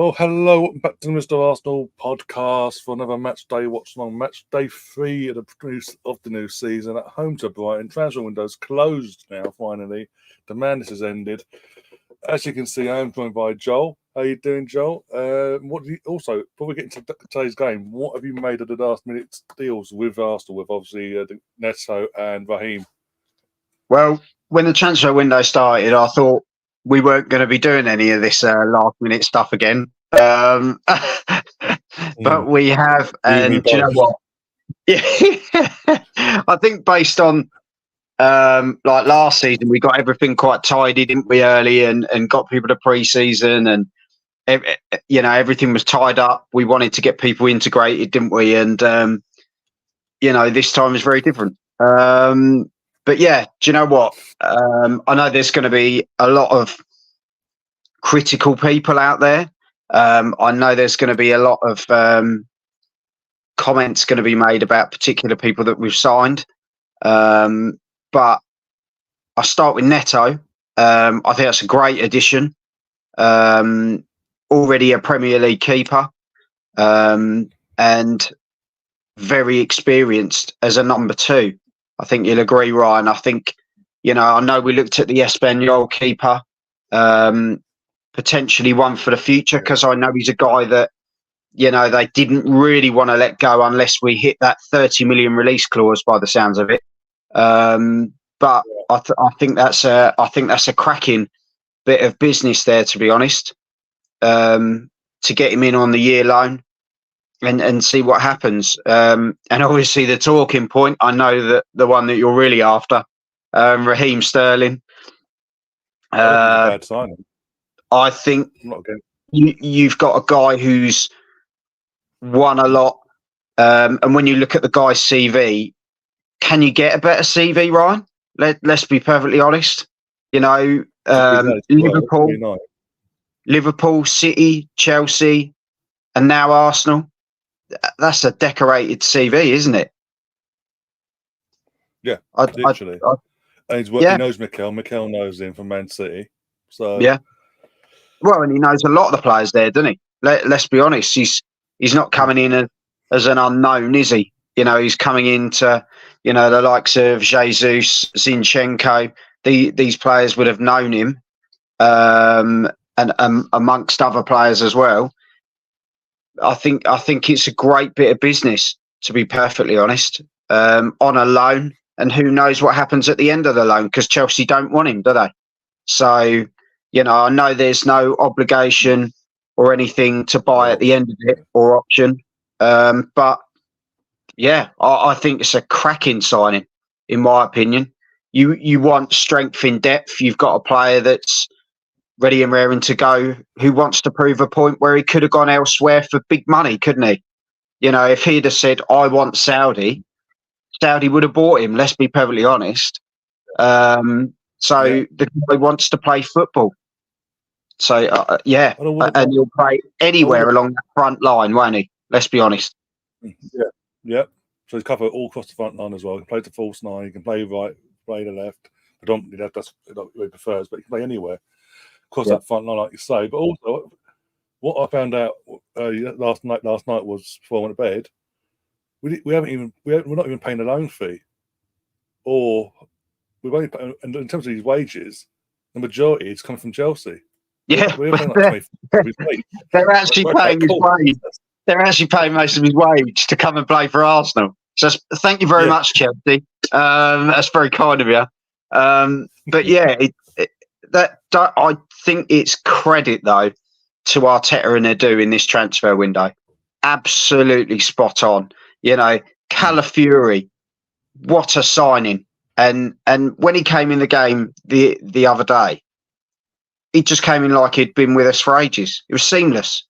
Well, hello, welcome back to the Mr. Arsenal podcast for another match day watch-along. Match day 3 of the new season at home to Brighton. Transfer window's closed now, finally. The madness has ended. As you can see, I am joined by Joel. How are you doing, Joel? Also, before we get into today's game, what have you made of the last-minute deals with Arsenal, with obviously Neto and Raheem? Well, when the transfer window started, I thought we weren't going to be doing any of this last-minute stuff again. But we have, and do you know what? Yeah, I think based on like last season, we got everything quite tidy, didn't we, early, and got people to pre-season, and everything was tied up. We wanted to get people integrated, didn't we? And this time is very different. But yeah, do you know what? I know there's going to be a lot of critical people out there. I know there's going to be a lot of comments going to be made about particular people that we've signed. But I start with Neto. I think that's a great addition. Already a Premier League keeper, and very experienced as a number 2. I think you'll agree, Ryan. I think, I know we looked at the Espanol keeper, potentially one for the future, because I know he's a guy that, they didn't really want to let go unless we hit that 30 million release clause by the sounds of it. But I think that's a cracking bit of business there, to be honest, to get him in on the year loan. And see what happens. And obviously the talking point, I know that the one that you're really after, Raheem Sterling. Bad signing. I think you've got a guy who's won a lot. And when you look at the guy's CV, can you get a better CV, Ryan? Let's be perfectly honest. Liverpool, City, Chelsea, and now Arsenal. That's a decorated CV, isn't it? Yeah, literally. And he knows Mikel. Mikel knows him from Man City. So yeah. Well, and he knows a lot of the players there, doesn't he? Let's be honest. He's not coming in as an unknown, is he? He's coming into the likes of Jesus, Zinchenko. These players would have known him, and amongst other players as well. I think it's a great bit of business, to be perfectly honest, on a loan, and who knows what happens at the end of the loan, because Chelsea don't want him, do they? So, I know there's no obligation or anything to buy at the end of it or option. But yeah, I think it's a cracking signing, in my opinion. You want strength in depth. You've got a player that's ready and raring to go, who wants to prove a point where he could have gone elsewhere for big money, couldn't he? If he'd have said, I want Saudi would have bought him, let's be perfectly honest. The guy wants to play football. So, and he'll play anywhere along that front line, won't he? Let's be honest. Yeah. So he's covered all across the front line as well. He can play the false 9, he can play right, play the left. Predominantly left, that's what he prefers, but he can play anywhere. Across that front line, like you say. But also, what I found out last night was before I went to bed, we're not even paying a loan fee, or we've only paying, and in terms of his wages, the majority is coming from Chelsea. Yeah, we're paying like they're actually paying his wage. They're actually paying most of his wage to come and play for Arsenal. So thank you very much, Chelsea. That's very kind of you. But yeah. That I think it's credit, though, to Arteta and Edu in this transfer window. Absolutely spot on. Calafiori, what a signing. And when he came in the game the other day, he just came in like he'd been with us for ages. It was seamless.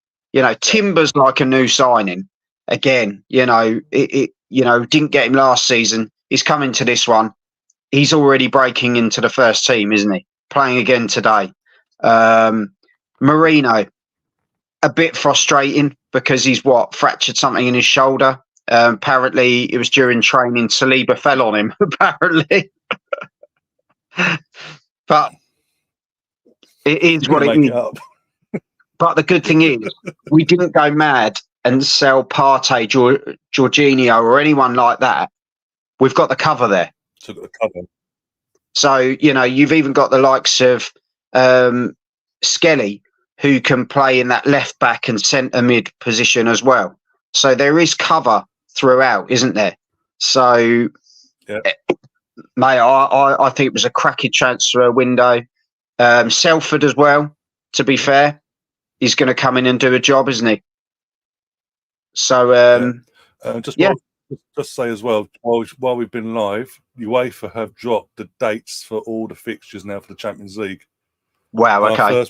Timber's like a new signing. Again, didn't get him last season. He's coming to this one. He's already breaking into the first team, isn't he? Playing again today. Marino, a bit frustrating because he's fractured something in his shoulder. Apparently, it was during training. Saliba fell on him, apparently. But it is what it is. But the good thing is, we didn't go mad and sell Partey, Jorginho, or anyone like that. We've got the cover there. So got the cover. So, you've even got the likes of Skelly, who can play in that left back and centre mid position as well. So there is cover throughout, isn't there? So, yeah. Mate, I think it was a cracking transfer window. Selford as well, to be fair. He's going to come in and do a job, isn't he? So, just say as well, while we've been live, UEFA have dropped the dates for all the fixtures now for the Champions League. Wow, okay.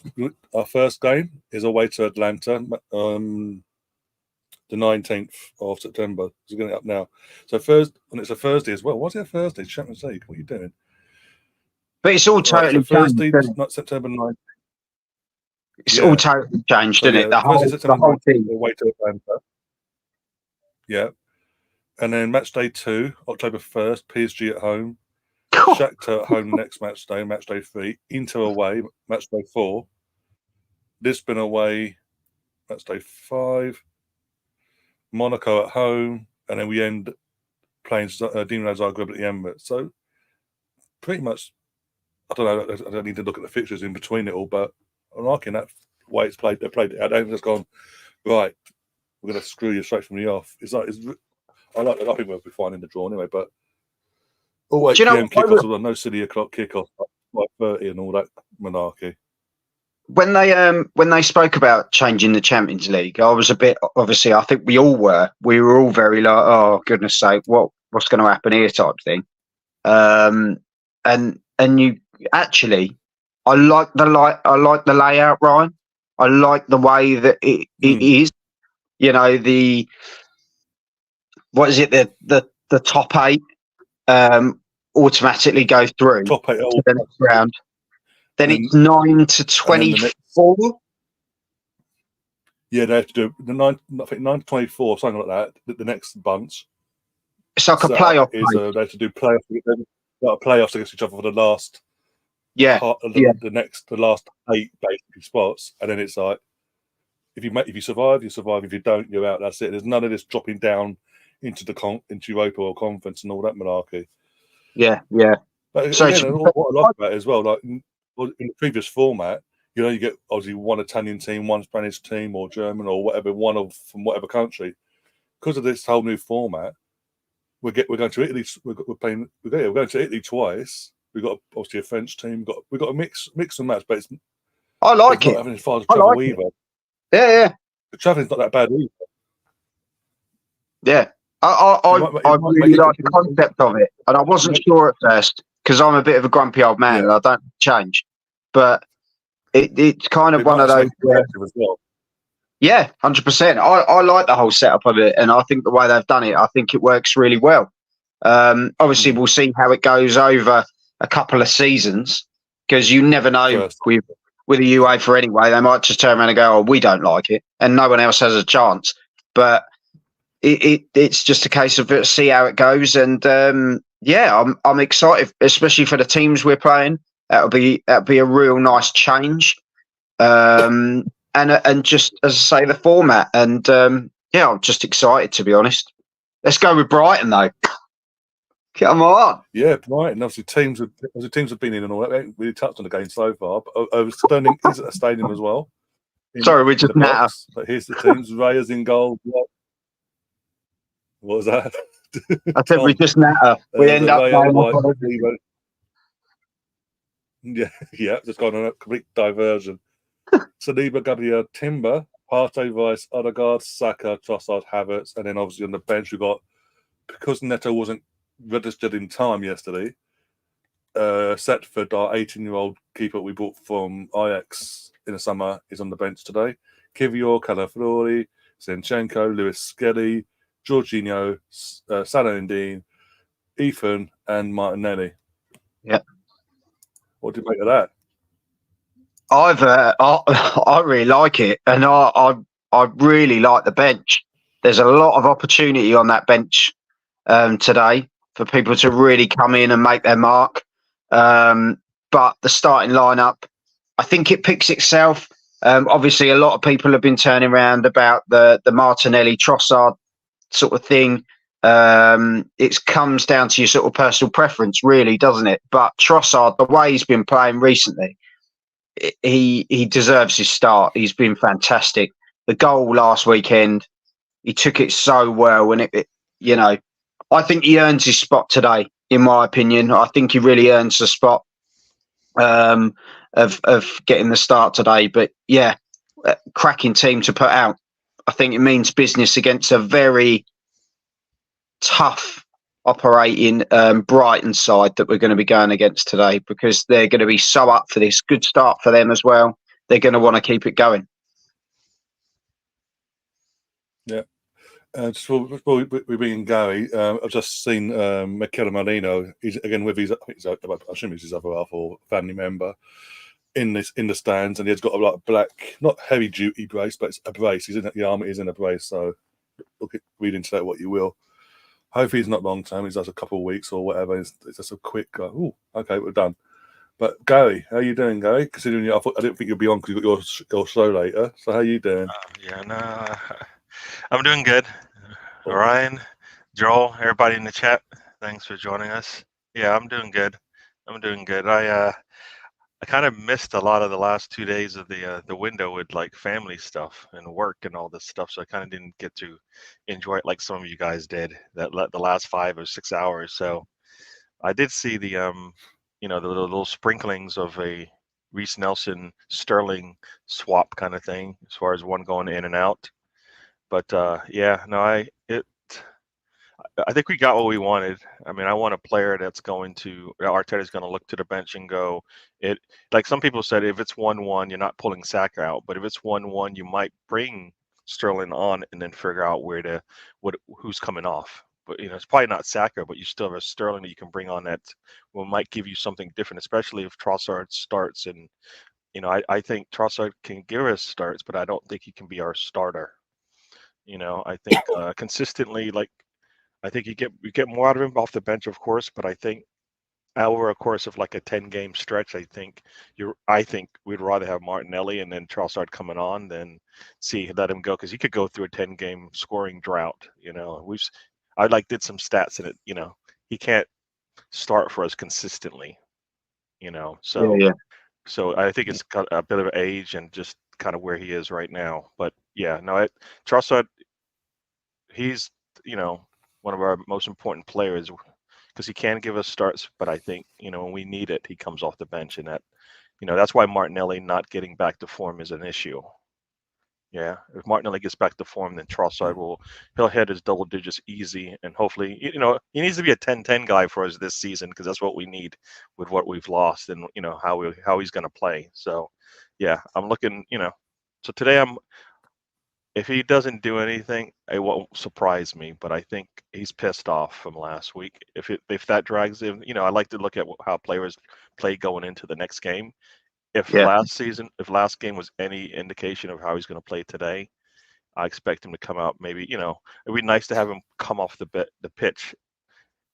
Our first game is away to Atlanta, the 19th of September. It's getting up now. So and it's a Thursday as well. What's it a Thursday? Champions League. What are you doing? But it's all totally Thursday, not September 19th. It's all totally changed, isn't it? The whole team away to Atlanta. Yeah. And then match day 2, October 1st, PSG at home. Shakhtar at home next match day 3. Inter away, match day 4. Lisbon away, match day 5. Monaco at home. And then we end playing Dinamo Zagreb at the Emirates. So pretty much, I don't know, I don't need to look at the fixtures in between it all, but I'm liking that way it's played. They played it. I don't think it's gone, right, we're going to screw you straight from the off. I think we'll be fine in the draw anyway, but all 8 p.m. kickoffs, no silly o'clock kickoff, 5:30 and all that malarkey. When they spoke about changing the Champions League, I was a bit, obviously, I think we were all very like, oh goodness sake, what's going to happen here type thing. And you actually, I like the layout, Ryan. I like the way that it is. The top 8 automatically go through top 8 to the next round. Then it's 9 to 24. Yeah, they have to do the 9 to 24, something like that. The next bunch. It's like a playoff. They have to do playoffs against each other for the last. The last 8 basically spots, and then it's like if you survive, you survive. If you don't, you're out. That's it. There's none of this dropping down into Europa or conference and all that malarkey. Yeah. But so again, what I like about it as well, like in the previous format, you get obviously one Italian team, one Spanish team, or German, or whatever, from whatever country. Because of this whole new format, we're going to Italy. We're going to Italy twice. We've got obviously a French team. We've got a mix and match, but I like it. Not having as far as travel either. Yeah. The travelling's not that bad either. Yeah. I really like the concept of it, and I wasn't sure at first because I'm a bit of a grumpy old man and I don't change. But it's kind of one of those. As well. Yeah, 100%. I like the whole setup of it, and I think the way they've done it, I think it works really well. Obviously, we'll see how it goes over a couple of seasons because you never know with the UEFA anyway. They might just turn around and go, "Oh, we don't like it," and no one else has a chance. But it's just a case of see how it goes, and I'm excited, especially for the teams we're playing. That'll be a real nice change, and just as I say, the format, and I'm just excited to be honest. Let's go with Brighton though. Come on. Yeah, Brighton. Obviously, teams have been in and all that. We haven't really touched on the game so far, but Sterling is at a stadium as well. Sorry, we just natter. But here's the teams: Reyes in goal. What was that? I said we just natter. We end up Yeah, just gone on a complete diversion. Saliba, Gabriel, Timber, Partey, Rice, Odegaard, Saka, Trossard, Havertz, and then obviously on the bench we got, because Neto wasn't registered in time yesterday, Setford, our 18-year-old keeper we bought from Ajax in the summer, is on the bench today. Kivior, Calafiori, Zinchenko, Lewis Skelly, Jorginho, Salah Dean, Ethan, and Martinelli. Yeah. What do you make of that? I really like it, and I really like the bench. There's a lot of opportunity on that bench today for people to really come in and make their mark. But the starting lineup, I think it picks itself. Obviously, a lot of people have been turning around about the Martinelli Trossard sort of thing. It comes down to your sort of personal preference, really, doesn't it? But Trossard, the way he's been playing recently, he deserves his start. He's been fantastic. The goal last weekend, he took it so well, and I think he earns his spot today. In my opinion, I think he really earns the spot of getting the start today. But yeah, cracking team to put out. I think it means business against a very tough operating Brighton side that we're going to be going against today, because they're going to be so up for this. Good start for them as well. They're going to want to keep it going. Yeah. Just before we bring in Gary, I've just seen Mikel Marino. He's again with his, I assume it's his other half or family member, in the stands, and he's got a black, not heavy duty brace, but it's a brace. He's in the army. He's in a brace. So read into that what you will. Hopefully, he's not long term. He's just a couple of weeks or whatever. It's just a quick. Oh, okay, we're done. But Gary, how you doing, Gary? Considering I didn't think you'd be on because you got your show later. So how you doing? I'm doing good. Ryan, Joel, everybody in the chat, thanks for joining us. Yeah, I'm doing good. I kind of missed a lot of the last 2 days of the window with like family stuff and work and all this stuff, so I kind of didn't get to enjoy it like some of you guys did. The last 5 or 6 hours. So I did see the the little sprinklings of a Reece Nelson Sterling swap kind of thing, as far as one going in and out. But I think we got what we wanted. I mean, I want a player that's going to, Arteta's going to look to the bench and go, like some people said, if it's 1-1, you're not pulling Saka out. But if it's 1-1, you might bring Sterling on and then figure out who's coming off. But, it's probably not Saka, but you still have a Sterling that you can bring on that might give you something different, especially if Trossard starts. And, I think Trossard can give us starts, but I don't think he can be our starter. I think consistently, I think you get more out of him off the bench, of course, but I think over a course of like a 10-game stretch, I think we'd rather have Martinelli and then Trossard coming on than let him go, because he could go through a 10-game scoring drought. I did some stats in it. He can't start for us consistently. So yeah. So I think it's got a bit of age and just kind of where he is right now. But yeah, no, Trossard, he's one of our most important players, because he can give us starts, but I think when we need it, he comes off the bench, and that's why Martinelli not getting back to form is an issue. Yeah, if Martinelli gets back to form, then Trossard he'll hit his double digits easy, and hopefully he needs to be a 10-10 guy for us this season, because that's what we need with what we've lost and how he's going to play. So yeah, I'm looking so today if he doesn't do anything, it won't surprise me. But I think he's pissed off from last week. If that drags him, I like to look at how players play going into the next game. If last game was any indication of how he's going to play today, I expect him to come out. Maybe it'd be nice to have him come off the pitch,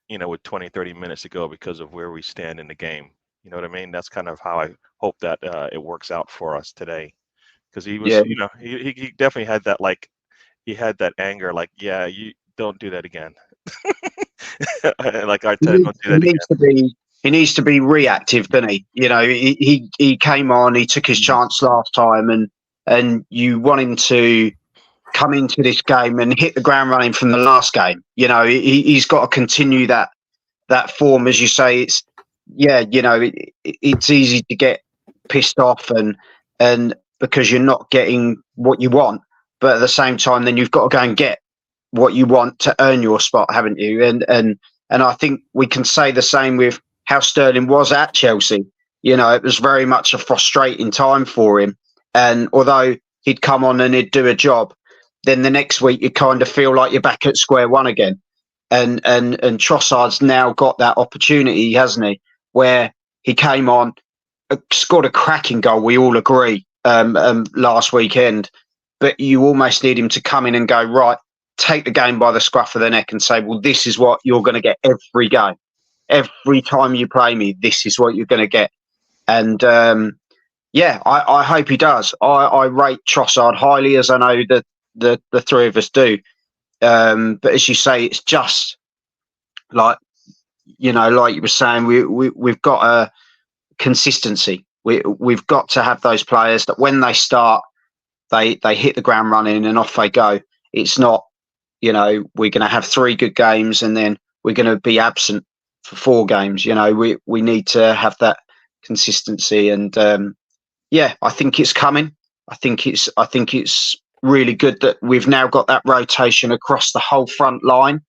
with 20, 30 minutes to go, because of where we stand in the game. You know what I mean? That's kind of how I hope that it works out for us today. Because he was, he definitely had that, he had that anger, you don't do that again. Like Arteta, don't do that again. He needs to be reactive, doesn't he? He came on, he took his chance last time, and you want him to come into this game and hit the ground running from the last game. He's got to continue that form, as you say. It's easy to get pissed off and because you're not getting what you want, but at the same time, then you've got to go and get what you want to earn your spot, haven't you? And I think we can say the same with how Sterling was at Chelsea. It was very much a frustrating time for him. And although he'd come on and he'd do a job, then the next week you kind of feel like you're back at square one again. And Trossard's now got that opportunity, hasn't he? Where he came on, scored a cracking goal, we all agree, last weekend. But you almost need him to come in and go, right, take the game by the scruff of the neck and say, well, this is what you're going to get every game. Every time you play me, this is what you're going to get. And, Yeah, I hope he does. I rate Trossard highly, as I know that the three of us do. But as you say, it's just like like you were saying, we've got a consistency. We've got to have those players that when they start, they hit the ground running and off they go. It's not, we're going to have 3 good games and then we're going to be absent for 4 games. We need to have that consistency, and I think it's coming. I think it's really good that we've now got that rotation across the whole front line,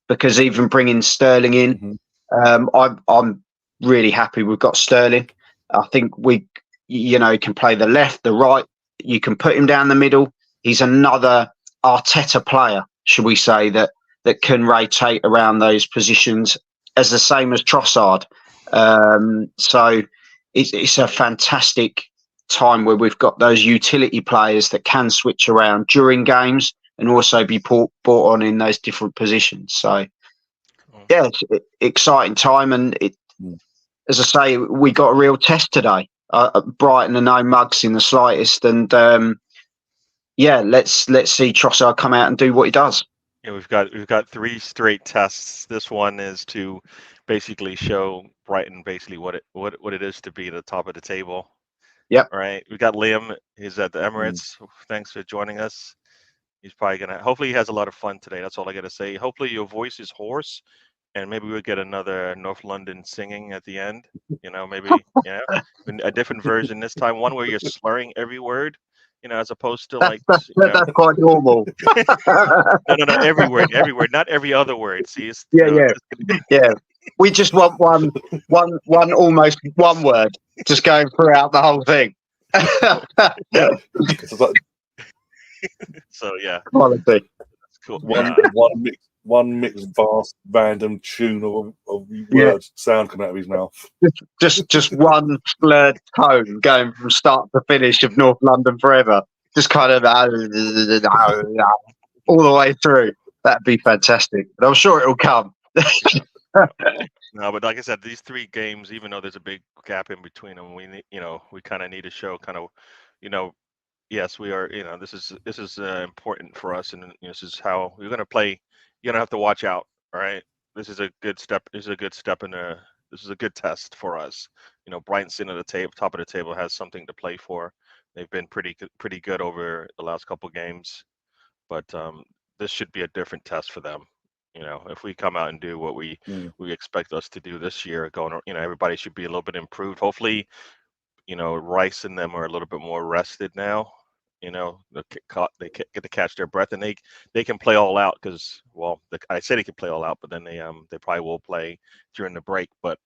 because even bringing Sterling in, I'm really happy we've got Sterling. I think we, can play the left, the right. You can put him down the middle. He's another Arteta player, should we say, that can rotate around those positions as the same as Trossard. So it's a fantastic time where we've got those utility players that can switch around during games and also be brought on in those different positions. So yeah, it's an exciting time, and as I say, we got a real test today. Brighton are no mugs in the slightest, and let's see Trossard come out and do what he does. Yeah, we've got 3 straight tests. This one is to basically show Brighton basically what it is to be at the top of the table. Yep. All right. We got Liam. He's at the Emirates. Thanks for joining us. He's probably hopefully he has a lot of fun today. That's all I got to say. Hopefully your voice is hoarse, and maybe we'll get another North London singing at the end. Maybe a different version this time. One where you're slurring every word. As opposed to that's quite normal. No, every word, not every other word. See, yeah. We just want one almost one word just going throughout the whole thing. So yeah, quality. That's cool. One mixed vast random tune of words sound coming out of his mouth. Just one slurred tone going from start to finish of North London Forever. Just kind of all the way through. That'd be fantastic. But I'm sure it'll come. No, but like I said, these 3 games, even though there's a big gap in between them, we kind of need to show yes, we are. This is important for us, and this is how we're going to play. You're gonna have to watch out. All right, this is a good step. This is a good step in the. This is a good test for us. Brighton sitting at the top of the table, has something to play for. They've been pretty good over the last couple games, but this should be a different test for them. If we come out and do what we expect us to do this year, everybody should be a little bit improved. Hopefully, Rice and them are a little bit more rested now. They get to catch their breath, and they can play all out because, I say they can play all out, but then they probably will play during the break. But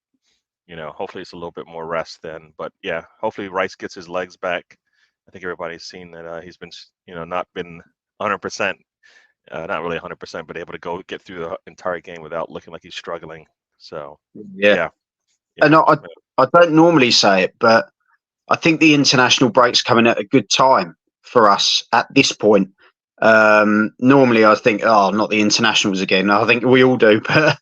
hopefully it's a little bit more rest then. But yeah, hopefully Rice gets his legs back. I think everybody's seen that he's been not been 100%, not really 100%, but able to get through the entire game without looking like he's struggling. So yeah. And I don't normally say it, but I think the international break's coming at a good time for us at this point. Normally I think, not the internationals again. I think we all do, but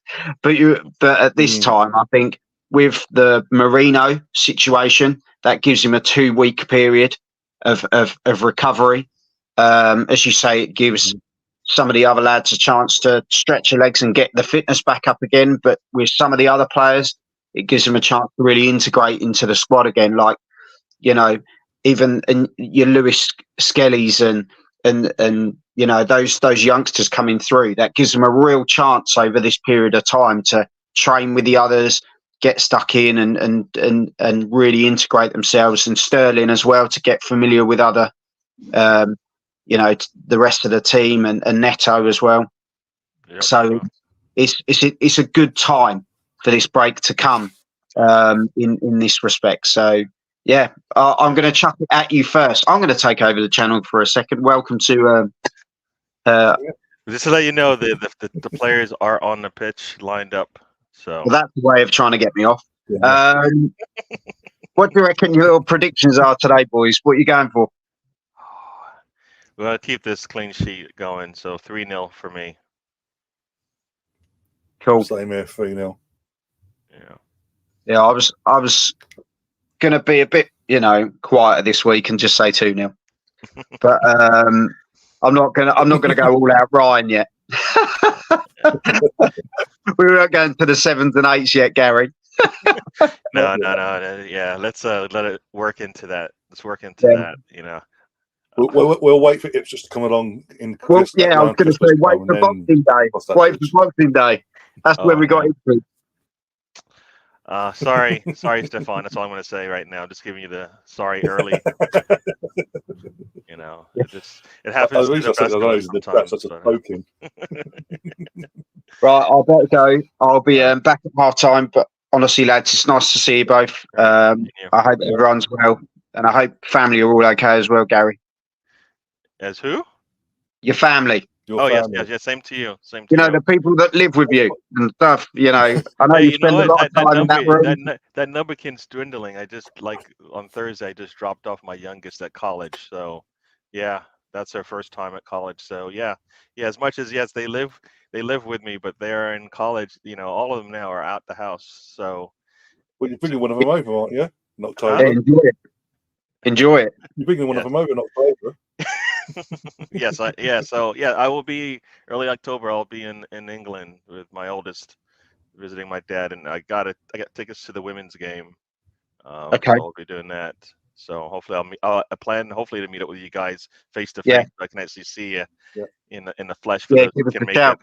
at this time, I think with the Marino situation, that gives him a 2-week period of recovery. As you say, it gives some of the other lads a chance to stretch their legs and get the fitness back up again. But with some of the other players, it gives them a chance to really integrate into the squad again. Like, even your Lewis Skellies and those youngsters coming through, that gives them a real chance over this period of time to train with the others, get stuck in and really integrate themselves, and Sterling as well to get familiar with other the rest of the team, and Neto as well. Yep. So it's a good time for this break to come in this respect. So yeah, I'm going to chuck it at you first. I'm going to take over the channel for a second. Welcome to. Just to let you know, the players are on the pitch lined up. So that's the way of trying to get me off. Yeah. What do you reckon your predictions are today, boys? What are you going for? We're going to keep this clean sheet going. So 3-0 for me. Cool. Same here, 3-0. Yeah. Yeah, I was going to be a bit quieter this week and just say 2-0. But I'm not gonna go all out Ryan yet. We're not going to the 7s and 8s yet, Gary. No. Yeah, let's let it work into that. Let's work into that. We'll wait for Ipswich to come along in. Well, I was going to say wait for Boxing Day. Wait for Boxing Day. That's when we got Ipswich. Sorry, Stefan. That's all I'm going to say right now. Just giving you the sorry early. It happens to the best of us sometimes. Right, I better go. I'll be back at half time. But honestly, lads, it's nice to see you both. I hope everyone's well, and I hope family are all okay as well, Gary. As who? Your family. Yes. Same to you. The people that live with you and stuff. I know you spend a lot of time in that room. That number keeps dwindling. I just on Thursday, I just dropped off my youngest at college. So, yeah, that's their first time at college. So, yeah. As much as they live with me, but they're in college. All of them now are out the house. So, well, you're bringing one of them over, aren't you? In October. Enjoy it. You're bringing one of them over in October. Yes, I will be early October. I'll be in England with my oldest, visiting my dad, and I got tickets to the women's game. Okay, so I'll be doing that. So hopefully I plan hopefully to meet up with you guys face to face. I can actually see you in the flesh. For those who can make it.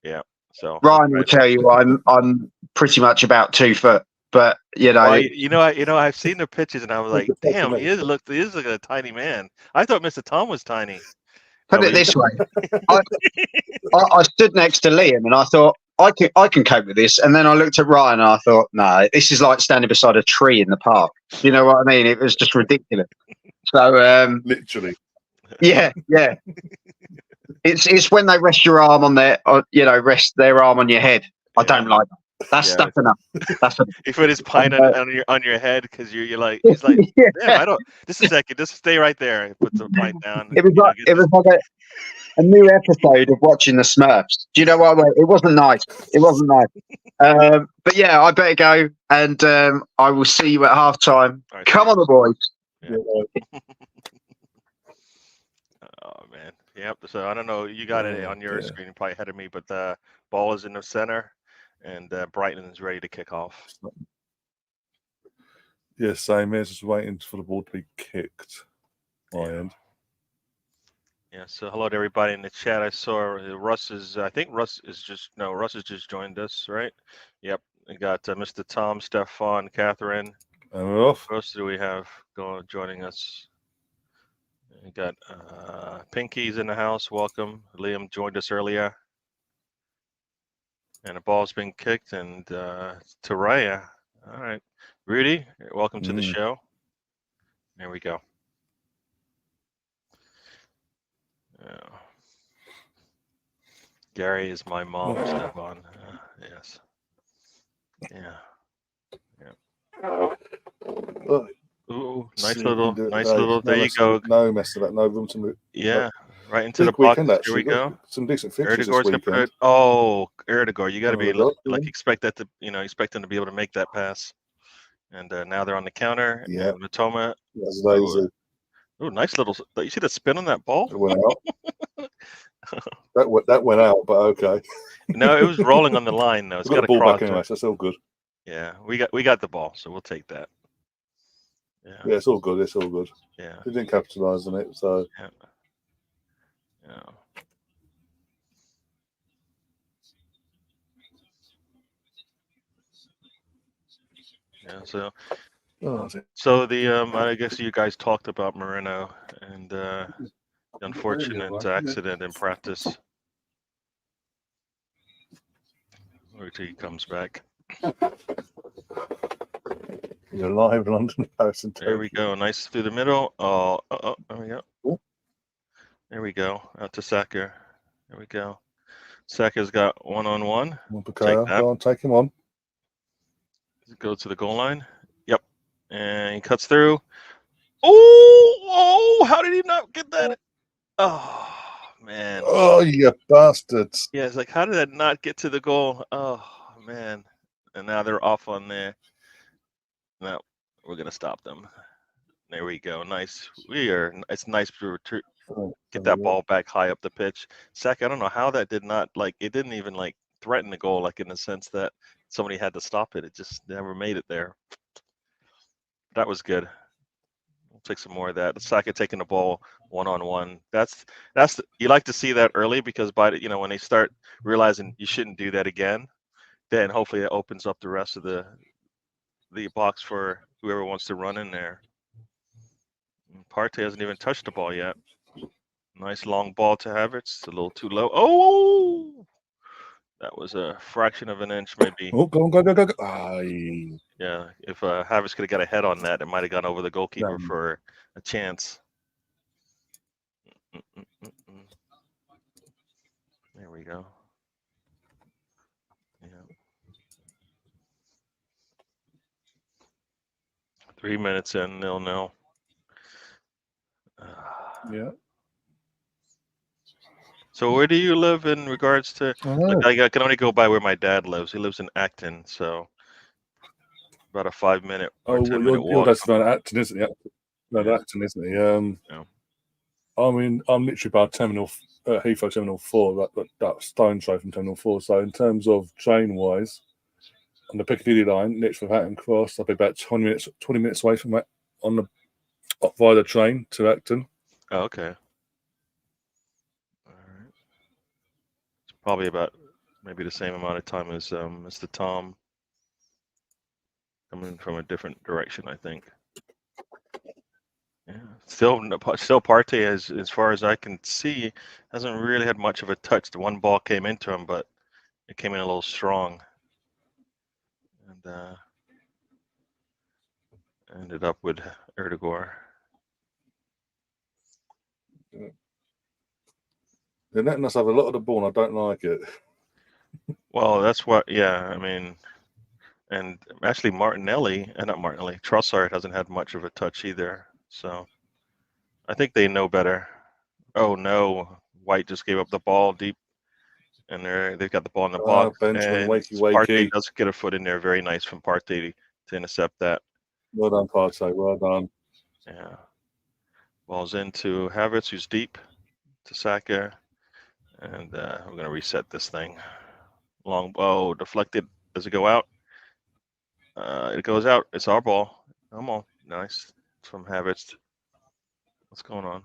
Yeah. So Ryan will tell you I'm pretty much about 2 foot. But I've seen the pictures and I was like, damn, he is like a tiny man. I thought Mr. Tom was tiny. Put it this way, I stood next to Liam and I thought I can cope with this, and then I looked at Ryan and I thought, no, this is like standing beside a tree in the park. You know what I mean? It was just ridiculous. So literally, yeah. It's when they rest your arm on rest their arm on your head. I don't like that. That's stuff enough. He put his pint on your head because he's like, damn, I don't. Just a second, just stay right there. He puts the pint down. It was like a new episode of watching the Smurfs. Do you know what I mean? It wasn't nice. But yeah, I better go, and I will see you at half time. Right, come on, the boys. Yeah. Oh man, yep. So I don't know. You got it on your screen, probably ahead of me, but the ball is in the center. And Brighton is ready to kick off. Yeah, same as just waiting for the ball to be kicked. End. Yeah. So hello to everybody in the chat. I saw Russ has just joined us, right? Yep. We got Mr. Tom, Stefan, Catherine. And we're off. Who else do we have joining us? We got Pinky's in the house. Welcome. Liam joined us earlier. And the ball's been kicked, and Taraya. All right. Rudy, welcome to the show. There we go. Gary is my mom, Stefan. Yes. Yeah. Ooh, nice little. There you go. No mess of that. No room to move. Yeah. Right into the box. Here we go. Some decent fixtures this weekend. Erdegaard, you got to be expect that expect them to be able to make that pass. And now they're on the counter. Yeah. Matoma. Oh, nice little. You see the spin on that ball? It went out. that went out, but okay. No, it was rolling on the line though. It's got a ball back anyway, so that's all good. Yeah, we got the ball, so we'll take that. Yeah, it's all good. Yeah. They didn't capitalize on it, so. Yeah. So the I guess you guys talked about Moreno and the unfortunate accident in practice. Wait till he comes back. You're live London Paris. There we go. Nice through the middle. There we go. Ooh. There we go. Out to Saka. There we go. Saka's got one-on-one. Take him on. Go to the goal line. Yep. And he cuts through. Oh, how did he not get that? Oh, man. Oh, you bastards. Yeah, it's like, how did that not get to the goal? Oh, man. And now they're off on there. No, we're going to stop them. There we go. Nice. It's nice to Oh, get that ball back high up the pitch. Saka, I don't know how that did not it didn't even threaten the goal, in the sense that somebody had to stop it. It just never made it there. That was good. We'll take some more of that. Saka taking the ball 1-on-1. You like to see that early, because when they start realizing you shouldn't do that again, then hopefully it opens up the rest of the box for whoever wants to run in there. Partey hasn't even touched the ball yet. Nice long ball to Havertz. A little too low. Oh, that was a fraction of an inch, maybe. Oh, go. Yeah, if Havertz could have got a head on that, it might have gone over the goalkeeper for a chance. There we go. Yeah. 3 minutes in, 0-0. Yeah. So where do you live in regards to? I can only go by where my dad lives. He lives in Acton, so about a 5-minute or 10-minute walk. Your dad's from Acton, isn't he? No, Yeah. Acton, isn't he? Yeah. I mean, I'm literally by Heathrow Terminal 4, that stone throw from Terminal 4. So in terms of train-wise, on the Piccadilly line, next to Hatton Cross, I'll be about 20 minutes away from that via the train to Acton. Oh, okay. All right. It's probably about maybe the same amount of time as Mr. Tom, coming from a different direction, I think. Yeah. Still Partey, as far as I can see, hasn't really had much of a touch. The one ball came into him, but it came in a little strong, and ended up with Erdogan. They're letting us have a lot of the ball, and I don't like it. Well, that's what. Yeah, I mean, and actually Trossard hasn't had much of a touch either. So I think they know better. Oh no, White just gave up the ball deep, and they've got the ball in the box. Benjamin, And wakey. Partey does get a foot in there. Very nice from Partey to intercept that. Well done, Partey. Well done. Yeah. Ball's into Havertz, who's deep, to Saka, and we're gonna reset this thing. Long deflected. Does it go out? It goes out. It's our ball. Come on, nice. It's from Havertz. What's going on?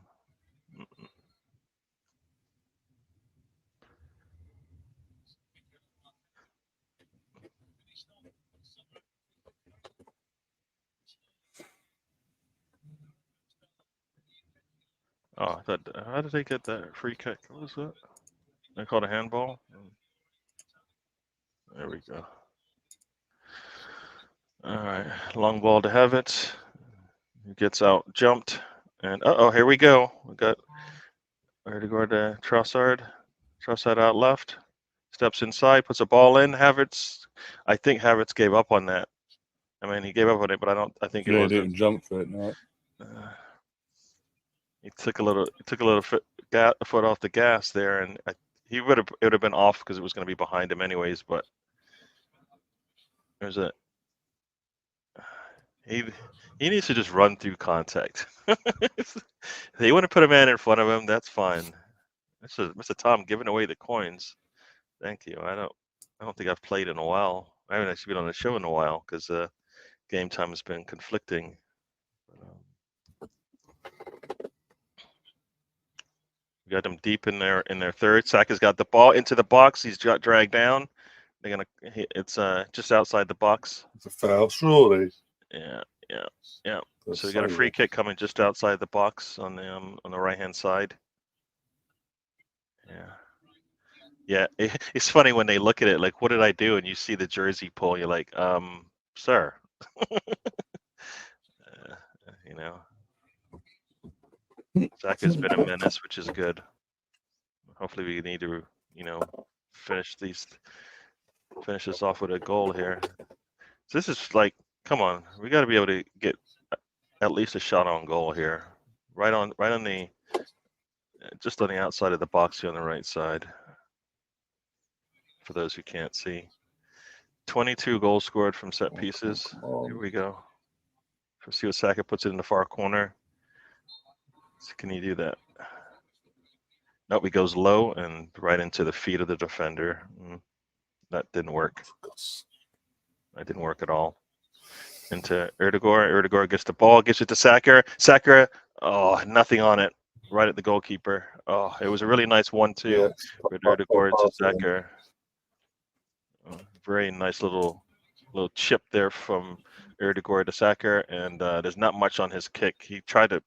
Oh, how did they get that free kick? What was that? They called a handball? There we go. All right, long ball to Havertz. He gets out, jumped, and here we go. We got Erdogan to Trossard. Trossard out left. Steps inside, puts a ball in. Havertz. I think Havertz gave up on that. I mean, he gave up on it, but I think it was. He didn't jump for it. No. He took a little foot off the gas there, and it would have been off because it was going to be behind him anyways. But there's he needs to just run through contact. If they want to put a man in front of him, that's fine. Mr. Tom giving away the coins. Thank you. I don't think I've played in a while. I haven't actually been on the show in a while because game time has been conflicting. We got them deep in their third. Saka's got the ball into the box. He's got dragged down. They're gonna. It's just outside the box. It's a foul, surely. Yeah. So we got a free kick coming just outside the box on the right hand side. Yeah. It's funny when they look at it like, what did I do? And you see the jersey pull, you're like, sir. Saka's been a menace, which is good. Hopefully we need to, finish this off with a goal here. So this is like, come on, we got to be able to get at least a shot on goal here, right on the, just on the outside of the box here on the right side. For those who can't see, 22 goals scored from set pieces. Here we go. See what Saka puts it in the far corner. So can he do that? Nope, he goes low and right into the feet of the defender. That didn't work. That didn't work at all. Into Erdegaard. Erdegaard gets the ball, gets it to Saka. Saka, oh, nothing on it. Right at the goalkeeper. Oh, it was a really nice 1-2 with Erdegaard to Saka. Very nice little chip there from Erdegaard to Saka, and there's not much on his kick. He tried to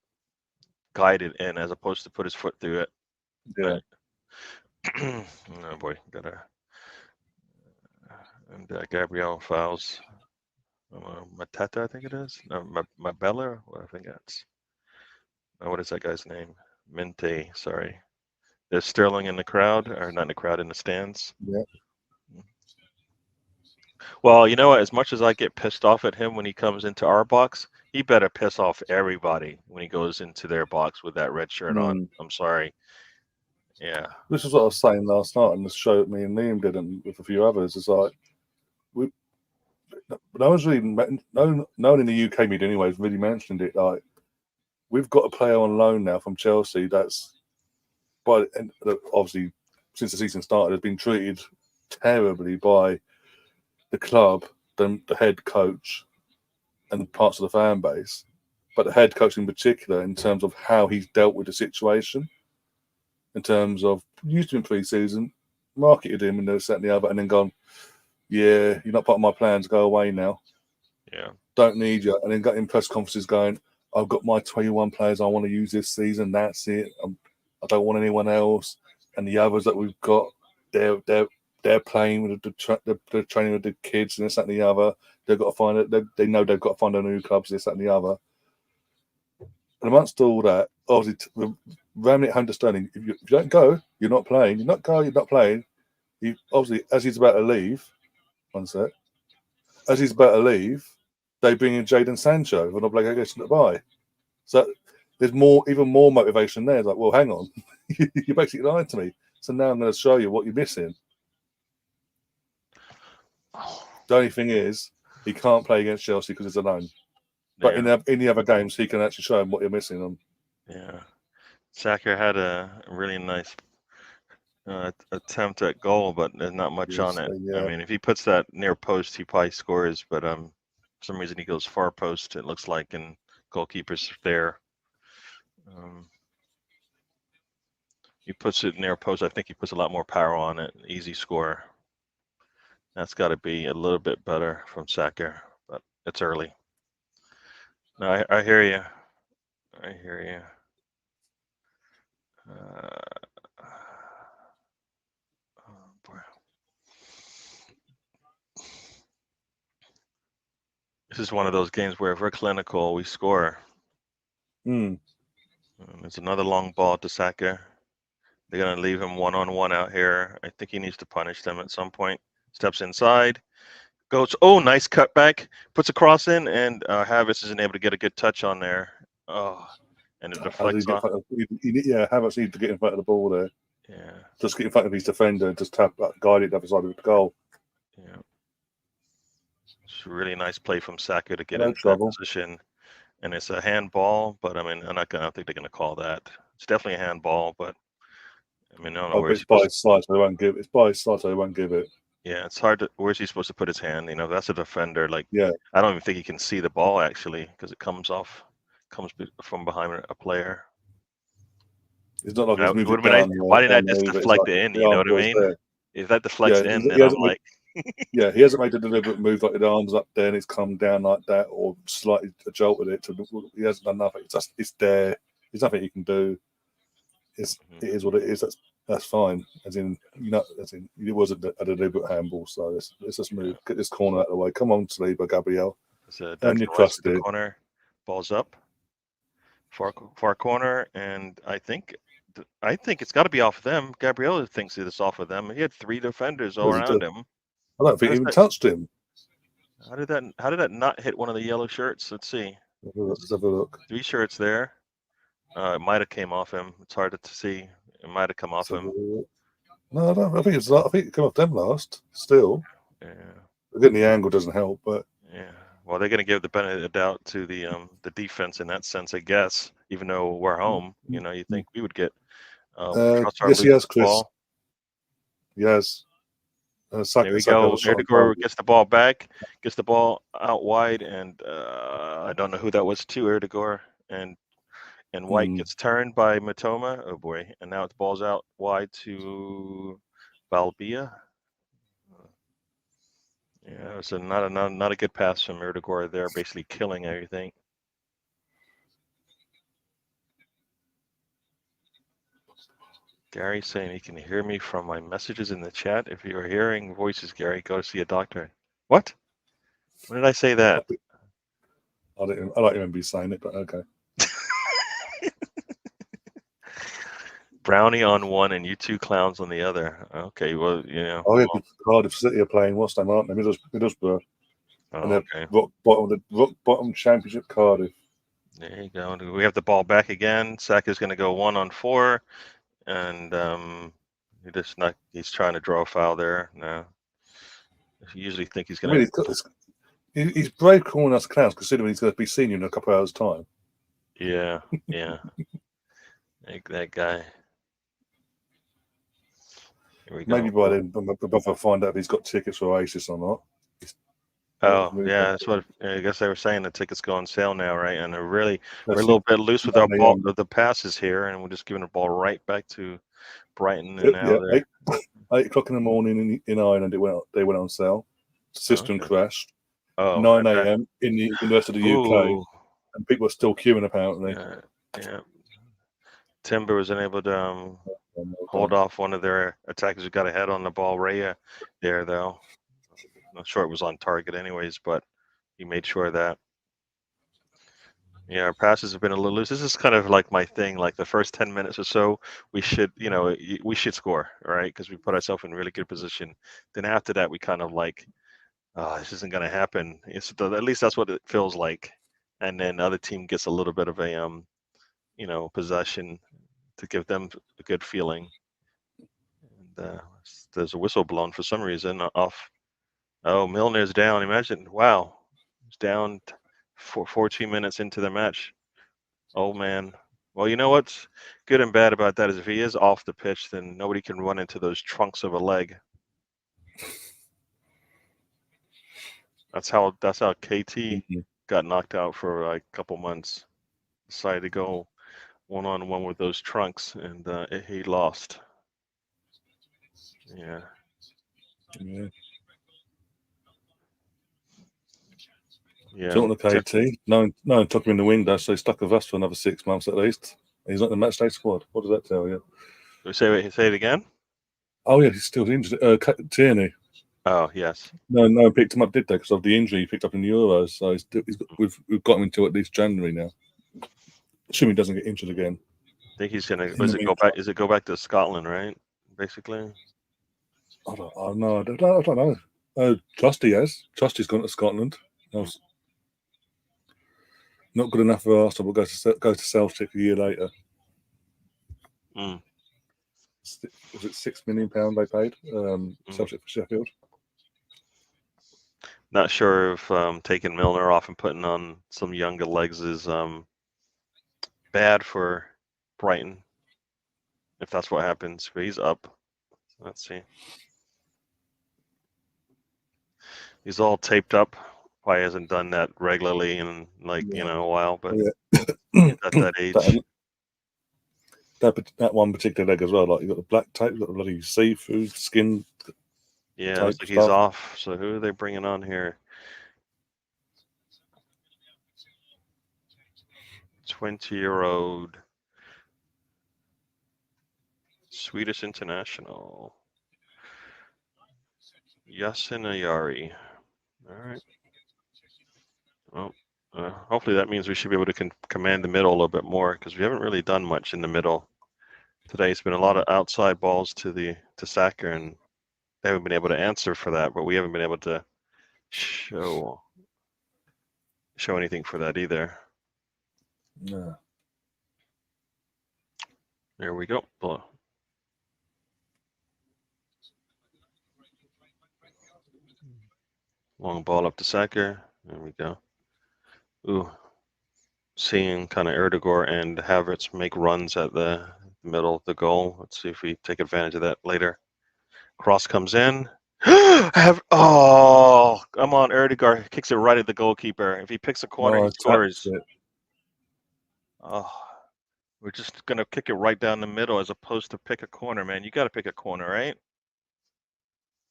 guide it in as opposed to put his foot through it. Yeah. Oh boy, gotta. And Gabriel fouls. Matata, I think it is. No, Mabella. Well, I think that's. What is that guy's name? Mente. Sorry. There's Sterling in the crowd, or not in the crowd, in the stands. Yeah. Well, you know what? As much as I get pissed off at him when he comes into our box, he better piss off everybody when he goes into their box with that red shirt on. I'm sorry. Yeah. This is what I was saying last night on the show me and Liam did, and with a few others. It's like no one's really no one in the UK media anyway has really mentioned it. Like, we've got a player on loan now from Chelsea that's, but obviously since the season started, has been treated terribly by the club, the head coach, and parts of the fan base. But the head coach in particular, in terms of how he's dealt with the situation, in terms of used him in pre-season, marketed him and this, that, and the other, and then gone, yeah, you're not part of my plans, go away now. Yeah. Don't need you. And then got in press conferences going, I've got my 21 players I want to use this season, that's it. I don't want anyone else. And the others that we've got, they're playing with the training with the kids and this, that, and the other. They've got to find it. They know they've got to find their new clubs, this, that, and the other. And amongst all that, obviously, ramming it home to Sterling, if you don't go, you're not playing. You're not playing. Obviously, as he's about to leave, as he's about to leave, they bring in Jadon Sancho for an obligation to buy. So there's even more motivation there. It's like, well, hang on, you basically lied to me. So now I'm going to show you what you're missing. The only thing is, he can't play against Chelsea because it's a loan. But in the other games, he can actually show him what you're missing on. Yeah. Saka had a really nice attempt at goal, but there's not much on it. Yeah. I mean, if he puts that near post, he probably scores. But for some reason, he goes far post, it looks like, and goalkeeper's there. He puts it near post. I think he puts a lot more power on it. Easy score. That's got to be a little bit better from Saka, but it's early. No, I hear you. I hear you. Oh boy. This is one of those games where if we're clinical, we score. There's another long ball to Saka. They're going to leave him one-on-one out here. I think he needs to punish them at some point. Steps inside. Goes, oh, nice cutback. Puts a cross in, and Havertz isn't able to get a good touch on there. Oh, and it deflects off. Havertz needs to get in front of the ball there. Yeah. Just get in front of his defender and just guide it the other side of the goal. Yeah. It's a really nice play from Saka to get into that position. And it's a handball, but I mean, I don't think they're going to call that. It's definitely a handball, but I mean, I don't know where it's by his side, so they won't give it. It's by his side, so they won't give it. Yeah, it's hard to. Where's he supposed to put his hand? You know, that's a defender. Like, yeah, I don't even think he can see the ball actually because it comes from behind a player. It's not like he's moving down. Why didn't I just deflect it in? You know what I mean? There. If that deflects in, then I'm like. Yeah, he hasn't made a deliberate move like the arms up there and it's come down like that or slightly jolted it. He hasn't done nothing. It's there. There's nothing he can do. It is what it is. That's fine. It wasn't a deliberate handball. So let's just move. Get this corner out of the way. Come on, Saliba, Gabriel. And you trust it. Corner, balls up, far corner, and I think it's got to be off of them. Gabriel thinks it's off of them. He had 3 defenders all around him. I don't think he even touched him. How did that not hit one of the yellow shirts? Let's see. Let's have a look. 3 shirts there. It might have came off him. It's hard to see. It might have come off him. No, I don't. I think it came off them last. Still. Yeah. Getting the angle doesn't help, but yeah. Well, they're going to give the benefit of the doubt to the defense in that sense, I guess. Even though we're home, you think we would get yes, he has, Chris. ball. Yes. There we go. Erdegaard gets the ball back, gets the ball out wide, and I don't know who that was to Erdegaard, and White gets turned by Matoma. Oh boy! And now the ball's out wide to Balbia. Yeah, it's not a good pass from Erdegaard there, basically killing everything. Gary saying he can hear me from my messages in the chat. If you're hearing voices, Gary, go see a doctor. What? When did I say that? I don't remember you saying it, but okay. Brownie on one and you two clowns on the other. Okay, well, Oh, yeah, Cardiff City are playing what's them, aren't they? Middlesbrough. Oh, and they're okay. rock bottom championship Cardiff. There you go. We have the ball back again. Saka's going to go 1-on-4, and he's trying to draw a foul there. No, I usually think he's going to. He's brave calling us clowns, considering he's going to be senior in a couple of hours' time. Yeah. That guy. Here we go. Maybe by then, I'll find out if he's got tickets for Oasis or not. Oh, yeah, that's what I guess they were saying. The tickets go on sale now, right? And we're a little bit loose with our ball, the passes here, and we're just giving the ball right back to Brighton. And now 8 o'clock in the morning in Ireland, they went on sale. System crashed. Oh, 9 a.m. in the rest of the UK, and people are still queuing apparently. Yeah. Timber was unable to hold off one of their attackers who got ahead on the ball. Raya there, though. Not sure it was on target anyways, but he made sure of that. Yeah, our passes have been a little loose. This is kind of like my thing. Like the first 10 minutes or so, we should score, right? Because we put ourselves in really good position. Then after that, we kind of like, this isn't going to happen. At least that's what it feels like. And then the other team gets a little bit of a, possession to give them a good feeling. And there's a whistle blown for some reason off. Oh, Milner's down. Imagine, wow, he's down 14 minutes into the match. Oh man. Well, you know what's good and bad about that is if he is off the pitch, then nobody can run into those trunks of a leg. That's how KT got knocked out for like a couple months. Decided to go 1-on-1 with those trunks, and he lost. Yeah. Talking to KT, no one took him in the window, so he's stuck with us for another 6 months at least. He's not in the match day squad. What does that tell you? Say it again? Oh yeah, he's still injured. Tierney. Oh yes. No one picked him up, did they? Because of the injury he picked up in the Euros. So we've got him until at least January now. Assuming he doesn't get injured again. I think he's gonna. Does it go back? Is it go back to Scotland? Right, basically. I don't know. Trusty has. Trusty's gone to Scotland. Not good enough for Arsenal. We'll go to Celtic a year later. Was it £6 million they paid Celtic for Sheffield? Not sure if taking Milner off and putting on some younger legs is bad for Brighton. If that's what happens, but he's up. Let's see. He's all taped up. Probably hasn't done that regularly in a while, but he's at that age. That one particular leg as well. Like you got the black tape, you got the bloody seafood skin. Yeah, looks like he's off. So who are they bringing on here? 20-year-old Swedish international Yasin Ayari. All right. Well, hopefully that means we should be able to command the middle a little bit more because we haven't really done much in the middle today. It's been a lot of outside balls to Saka, and they haven't been able to answer for that. But we haven't been able to show anything for that either. Yeah. There we go. Long ball up to Saka. There we go. Ooh, seeing kind of Erdegaard and Havertz make runs at the middle of the goal. Let's see if we take advantage of that later. Cross comes in. Oh, come on, Erdegaard kicks it right at the goalkeeper. If he picks a corner, he scores. Oh, we're just gonna kick it right down the middle as opposed to pick a corner, man. You got to pick a corner, right?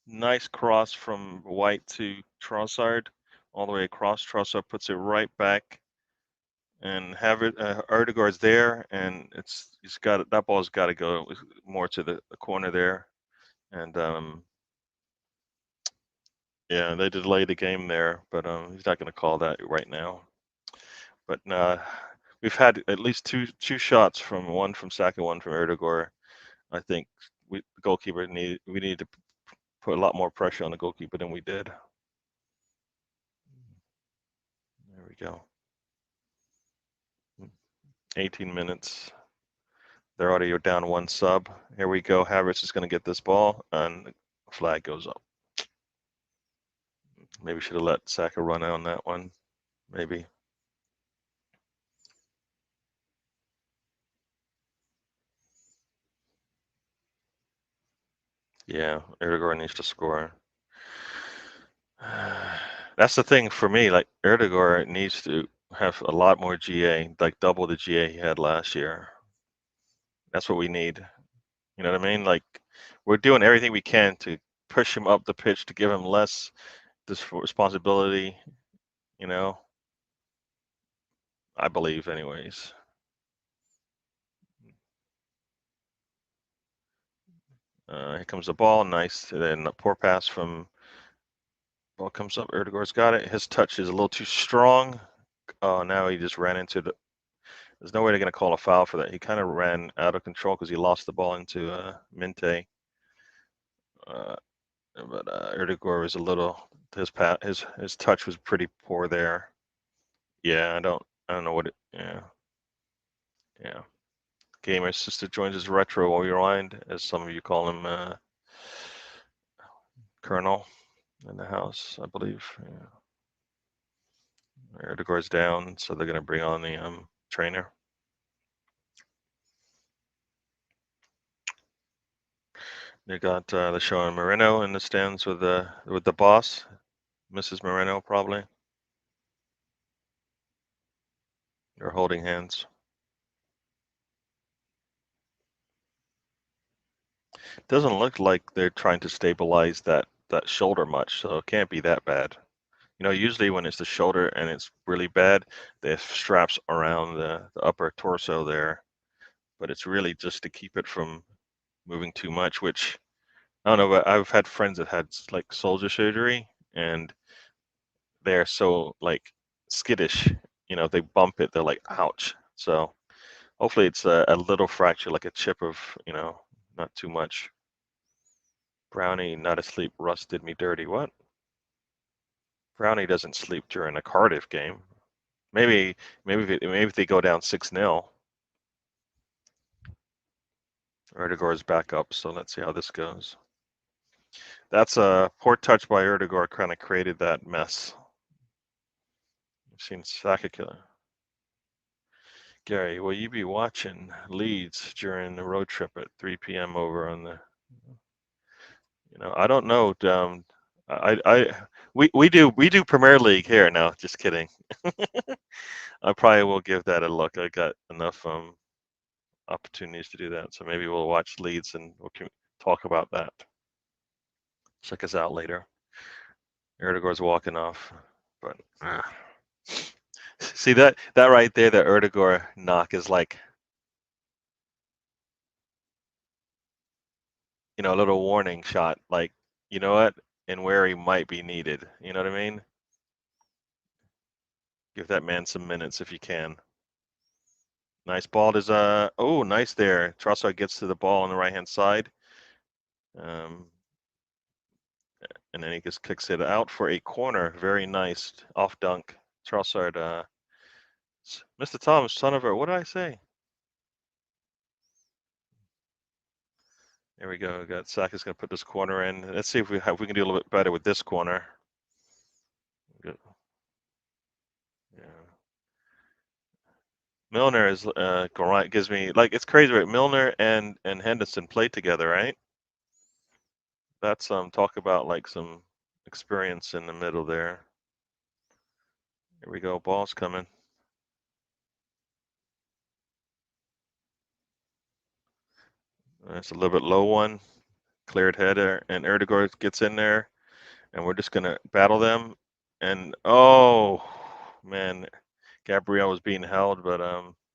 Nice cross from White to Trossard, all the way across. Trossard puts it right back, and Erdegaard's there, and he's got that ball's got to go more to the corner there, and yeah, they delayed the game there, but he's not going to call that right now. But we've had at least two shots one from Saka, one from Erdegaard. I think the goalkeeper we need to put a lot more pressure on the goalkeeper than we did. There we go. 18 minutes. They're already down one sub. Here we go. Havertz is going to get this ball, and the flag goes up. Maybe should have let Saka run on that one. Maybe. Yeah, Erdegaard needs to score. That's the thing for me. Like Erdegaard needs to have a lot more GA, like double the GA he had last year. That's what we need. You know what I mean? Like we're doing everything we can to push him up the pitch to give him less this responsibility. You know, I believe, anyways. Here comes the ball. Nice. And then a poor pass from. Ball comes up. Erdegaard's got it. His touch is a little too strong. Oh, now he just ran into the. There's no way they're going to call a foul for that. He kind of ran out of control because he lost the ball into Minte. But Erdegaard was a little. His touch was pretty poor there. Yeah, I don't know what it. Yeah. Gamer sister joins his retro or rewind, as some of you call him, Colonel in the house, I believe. Yeah. Erdegaard's down, so they're going to bring on the trainer. They got they're showing Moreno in the stands with the boss, Mrs. Moreno probably. They're holding hands. Doesn't look like they're trying to stabilize that shoulder much, so it can't be that bad. You know, usually when it's the shoulder and it's really bad, they have straps around the upper torso there, but it's really just to keep it from moving too much, which I don't know, but I've had friends that had like soldier surgery and they're so like skittish, you know, if they bump it, they're like, ouch. So hopefully it's a little fracture, like a chip of, you know, not too much. Brownie, not asleep, Russ did me dirty. What? Brownie doesn't sleep during a Cardiff game. Maybe if they go down 6-0. Erdegaard's back up, so let's see how this goes. That's a poor touch by Erdegaard, kind of created that mess. I've seen Saka killer. Gary, will you be watching Leeds during the road trip at 3 p.m. over on the? You know, I don't know. We do Premier League here now. Just kidding. I probably will give that a look. I got enough opportunities to do that, so maybe we'll watch Leeds and we'll talk about that. Check us out later. Erdegaard's walking off, but see that right there, the Erdegaard knock is like, you know, a little warning shot, like, you know what, and where he might be needed. You know what I mean? Give that man some minutes if you can. Nice ball. There's oh, nice there. Trossard gets to the ball on the right-hand side. And then he just kicks it out for a corner. Very nice off dunk. Trossard, Mr. Thomas, son of a, what did I say? There we go. Got Saka's going to put this corner in. Let's see if we can do a little bit better with this corner. Good. Milner is gives me like it's crazy, right? Milner and Henderson played together, right? That's talk about like some experience in the middle there. Here we go, ball's coming. That's a little bit low one. Cleared header, and Erdegaard gets in there, and we're just gonna battle them. And oh man, Gabriel was being held, but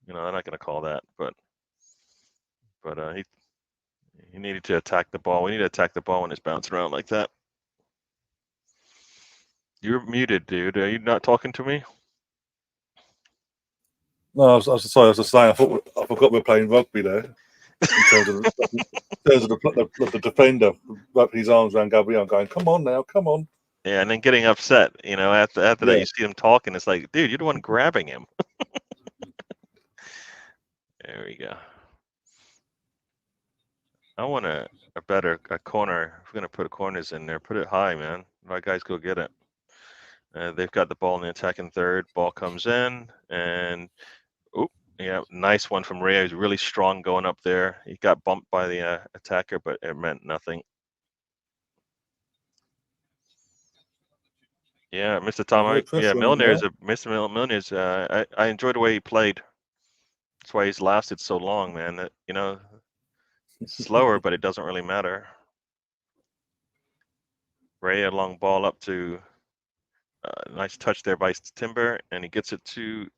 you know, they're not gonna call that. But he needed to attack the ball. We need to attack the ball when it's bouncing around like that. You're muted, dude. Are you not talking to me? No, I was sorry. I was just saying. I forgot we're playing rugby there. In terms of the defender wrapping his arms around Gabriel, going, "Come on now, come on." Yeah, and then getting upset. You know, after that, Yeah. you see him talking. It's like, dude, you're the one grabbing him. There we go. I want a corner. If we're gonna put corners in there, put it high, man. My guys go get it. They've got the ball in the attacking third. Ball comes in, and oh, yeah, nice one from Ray. He's really strong going up there. He got bumped by the attacker, but it meant nothing. Yeah, Mr. Tom. Milner is Milner is. I enjoyed the way he played. That's why he's lasted so long, man. That, you know, slower, but it doesn't really matter. Ray, a long ball up to. Nice touch there by Timber, and he gets it to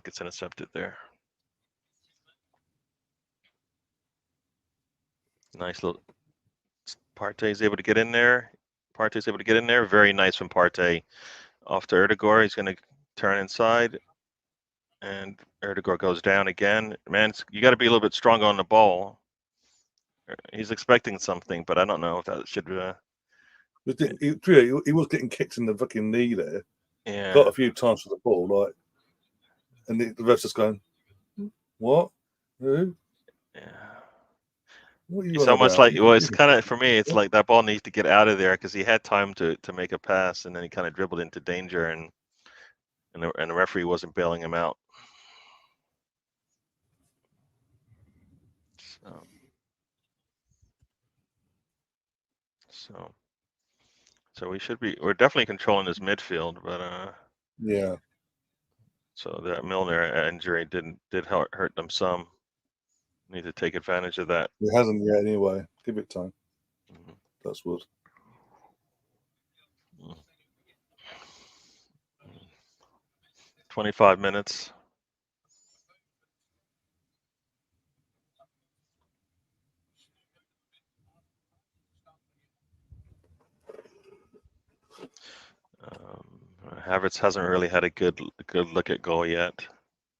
gets intercepted there. Nice little. Partey's able to get in there. Very nice from Partey. Off to Erdegaard. He's going to turn inside, and Erdegaard goes down again. Man, you got to be a little bit stronger on the ball. He's expecting something, but I don't know if that should. He was getting kicked in the fucking knee there. Yeah. Got a few times for the ball, like, and the ref's just going, "What? Who?" Yeah. It's almost like, well, it's kind of, for me, it's like that ball needs to get out of there because he had time to make a pass, and then he kind of dribbled into danger, and the referee wasn't bailing him out. So we're definitely controlling this midfield, but yeah. So that Milner injury did hurt them some. Need to take advantage of that. It hasn't yet, anyway. Give it time. Mm-hmm. That's what. 25 minutes. Havertz hasn't really had a good look at goal yet,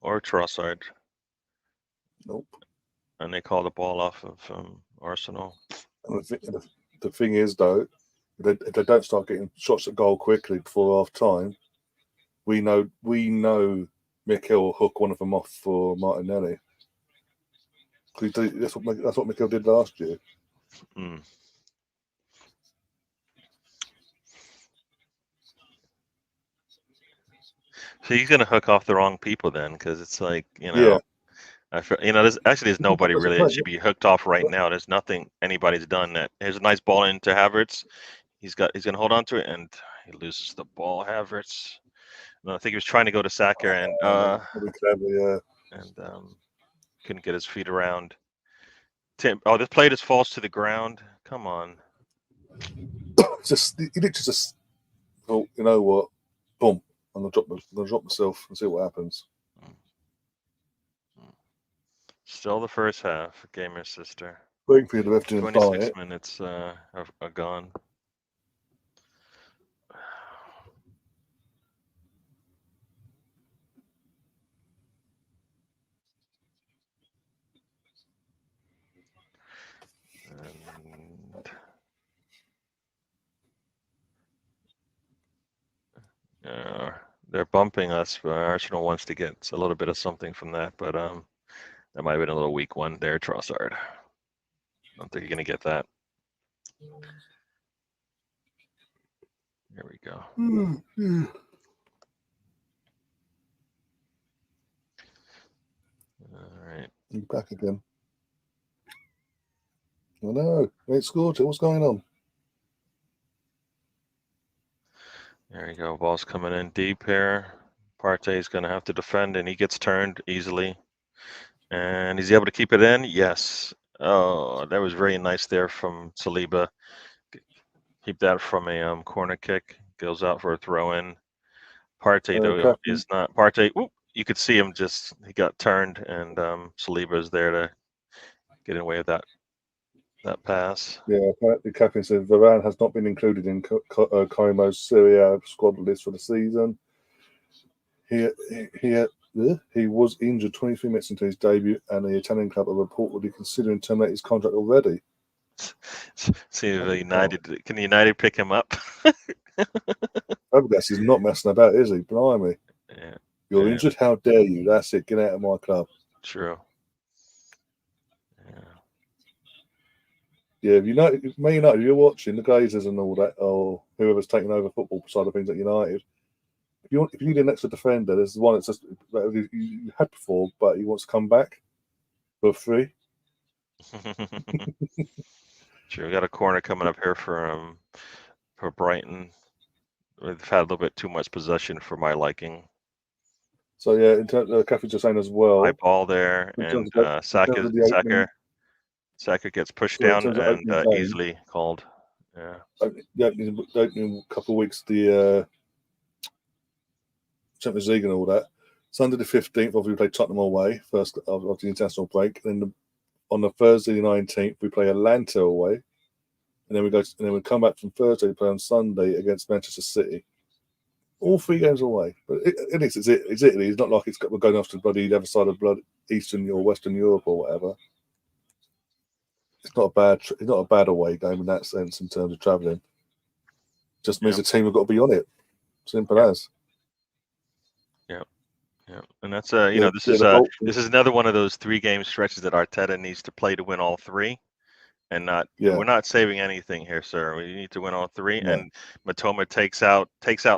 or Trossard. Nope. And they call the ball off of Arsenal. The thing is, though, if they don't start getting shots at goal quickly before half time, we know Mikel will hook one of them off for Martinelli. That's what Mikel did last year. Mm. So he's going to hook off the wrong people then, because it's like, you know, there's nobody really that should be hooked off right now. There's nothing anybody's done that. Here's a nice ball into Havertz. He's going to hold on to it, and he loses the ball. Havertz. And I think he was trying to go to Saka, and couldn't get his feet around. This play just falls to the ground. Come on. He literally just thought, you know what? Boom. I'm gonna drop myself and see what happens. Still the first half, Gamer Sister. 26 minutes are gone. They're bumping us, but Arsenal wants to get a little bit of something from that, but that might have been a little weak one there, Trossard. I don't think you're going to get that. Here we go. He's back again. I know. They scored it. What's going on? There you go. Ball's coming in deep here. Partey's going to have to defend, and he gets turned easily. And he's able to keep it in. Yes. Oh, that was very nice there from Saliba. Keep that from a corner kick. Goes out for a throw in. Partey though is not Partey. Whoop, you could see him he got turned, and Saliba is there to get away with that pass. Yeah, apparently Captain said Varane has not been included in Como's Serie A squad list for the season. He was injured 23 minutes into his debut, and the Italian club are reportedly considering terminating his contract already. See if United can United pick him up. Fabregas is not messing about, is he? Blimey. Yeah. You're injured? How dare you? That's it. Get out of my club. True. Yeah, if you're watching the Glazers and all that, or whoever's taking over football side of things at United, if you need an extra defender, there's one that's just you had before, but he wants to come back for free. Sure, we got a corner coming up here for Brighton. We've had a little bit too much possession for my liking. So yeah, in terms of Catherine's just saying as well. High ball there, and Saka gets pushed down and easily called. Yeah. The opening couple of weeks, the Champions League and all that. Sunday the 15th, obviously we play Tottenham away first of the international break, and then on the Thursday the 19th we play Atlanta away, and then we come back from Thursday. We play on Sunday against Manchester City. All 3 games away, but it's Italy. It's not like we're going off to bloody the other side of Eastern or Western Europe or whatever. It's not a bad away game in that sense in terms of travelling. Just means the team have got to be on it. Simple as. Yeah, and that's this is another one of those 3-game stretches that Arteta needs to play to win all 3, and we're not saving anything here, sir. We need to win all 3. Yeah. And Matoma takes out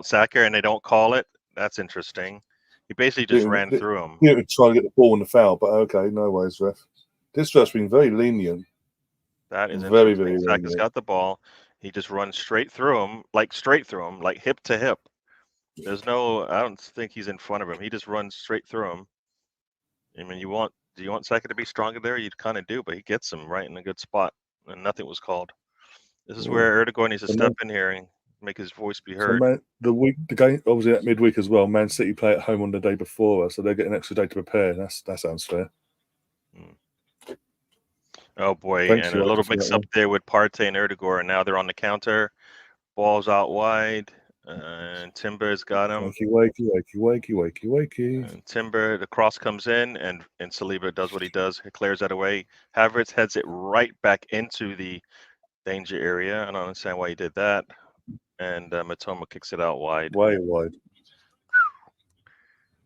Saka, and they don't call it. That's interesting. He basically just ran through him. Yeah, trying to get the ball in the foul, but okay, no worries, ref. This ref's been very lenient. That is very, very lenient. Saka's got the ball. He just runs straight through him, like hip to hip. I don't think he's in front of him. He just runs straight through him. I mean, do you want Saka to be stronger there? You kind of do, but he gets him right in a good spot, and nothing was called. This is where Erdogan needs to step in here and make his voice be heard. So the game, obviously at midweek as well, Man City play at home on the day before us, so they get an extra day to prepare. That sounds fair. Oh boy, and a little mix up there with Partey and Erdogan, and now they're on the counter. Ball's out wide. And Timber's got him. Wakey. And Timber, the cross comes in, and Saliba does what he does. He clears that away. Havertz heads it right back into the danger area. I don't understand why he did that. And Matoma kicks it out wide. Way wide.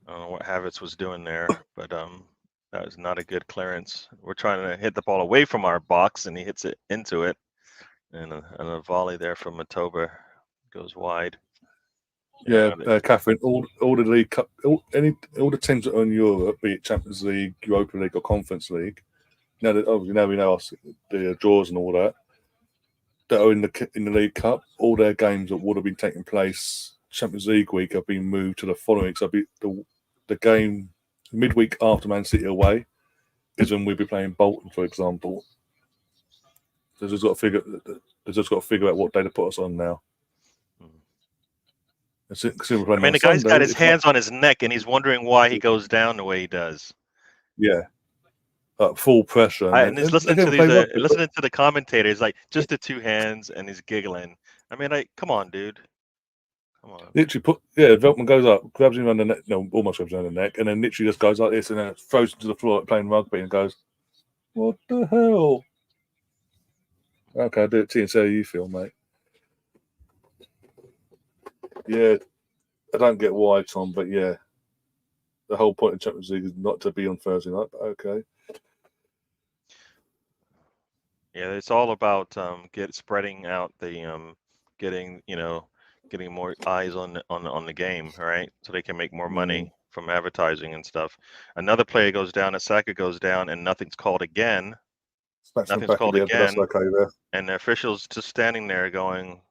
I don't know what Havertz was doing there, but that was not a good clearance. We're trying to hit the ball away from our box, and he hits it into it. And a volley there from Matoma goes wide. Yeah, Catherine. All the League Cup, all the teams that are in Europe, be it Champions League, Europa League, or Conference League. Now we know the draws and all that. That are in the League Cup. All their games that would have been taking place Champions League week have been moved to the following week. So the game midweek after Man City away is when we'll be playing Bolton, for example. So they've just got to figure out what day to put us on now. I mean, the guy's got his hands on his neck, and he's wondering why he goes down the way he does. Yeah, full pressure. And he's listening to the commentators, like just the 2 hands, and he's giggling. I mean, come on, dude. Come on. Literally Veltman goes up, grabs him around the neck, almost grabs him around the neck, and then literally just goes like this, and then throws him to the floor like playing rugby, and goes, "What the hell?" Okay, I'll do it to you and see how you feel, mate. Yeah, I don't get why, Tom, but yeah, the whole point of Champions League is not to be on Thursday night. But okay. Yeah, it's all about spreading out the getting more eyes on the game, right? So they can make more money. from advertising and stuff. Another player goes down, Saka goes down, and nothing's called again. Nothing's called again, but that's okay there. And the official's just standing there going,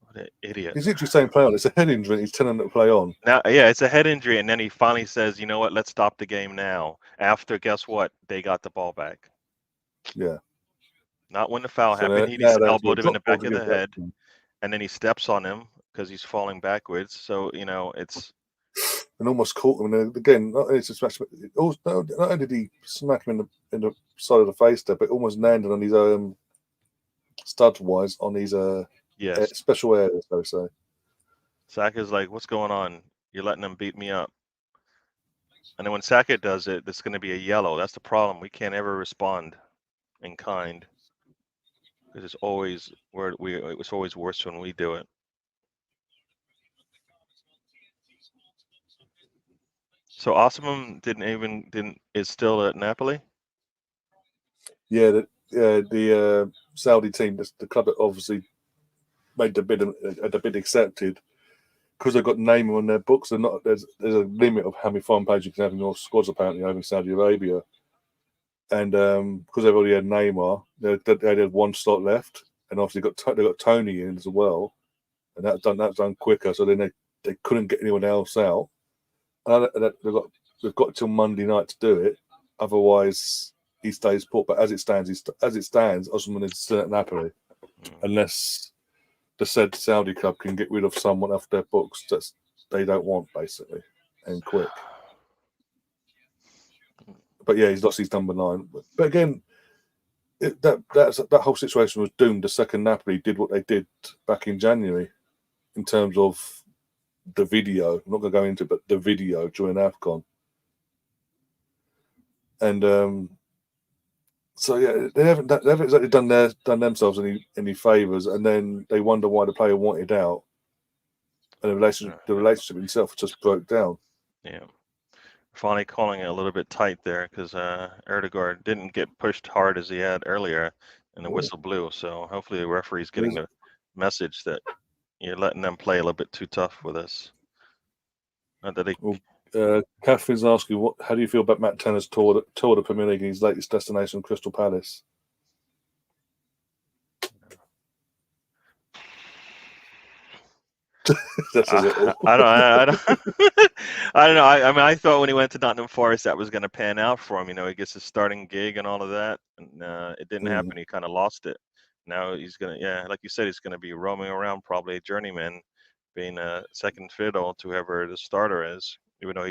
"What an idiot!" He's literally saying play on. It's a head injury. He's telling them to play on. Now, yeah, it's a head injury, and then he finally says, "You know what? Let's stop the game now." After, guess what? They got the ball back. Yeah. Not when the foul So happened. He just elbowed him in the back of the head, and then he steps on him because he's falling backwards. So it's. And almost caught him. And again, not only did he smack him in the side of the face there, but almost landed on his stud wise on his special areas, so to say. Saka's like, "What's going on? You're letting them beat me up." And then when Saka does it, it's going to be a yellow. That's the problem. We can't ever respond in kind because it's always worse when we do it. So Osimhen is still at Napoli. Yeah, the Saudi team, the club that obviously made the bid accepted because they've got Neymar on their books. There's a limit of how many foreign players you can have in your squads apparently over in Saudi Arabia, and because they've already had Neymar, they had one slot left, and obviously they got Tony in as well, and that's done quicker. So then they couldn't get anyone else out. And they've got till Monday night to do it. Otherwise, he stays put. But as it stands, Osimhen is still at Napoli, unless the said Saudi club can get rid of someone off their books that they don't want, basically, and quick. But yeah, he's lost his number 9. But again, that whole situation was doomed the second Napoli did what they did back in January, in terms of the video. I'm not going to go into it, but the video during AFCON. And so yeah, they haven't exactly done themselves any favors, and then they wonder why the player wanted out, and the relationship itself just broke down. Yeah, finally calling it a little bit tight there because Erdegaard didn't get pushed hard as he had earlier, and the whistle blew. So hopefully the referee's getting the message that you're letting them play a little bit too tough with us. Not that they. Catherine's asking, how do you feel about Matt Tanner's tour the Premier League in his latest destination, Crystal Palace? I don't know. I mean, I thought when he went to Nottingham Forest that was going to pan out for him. He gets his starting gig and all of that, and it didn't happen. He kind of lost it. Now he's gonna, like you said, he's gonna be roaming around, probably a journeyman, being a second fiddle to whoever the starter is. Even though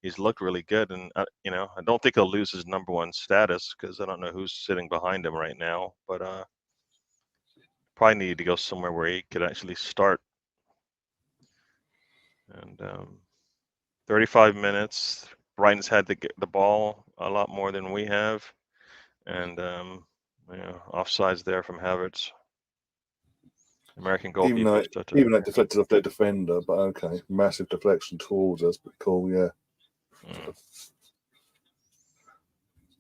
he's looked really good, and I don't think he'll lose his number 1 status because I don't know who's sitting behind him right now. But probably need to go somewhere where he could actually start. And 35 minutes. Brighton's had the ball a lot more than we have, and offsides there from Havertz. American goalkeeper. Even though it deflected off their defender, but okay, massive deflection towards us, but cool, yeah.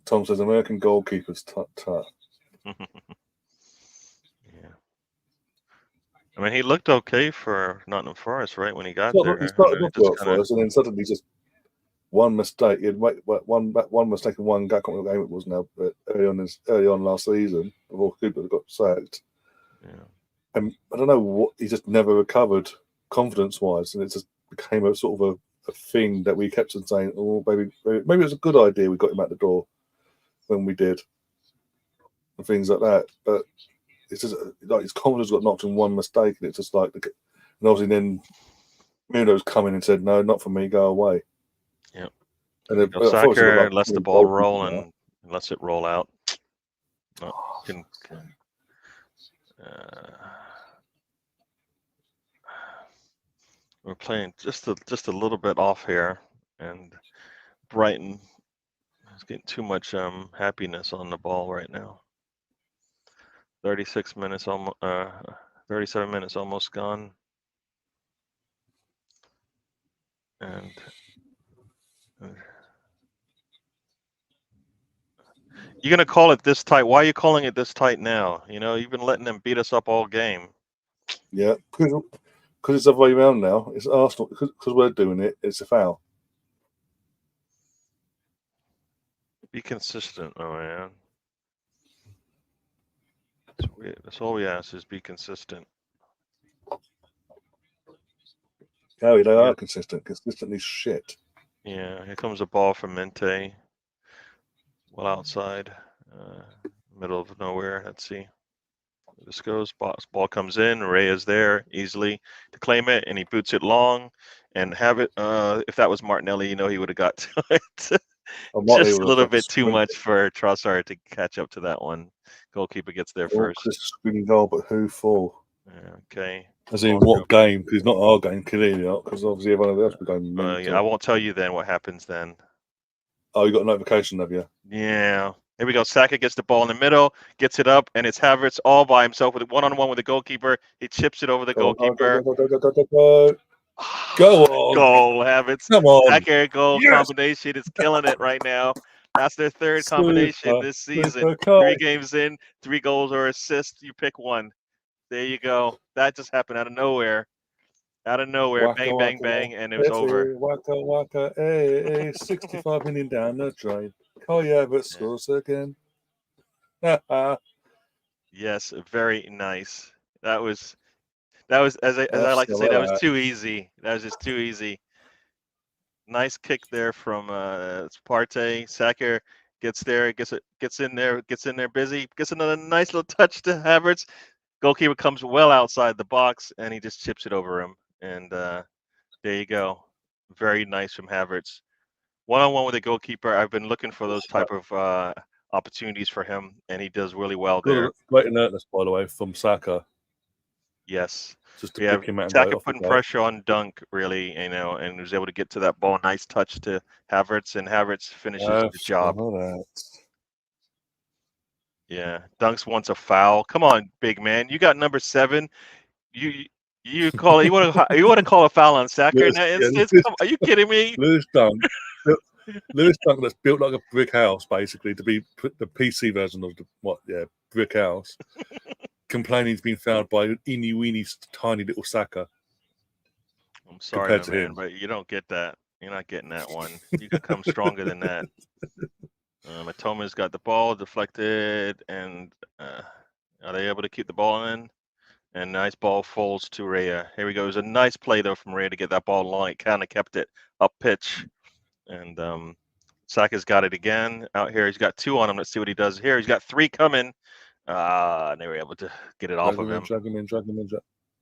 Tom says American goalkeepers tut. Yeah. I mean, he looked okay for Nottingham Forest, right, when he got there. He started off well for us, and then suddenly just one mistake. He had one mistake in one game. I can't remember what game it was now, but early on last season, before Cooper got sacked. Yeah. And I don't know what, he just never recovered confidence-wise, and it just became a sort of a thing that we kept on saying, oh, maybe it was a good idea we got him out the door when we did, and things like that. But it's just like his confidence got knocked in one mistake, and it's just like, and obviously then Muno's come in and said, no, not for me, go away. Yep. And Saka lets the ball roll and lets it roll out. We're playing just a little bit off here, and Brighton is getting too much happiness on the ball right now. 36 minutes, 37 minutes almost gone, and you're gonna call it this tight. Why are you calling it this tight now? You've been letting them beat us up all game. Yeah, because it's the other way around now. It's Arsenal because we're doing it. It's a foul. Be consistent, oh man. That's all we ask is be consistent. Harry, they are consistent. Consistently shit. Yeah, here comes a ball from Mente. Well outside, middle of nowhere. Let's see. This goes. Ball comes in. Ray is there easily to claim it, and he boots it long and have it. If that was Martinelli, he would have got to it. Just a little bit too much for Trossard to catch up to that one. Goalkeeper gets there first. Screen goal, but who for? Okay. As in what game? Because it's not our game, clearly not. Because obviously everyone else will go mental. Yeah, I won't tell you then what happens then. Oh, you got a notification, have you? Yeah. Here we go. Saka gets the ball in the middle, gets it up, and it's Havertz all by himself with one-on-one with the goalkeeper. He chips it over the goalkeeper. Go on. Goal, Havertz. Come on. Saka goal combination is killing it right now. That's their third combination this season. 3 games in, 3 goals or assists. You pick one. There you go. That just happened out of nowhere. Bang, bang, bang, and it was over. Waka, hey, 65 million down the drain. Kai Havertz scores again. Yes, very nice. That was as I like to say, that was too easy. That was just too easy. Nice kick there from Partey. Saka gets there, gets in there busy, gets another nice little touch to Havertz. Goalkeeper comes well outside the box, and he just chips it over him. And there you go. Very nice from Havertz. One-on-one with the goalkeeper. I've been looking for those type of opportunities for him, and he does really well there. Great alertness, by the way, from Saka. Yes. Just to pick him out. Saka putting pressure on Dunk, really, and was able to get to that ball. Nice touch to Havertz, and Havertz finishes the job. Yeah, Dunks wants a foul. Come on, big man. You got number 7. You want to call a foul on Saka in that instance? Are you kidding me? Lewis Dunk that's built like a brick house, basically, to be the PC version of brick house. Complaining he's been fouled by weeny tiny little Saka. I'm sorry, man, but you don't get that. You're not getting that one. You can come stronger than that. Matoma's got the ball deflected, and are they able to keep the ball in? And nice ball falls to Raya. Here we go. It was a nice play though from Raya to get that ball long. It kind of kept it up pitch, and Saka's got it again out here. He's got 2 on him. Let's see what he does here. He's got 3 coming. And they were able to get it off of him. Drag him in.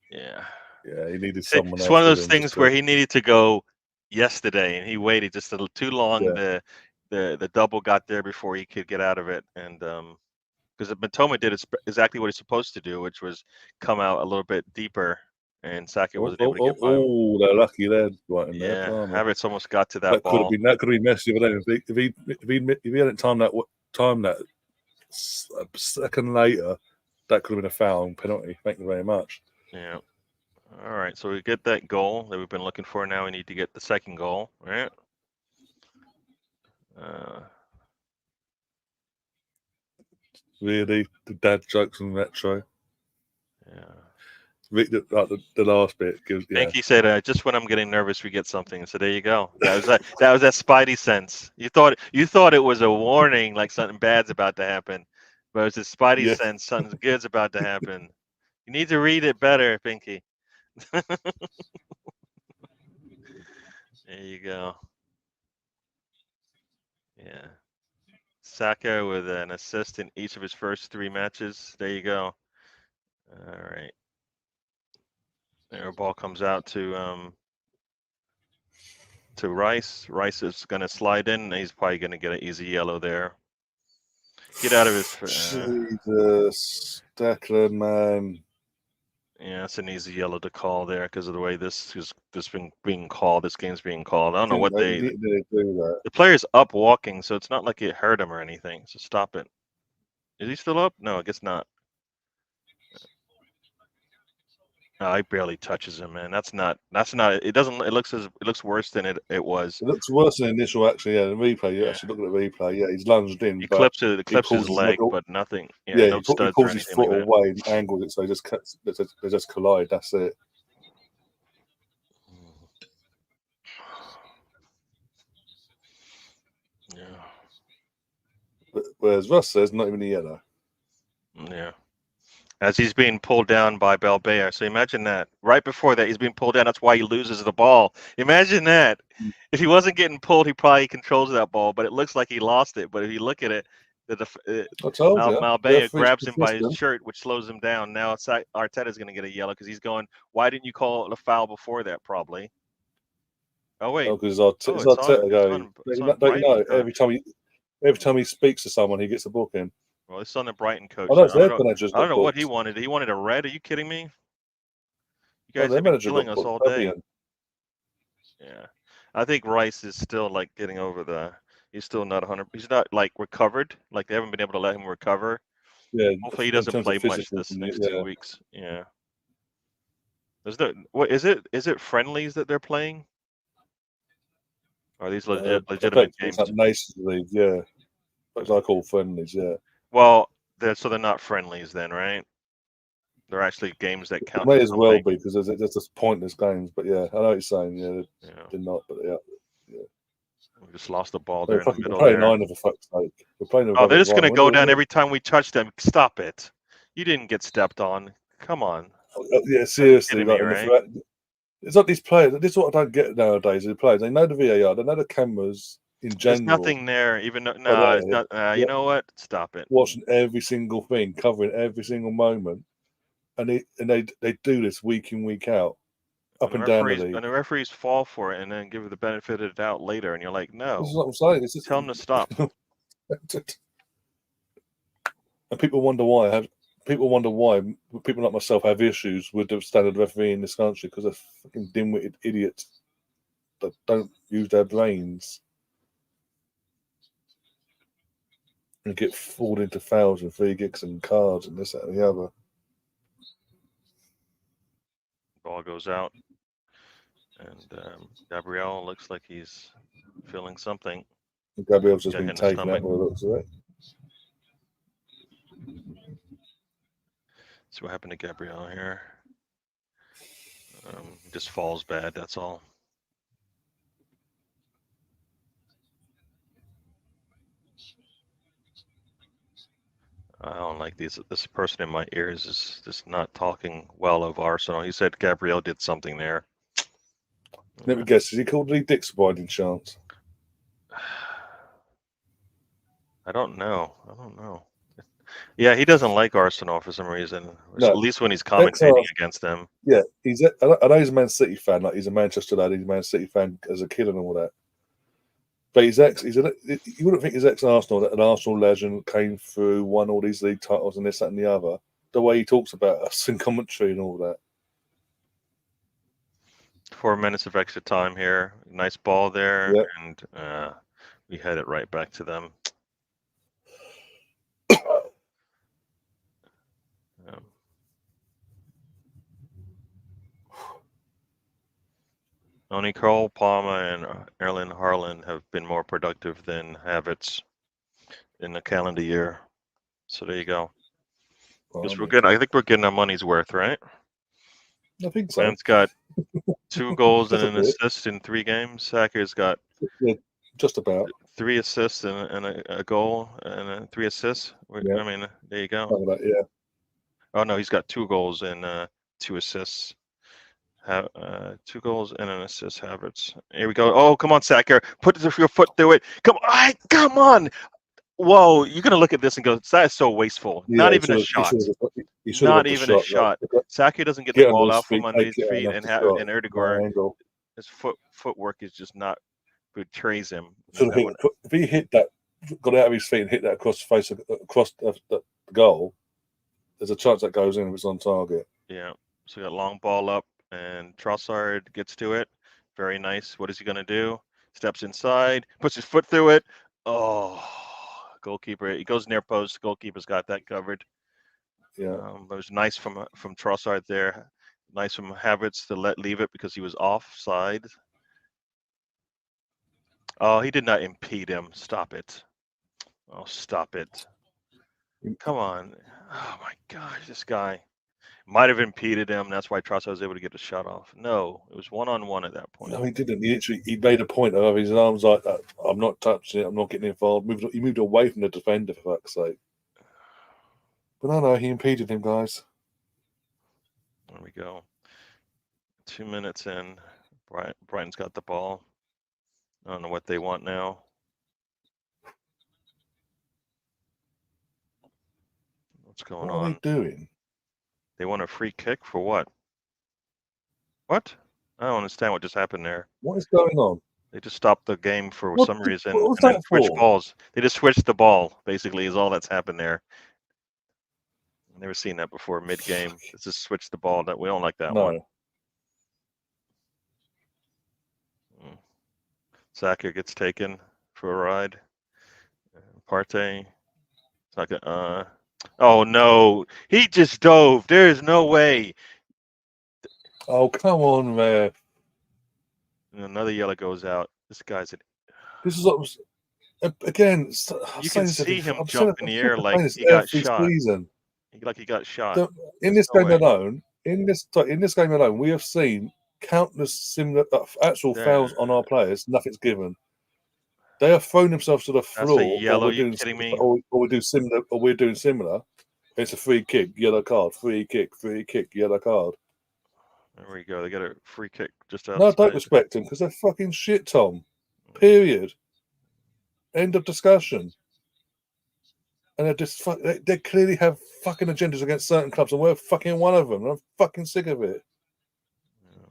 Yeah. Yeah, he needed someone else. It's one of those things where he needed to go yesterday, and he waited just a little too long. Yeah. The double got there before he could get out of it, and because Matoma did exactly what he's supposed to do, which was come out a little bit deeper, and Saka wasn't able to get by him. Oh, they're lucky there, right in there. Yeah, Havertz almost got to that ball. That could have been messy, but if he hadn't timed that a second later, that could have been a foul and penalty. Thank you very much. Yeah. All right. So we get that goal that we've been looking for. Now we need to get the second goal. Right. Really, the dad jokes and retro. Yeah. The last bit gives. I think he said, "Just when I'm getting nervous, we get something." So there you go. That was that Spidey sense. You thought it was a warning, like something bad's about to happen, but it was a Spidey sense. Something good's about to happen. You need to read it better, Pinky. There you go. Yeah. Saka with an assist in each of his first 3 matches. There you go. All right. Their ball comes out to Rice. Rice is going to slide in. He's probably going to get an easy yellow there. Get out of his. Jesus, Declan, man. Yeah, it's an easy yellow to call there because of the way this being called. This game's being called. I don't know what they do that. The player's up walking, so it's not like it hurt him or anything. So stop it. Is he still up? No, I guess not. No, he barely touches him, man. That's not. It doesn't. It looks worse than it was. It looks worse than the initial. Actually, yeah. The replay. You actually look at the replay. Yeah, he's lunged in. He clips his leg, but nothing. Yeah, no he pulls his foot away and angles it, so they just collide. That's it. Whereas Russ says not even a yellow. Yeah. As he's being pulled down by Belbea. So imagine that. Right before that, he's being pulled down. That's why he loses the ball. Imagine that. If he wasn't getting pulled, he probably controls that ball, but it looks like he lost it. But if you look at it, I told you. Malbea grabs him by his shirt, which slows him down. Now Arteta's going to get a yellow because he's going, why didn't you call a foul before that, probably? Oh, wait. Because Arteta going. Don't you know, every time he speaks to someone, he gets a booking. Well, it's on the Brighton coach. I don't know what he wanted. He wanted a red. Are you kidding me? You guys have been killing us all day. Yeah, I think Rice is still like getting over the. He's still not 100. He's not like recovered. Like they haven't been able to let him recover. Yeah. Hopefully he doesn't play much this next 2 weeks. Yeah. Is it friendlies that they're playing? Or are these legitimate games? It's like Nations League, yeah. That's like all friendlies, yeah. Well, they're not friendlies then, right? They're actually games that count. May as well be because they're just pointless games. But yeah, I know what you're saying. Yeah, they're not. But yeah. We just lost the ball there in the middle. We're playing 9 of a fuck's sake. They're just going to go down every time we touch them. Stop it! You didn't get stepped on. Come on. Yeah, seriously. Me, right? It's like these players. This is what I don't get nowadays. The players, they know the VAR, they know the cameras in general. There's nothing there. Even though, it's not. You know what? Stop it. Watching every single thing, covering every single moment, and they do this week in, week out, up and down the league. And the referees fall for it and then give the benefit of the doubt later, and you're like, no. This is what I'm saying. Tell them to stop. And people wonder why. People like myself have issues with the standard referee in this country because they're fucking dim-witted idiots that don't use their brains and get fooled into fouls and free kicks and cards and this, that, and the other. Ball goes out, and Gabriel looks like he's feeling something. Gabriel's just been taken out by the looks of it. See what happened to Gabriel here. Just falls bad, that's all. I don't like these. This person in my ears is just not talking well of Arsenal. He said Gabriel did something there. Let me guess. Is he called Lee Dix by any chance? I don't know. Yeah, he doesn't like Arsenal for some reason. No, at least when he's commentating against them. Yeah, I know he's a Man City fan. Like he's a Manchester lad. He's a Man City fan as a kid and all that. But you wouldn't think he's ex-Arsenal, that an Arsenal legend came through, won all these league titles and this, that, and the other. The way he talks about us in commentary and all that. 4 minutes of extra time here. Nice ball there, and we head it right back to them. Only Cole Palmer and Erling Haaland have been more productive than Havertz in the calendar year. So there you go. I think we're getting our money's worth, right? I think so. Man's got 2 goals and an assist in 3 games. Saka's got just about 3 assists and a goal and 3 assists. I mean, there you go. Oh no, he's got 2 goals and 2 assists. 2 goals and an assist. Havertz. Here we go. Oh, come on, Saka. Put your foot through it. Come on. Whoa, you're gonna look at this and go, that is so wasteful. Not even a shot. Not even a shot. Saka doesn't get the ball out from under his feet, and Erdegaard, his footwork is just not betrays him. If he hit that, got out of his feet and hit that across the face, across the goal, there's a chance that goes in if it's on target. Yeah. So we got long ball up. And Trossard gets to it. Very nice. What is he going to do? Steps inside, puts his foot through it. Oh, goalkeeper. He goes near post. Goalkeeper's got that covered. Yeah. It was nice from Trossard there. Nice from Havertz to leave it because he was offside. Oh, he did not impede him. Stop it. Oh, stop it. Come on. Oh, my gosh, this guy. Might have impeded him. That's why Trossard was able to get a shot off. No, it was 1-on-1 at that point. No, he didn't. He made a point of his arms like that. I'm not touching it. I'm not getting involved. He moved away from the defender, for fuck's sake. But no, he impeded him, guys. There we go. 2 minutes in. Brighton's got the ball. I don't know what they want now. What's going on? What are they doing? They want a free kick for what? What? I don't understand what just happened there. What is going on? They just stopped the game for some reason What was and then that switched for? balls. They just switched the ball, basically, is all that's happened there. I've never seen that before mid-game. It's just switch the ball. We don't like that one. Saka gets taken for a ride. Partey. Saka, oh no, he just dove. There is no way. Oh, come on, man. And another yellow goes out. This guy's an... This is what was, again. You can see him jump in the air like he got shot. Like he got shot. In this game alone, we have seen countless similar actual fouls on our players. Nothing's given. They have thrown themselves to the floor. That's a yellow. You're kidding me? Or we do similar. Or we're doing similar. It's a free kick, yellow card. Free kick, yellow card. There we go. They got a free kick just outside. No, don't respect them because they're fucking shit, Tom. Period. End of discussion. And they clearly have fucking agendas against certain clubs, and we're fucking one of them. And I'm fucking sick of it. Yeah.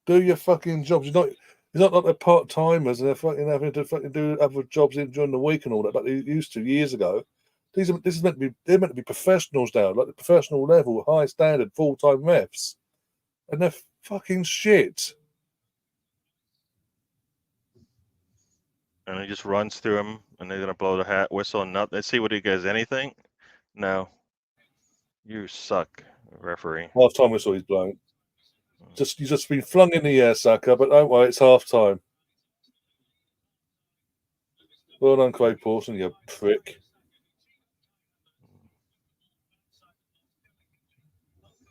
Do your fucking jobs. It's not like they're part timers and they're fucking having to fucking do other jobs during the week and all that, like they used to years ago. They're meant to be professionals now, like the professional level, high standard, full time refs, and they're fucking shit. And he just runs through him, and they're gonna blow the whistle and let's see what he does. Anything? No. You suck, referee. Half time whistle he's blown. You've just been flung in the air, Saka, but don't worry, it's half time. Well done, Craig Pawson, you prick.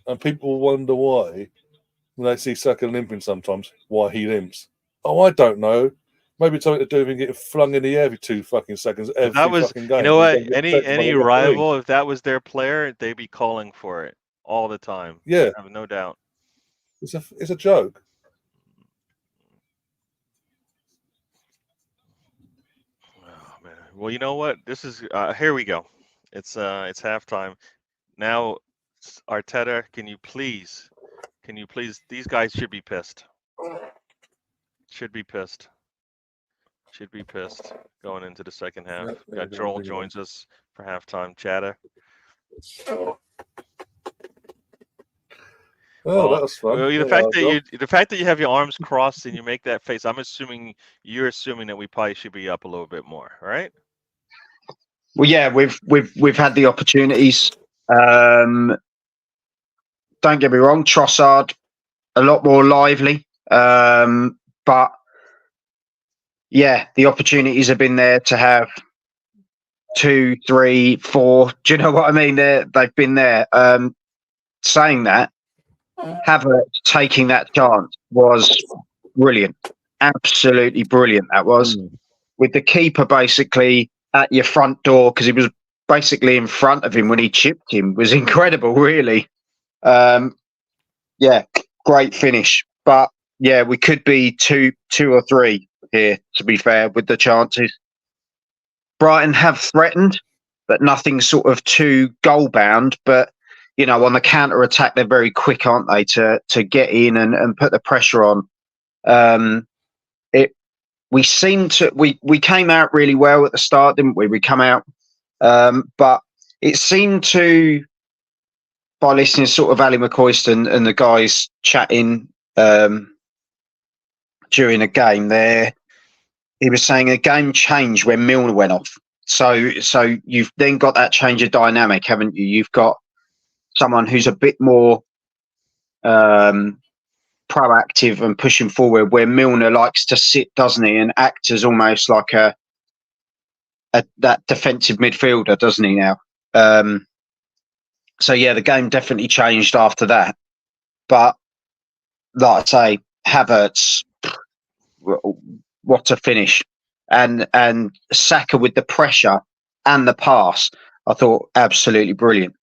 And people wonder why, when they see Saka limping sometimes, why he limps. Oh, I don't know. Maybe it's something to do with him getting flung in the air every 2 fucking seconds every fucking game. You know what? Any rival, if that was their player, they'd be calling for it all the time. Yeah. I have no doubt. It's a joke. Oh man. Well, you know what? This is here we go. It's halftime. Now, Arteta, can you please these guys should be pissed. Should be pissed going into the second half. Got Joel joins us for halftime chatter. Oh, that was fun. Well, the fact that you have your arms crossed and you make that face, you're assuming that we probably should be up a little bit more, right? Well, yeah, we've had the opportunities. Don't get me wrong, Trossard a lot more lively, but yeah, the opportunities have been there to have 2, 3, 4. Do you know what I mean? They've been there. Saying that, Havertz taking that chance was brilliant, absolutely brilliant. That was with the keeper basically at your front door because he was basically in front of him when he chipped him. It was incredible, really. Yeah, great finish. But yeah, we could be two or three here, to be fair, with the chances. Brighton have threatened, but nothing sort of too goal bound. But you know, on the counter attack, they're very quick, aren't they, to get in and put the pressure on. We came out really well at the start, didn't we? We come out, but it seemed to, by listening to sort of Ali McCoyston and the guys chatting during the game there, he was saying the game changed when Milner went off. So you've then got that change of dynamic, haven't you? You've got someone who's a bit more proactive and pushing forward, where Milner likes to sit, doesn't he, and act as almost like that defensive midfielder, doesn't he now? So yeah, the game definitely changed after that. But like I say, Havertz, what a finish, and Saka with the pressure and the pass, I thought absolutely brilliant.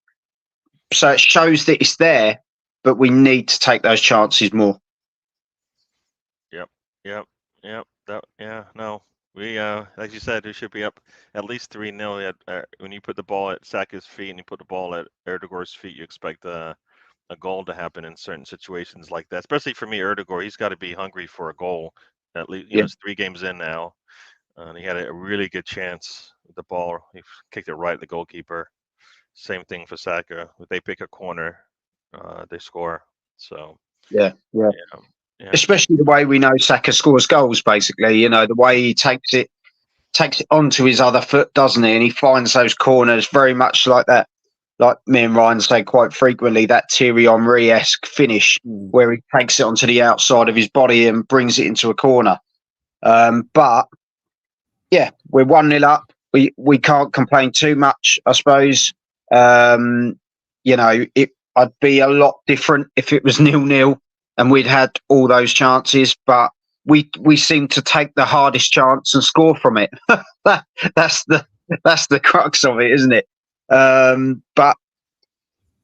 So it shows that it's there, but we need to take those chances more. Yep. No. We, like you said, we should be up at least 3-0. When you put the ball at Saka's feet and you put the ball at Erdegaard's feet, you expect a goal to happen in certain situations like that. Especially for me, Erdegaard, he's got to be hungry for a goal. At least, it's 3 games in now. And he had a really good chance with the ball. He kicked it right at the goalkeeper. Same thing for Saka. If they pick a corner, they score. So Yeah. yeah. Especially the way we know Saka scores goals, basically, the way he takes it onto his other foot, doesn't he? And he finds those corners very much like that. Like me and Ryan say quite frequently, that Thierry Henry-esque finish where he takes it onto the outside of his body and brings it into a corner. But yeah, we're 1-0 up. We can't complain too much, I suppose. I'd be a lot different if it was 0-0 and we'd had all those chances, but we seem to take the hardest chance and score from it. That's the crux of it, isn't it? But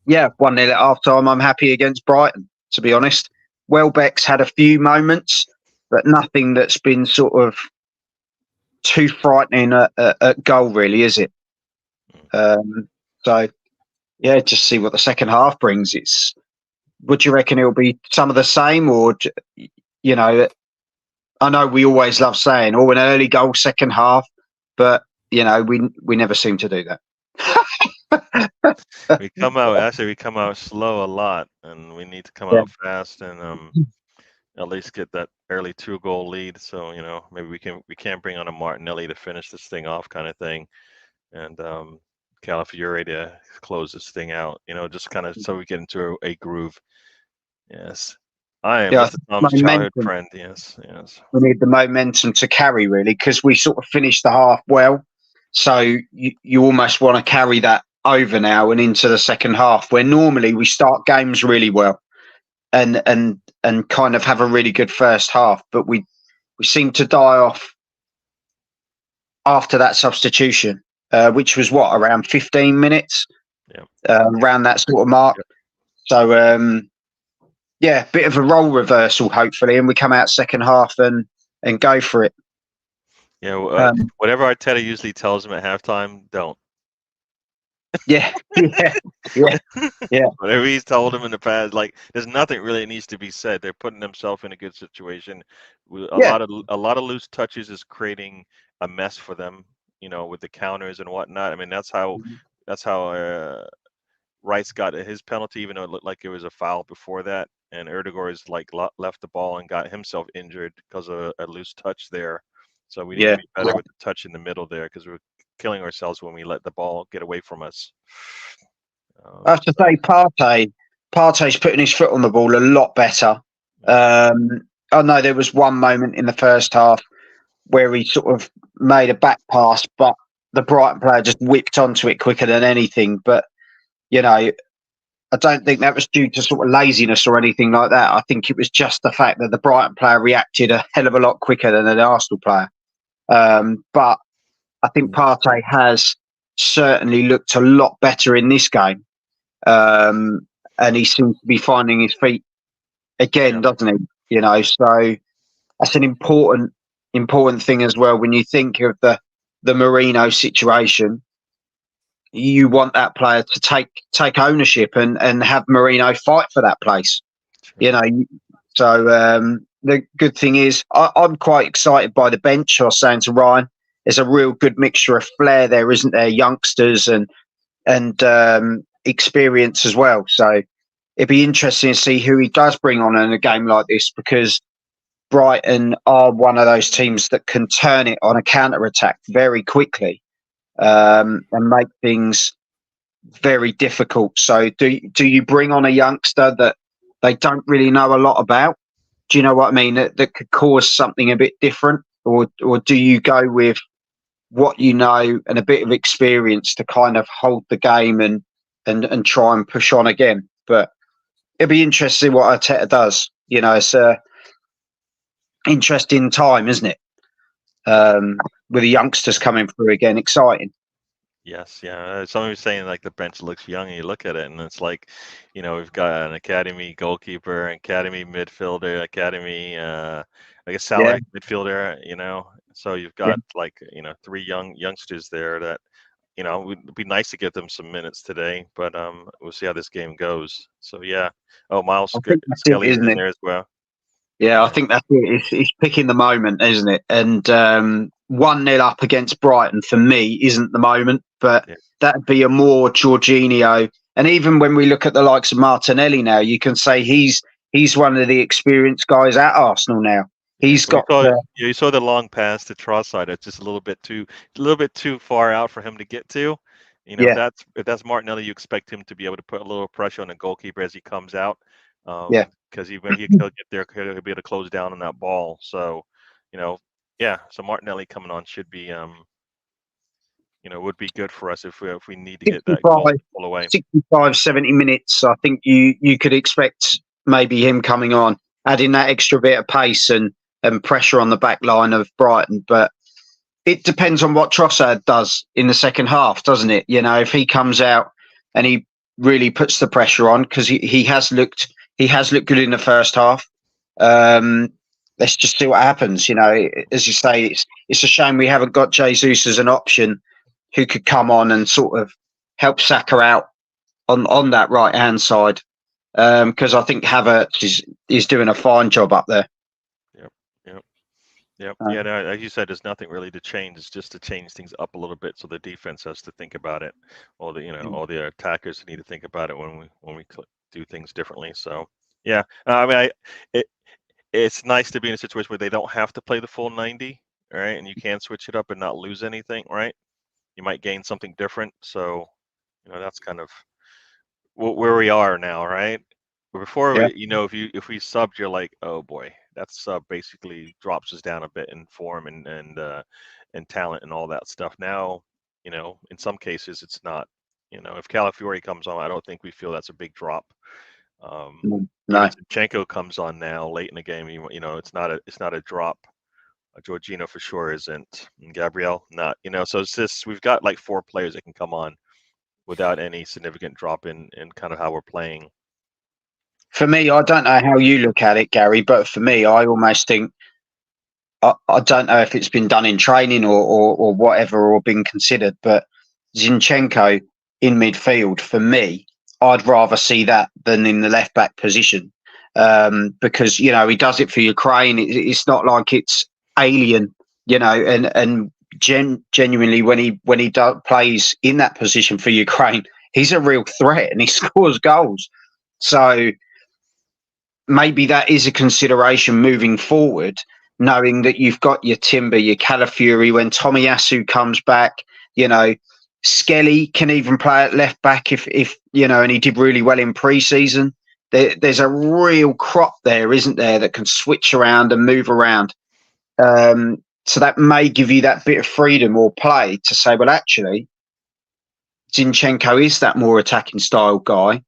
yeah, 1-0 at half time. I'm happy against Brighton, to be honest. Welbeck's had a few moments, but nothing that's been sort of too frightening at goal, really, is it? So yeah, just see what the second half brings. Would you reckon it'll be some of the same, or I know we always love saying, an early goal second half, but we never seem to do that. we come out slow a lot, and we need to come out fast and at least get that early 2-goal lead. So maybe we can bring on a Martinelli to finish this thing off, kind of thing, and Calafiore to close this thing out. Just kind of so we get into a groove. Yes. I am Mr. Tom's childhood friend. Yes. We need the momentum to carry, really, because we sort of finished the half well. So you almost want to carry that over now and into the second half, where normally we start games really well and kind of have a really good first half, but we seem to die off after that substitution, which was around 15 minutes, around that sort of mark. So yeah, bit of a role reversal, hopefully, and we come out second half and go for it. Yeah, whatever Arteta usually tells him at halftime, don't. Yeah. Whatever he's told him in the past, there's nothing really needs to be said. They're putting themselves in a good situation. A lot of loose touches is creating a mess for them, with the counters and whatnot. I mean, that's how Rice got his penalty, even though it looked like it was a foul before that. And Erdegaard left the ball and got himself injured because of a loose touch there. So we need to be better with the touch in the middle there, because we're killing ourselves when we let the ball get away from us. I have to say, Partey's putting his foot on the ball a lot better. I know there was one moment in the first half where he sort of made a back pass, but the Brighton player just whipped onto it quicker than anything. But I don't think that was due to sort of laziness or anything like that. I think it was just the fact that the Brighton player reacted a hell of a lot quicker than an Arsenal player. But I think Partey has certainly looked a lot better in this game. And he seems to be finding his feet again, doesn't he? So that's an important thing as well. When you think of the Marino situation, you want that player to take ownership and have Marino fight for that place. So the good thing is I'm quite excited by the bench. I was saying to Ryan, there's a real good mixture of flair there, isn't there? Youngsters and experience as well. So it'd be interesting to see who he does bring on in a game like this, because Brighton are one of those teams that can turn it on a counter-attack very quickly and make things very difficult. So do you bring on a youngster that they don't really know a lot about? Do you know what I mean? That could cause something a bit different, or do you go with what you know and a bit of experience to kind of hold the game and and try and push on again. But it'll be interesting what Arteta does. You know, it's a interesting time, isn't it? With the youngsters coming through again, exciting. Yes, yeah. Somebody was saying like the bench looks young, and you look at it, and it's like, we've got an academy goalkeeper, academy midfielder, academy, like a Yeah, salary midfielder. So you've got like 3 youngsters there that it would be nice to get them some minutes today, but we'll see how this game goes. So yeah. Oh, Miles I think that's it, Skelly's isn't in it? there as well. Yeah, I Yeah. think that's it. It's picking the moment, isn't it? And 1-0 up against Brighton for me isn't the moment, but Yeah. that'd be a more Jorginho. And even when we look at the likes of Martinelli now, you can say he's one of the experienced guys at Arsenal now. He's But got you saw the long pass to Trossard. It's just a little bit too far out for him to get to. yeah, If that's Martinelli, you expect him to be able to put a little pressure on the goalkeeper as he comes out. yeah. Because he'll get there, he'll be able to close down on that ball. So, yeah. So Martinelli coming on should be, would be good for us if we need to get that goal away. 65, 70 minutes. I think you could expect maybe him coming on, adding that extra bit of pace and pressure on the back line of Brighton. But it depends on what Trossard does in the second half, doesn't it? If he comes out and he really puts the pressure on, because he has looked good in the first half. Let's just see what happens. As you say, it's a shame we haven't got Jesus as an option who could come on and sort of help Saka out on that right hand side. Because I think Havertz is doing a fine job up there. Yep. Yeah, no, as you said, there's nothing really to change. It's just to change things up a little bit so the defense has to think about it, or all the attackers need to think about it when we do things differently. So yeah, I mean, it's nice to be in a situation where they don't have to play the full 90, right? And you can switch it up and not lose anything, right? You might gain something different. So that's kind of where we are now, right? Before, Yeah. if we subbed, you're like, oh boy, that sub basically drops us down a bit in form and talent and all that stuff. Now, in some cases, it's not. If Calafiori comes on, I don't think we feel that's a big drop. No. Even Zinchenko comes on now late in the game. It's not a drop. Jorginho for sure isn't. And Gabriel, not. So it's just we've got like 4 players that can come on without any significant drop in kind of how we're playing. For me, I don't know how you look at it, Gary, but for me, I almost think I don't know if it's been done in training or whatever or been considered, but Zinchenko in midfield, for me, I'd rather see that than in the left back position, because he does it for Ukraine. It's not like it's alien, and genuinely when he plays in that position for Ukraine, he's a real threat and he scores goals. So maybe that is a consideration moving forward, knowing that you've got your Timber, your Calafiori. When Tomiyasu comes back, Skelly can even play at left back if and he did really well in pre-season. There's a real crop there, isn't there, that can switch around and move around. So that may give you that bit of freedom or play to say, well, actually, Zinchenko is that more attacking style guy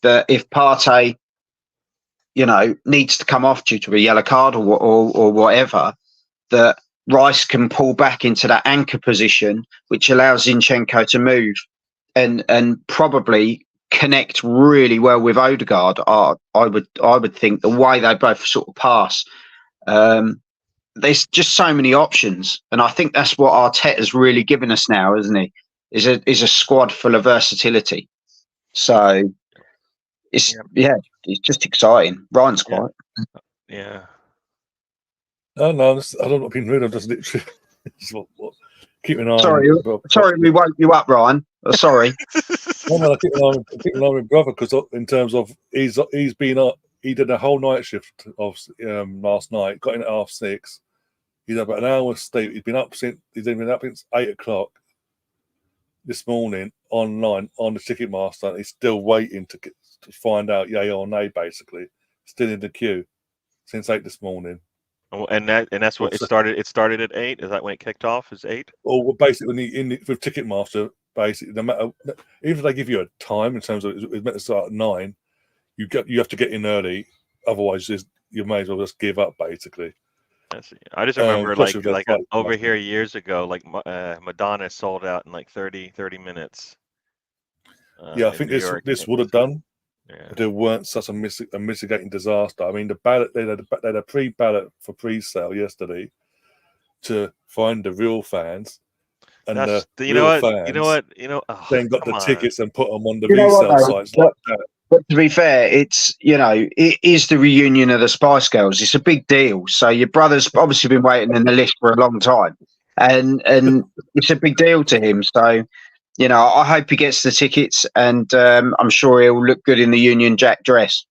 that if Partey needs to come off due to a yellow card or whatever, that Rice can pull back into that anchor position, which allows Zinchenko to move and probably connect really well with Odegaard. I would think the way they both sort of pass. There's just so many options, and I think that's what Arteta's really given us now, isn't he? Is a squad full of versatility. So it's just exciting. Ryan's quiet. Yeah. Oh no, I don't know. Been rude. I'm just literally keeping an eye. Sorry, we woke you up, Ryan. Sorry. No, I keep an eye on my brother because in terms of he's been up. He did a whole night shift of last night. Got in at 6:30. He's about an hour sleep. He's been up since 8 o'clock this morning online on the Ticketmaster. He's still waiting to find out yay or nay. Basically, still in the queue since 8 this morning. Oh, and that's what it started. It started at 8. Is that when it kicked off? Is 8? Well, basically, with Ticketmaster, basically, no matter, even if they give you a time in terms of it's meant to start at 9, you have to get in early, otherwise you may as well just give up basically. I just remember over flight. here years ago, like Madonna sold out in like 30 minutes. I think this would have done. Yeah. But there weren't such a mitigating disaster. I mean, the ballot they had a pre-ballot for pre-sale yesterday to find the real fans, and That's, the you real know what, fans then got the tickets and put them on the You know what, resale though? sites like that. But to be fair, it is the reunion of the Spice Girls. It's a big deal. So your brother's obviously been waiting in the list for a long time, and it's a big deal to him. So, I hope he gets the tickets, and I'm sure he'll look good in the Union Jack dress.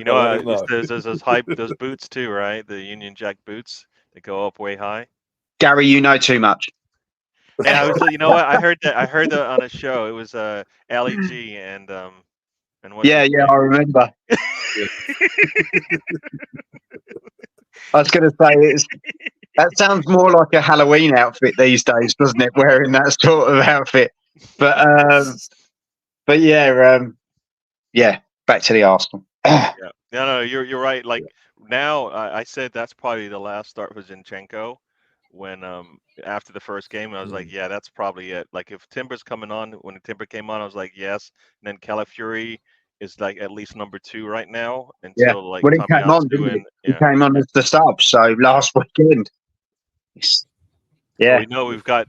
There's those boots too, right? The Union Jack boots that go up way high. Gary, you know too much. Yeah, I heard that on a show. It was Ali G and what's Yeah, I remember. I was going to say that sounds more like a Halloween outfit these days, doesn't it? Wearing that sort of outfit, but yeah. Back to the Arsenal. Yeah, no, you're right. Like now, I said that's probably the last start for Zinchenko. When after the first game, I was like, yeah, that's probably it. Like if Timber's coming on, when Timber came on, I was like, yes. And then Calafiori is like at least number 2 right now until like he came on, didn't he? He came on as the sub. So last weekend. Yeah. So we know we've got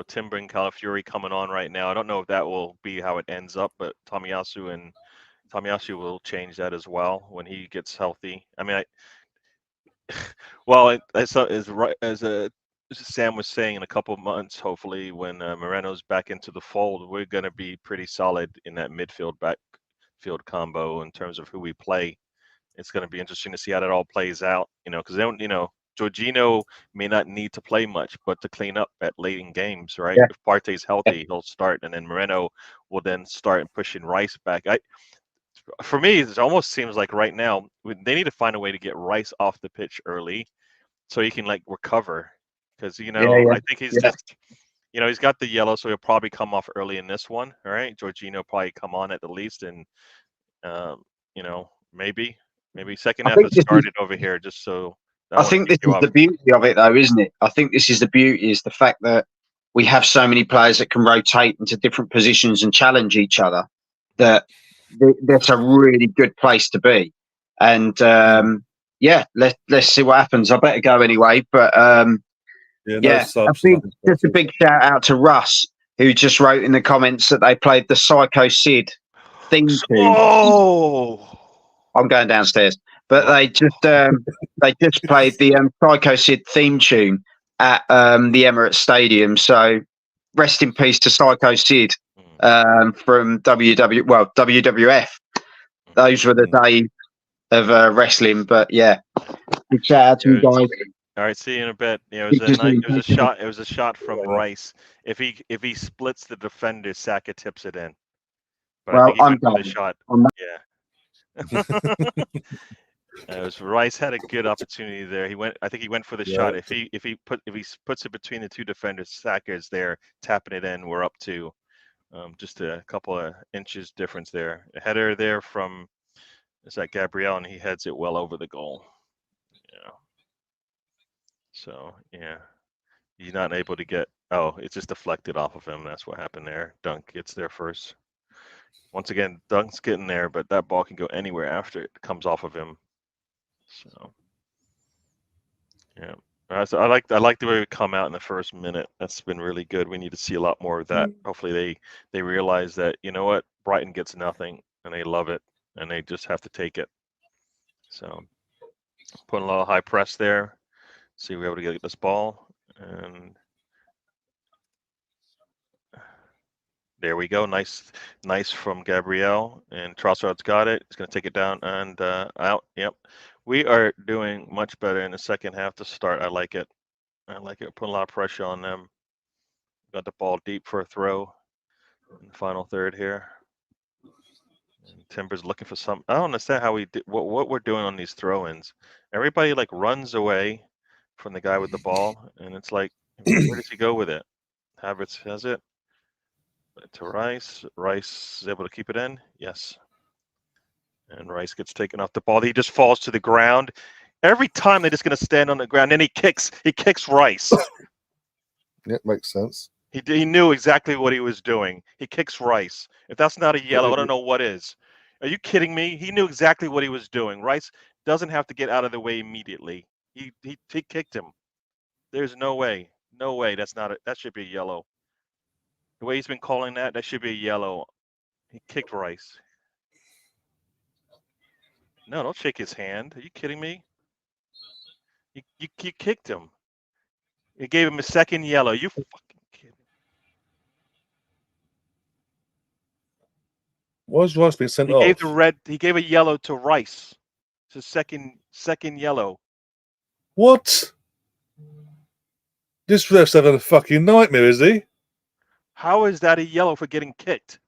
Timber and Calafiori coming on right now. I don't know if that will be how it ends up, but Tomiyasu will change that as well when he gets healthy. I mean, as Sam was saying, in a couple of months, hopefully, when Moreno's back into the fold, we're going to be pretty solid in that backfield combo in terms of who we play. It's going to be interesting to see how that all plays out, because Jorginho may not need to play much, but to clean up at late in games, right? Yeah. If Partey's healthy, he'll start, and then Moreno will then start pushing Rice back. For me, it almost seems like right now they need to find a way to get Rice off the pitch early, so he can like recover. Because I think he's just, he's got the yellow, so he'll probably come off early in this one. All right, Jorginho probably come on at the least, and maybe second half has started over here just so. I think this is the beauty of it, though, isn't it? I think this is the beauty, is the fact that we have so many players that can rotate into different positions and challenge each other. That's a really good place to be. And let's see what happens. I better go anyway. But just a big shout out to Russ, who just wrote in the comments that they played the Psycho Sid theme tune. Oh, I'm going downstairs. But they just played the Psycho Sid theme tune at the Emirates Stadium. So rest in peace to Psycho Sid from WWF. Those were the days of wrestling. But yeah, big shout out to you guys. All right, see you in a bit. It was a shot from Rice. If he splits the defender, Saka tips it in. But I think he went for the shot. Yeah. Rice had a good opportunity there. I think he went for the shot. If he puts it between the two defenders, Saka is there tapping it in. We're up to just a couple of inches difference there. A header there from Gabriel, and he heads it well over the goal. Yeah. So yeah, he's not able to get. Oh, it's just deflected off of him. That's what happened there. Dunk gets there first. Once again, Dunk's getting there, but that ball can go anywhere after it comes off of him. So, yeah, I like the way we come out in the first minute. That's been really good. We need to see a lot more of that. Hopefully, they realize that Brighton gets nothing and they love it and they just have to take it. So, putting a lot of high press there. See, we're able to get this ball, and there we go. Nice from Gabriel, and Trossard's got it. He's going to take it down and out. Yep. We are doing much better in the second half to start. I like it. Put a lot of pressure on them. Got the ball deep for a throw in the final third here. And Timber's looking for some. I don't understand how we did what we're doing on these throw-ins. Everybody like runs away from the guy with the ball, and it's like, where does he go with it? Havertz has it. To Rice. Rice is able to keep it in. Yes. And Rice gets taken off the ball. He just falls to the ground. Every time they're just going to stand on the ground. Then he kicks Rice. Yeah, makes sense. He knew exactly what he was doing. He kicks Rice. If that's not a yellow, I don't know what is. Are you kidding me? He knew exactly what he was doing. Rice doesn't have to get out of the way immediately. He kicked him. There's no way. No way. That should be a yellow. The way he's been calling that should be a yellow. He kicked Rice. No, don't shake his hand. Are you kidding me? You kicked him. You gave him a second yellow. You fucking kidding? Why is Rice being sent off? He gave a yellow to Rice. It's a second yellow. What? This ref's having a fucking nightmare, is he? How is that a yellow for getting kicked?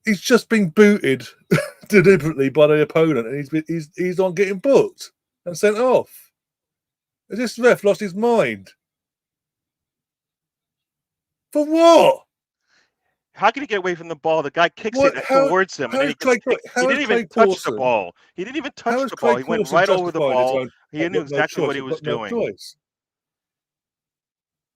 He's just been booted deliberately by the opponent, and he's on getting booked and sent off. Has this ref lost his mind? For what? How can he get away from the ball? The guy kicks it towards him, and then he didn't even touch the ball. He didn't even touch the ball. He went right over the ball. He knew exactly what he was doing.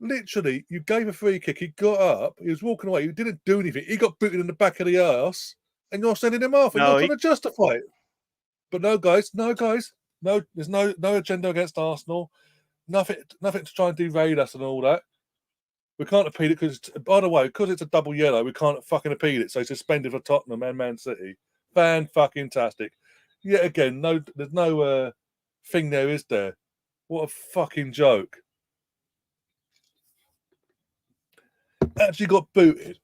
Literally, you gave a free kick. He got up. He was walking away. He didn't do anything. He got booted in the back of the arse, and you're sending him off. And you're trying to justify it. But no, guys. No, there's no agenda against Arsenal. Nothing to try and derail us and all that. We can't appeal it because, by the way, because it's a double yellow, we can't fucking appeal it. So it's suspended for Tottenham and Man City. Fan-fucking-tastic. Yet again, there's no thing there, is there? What a fucking joke. Actually got booted.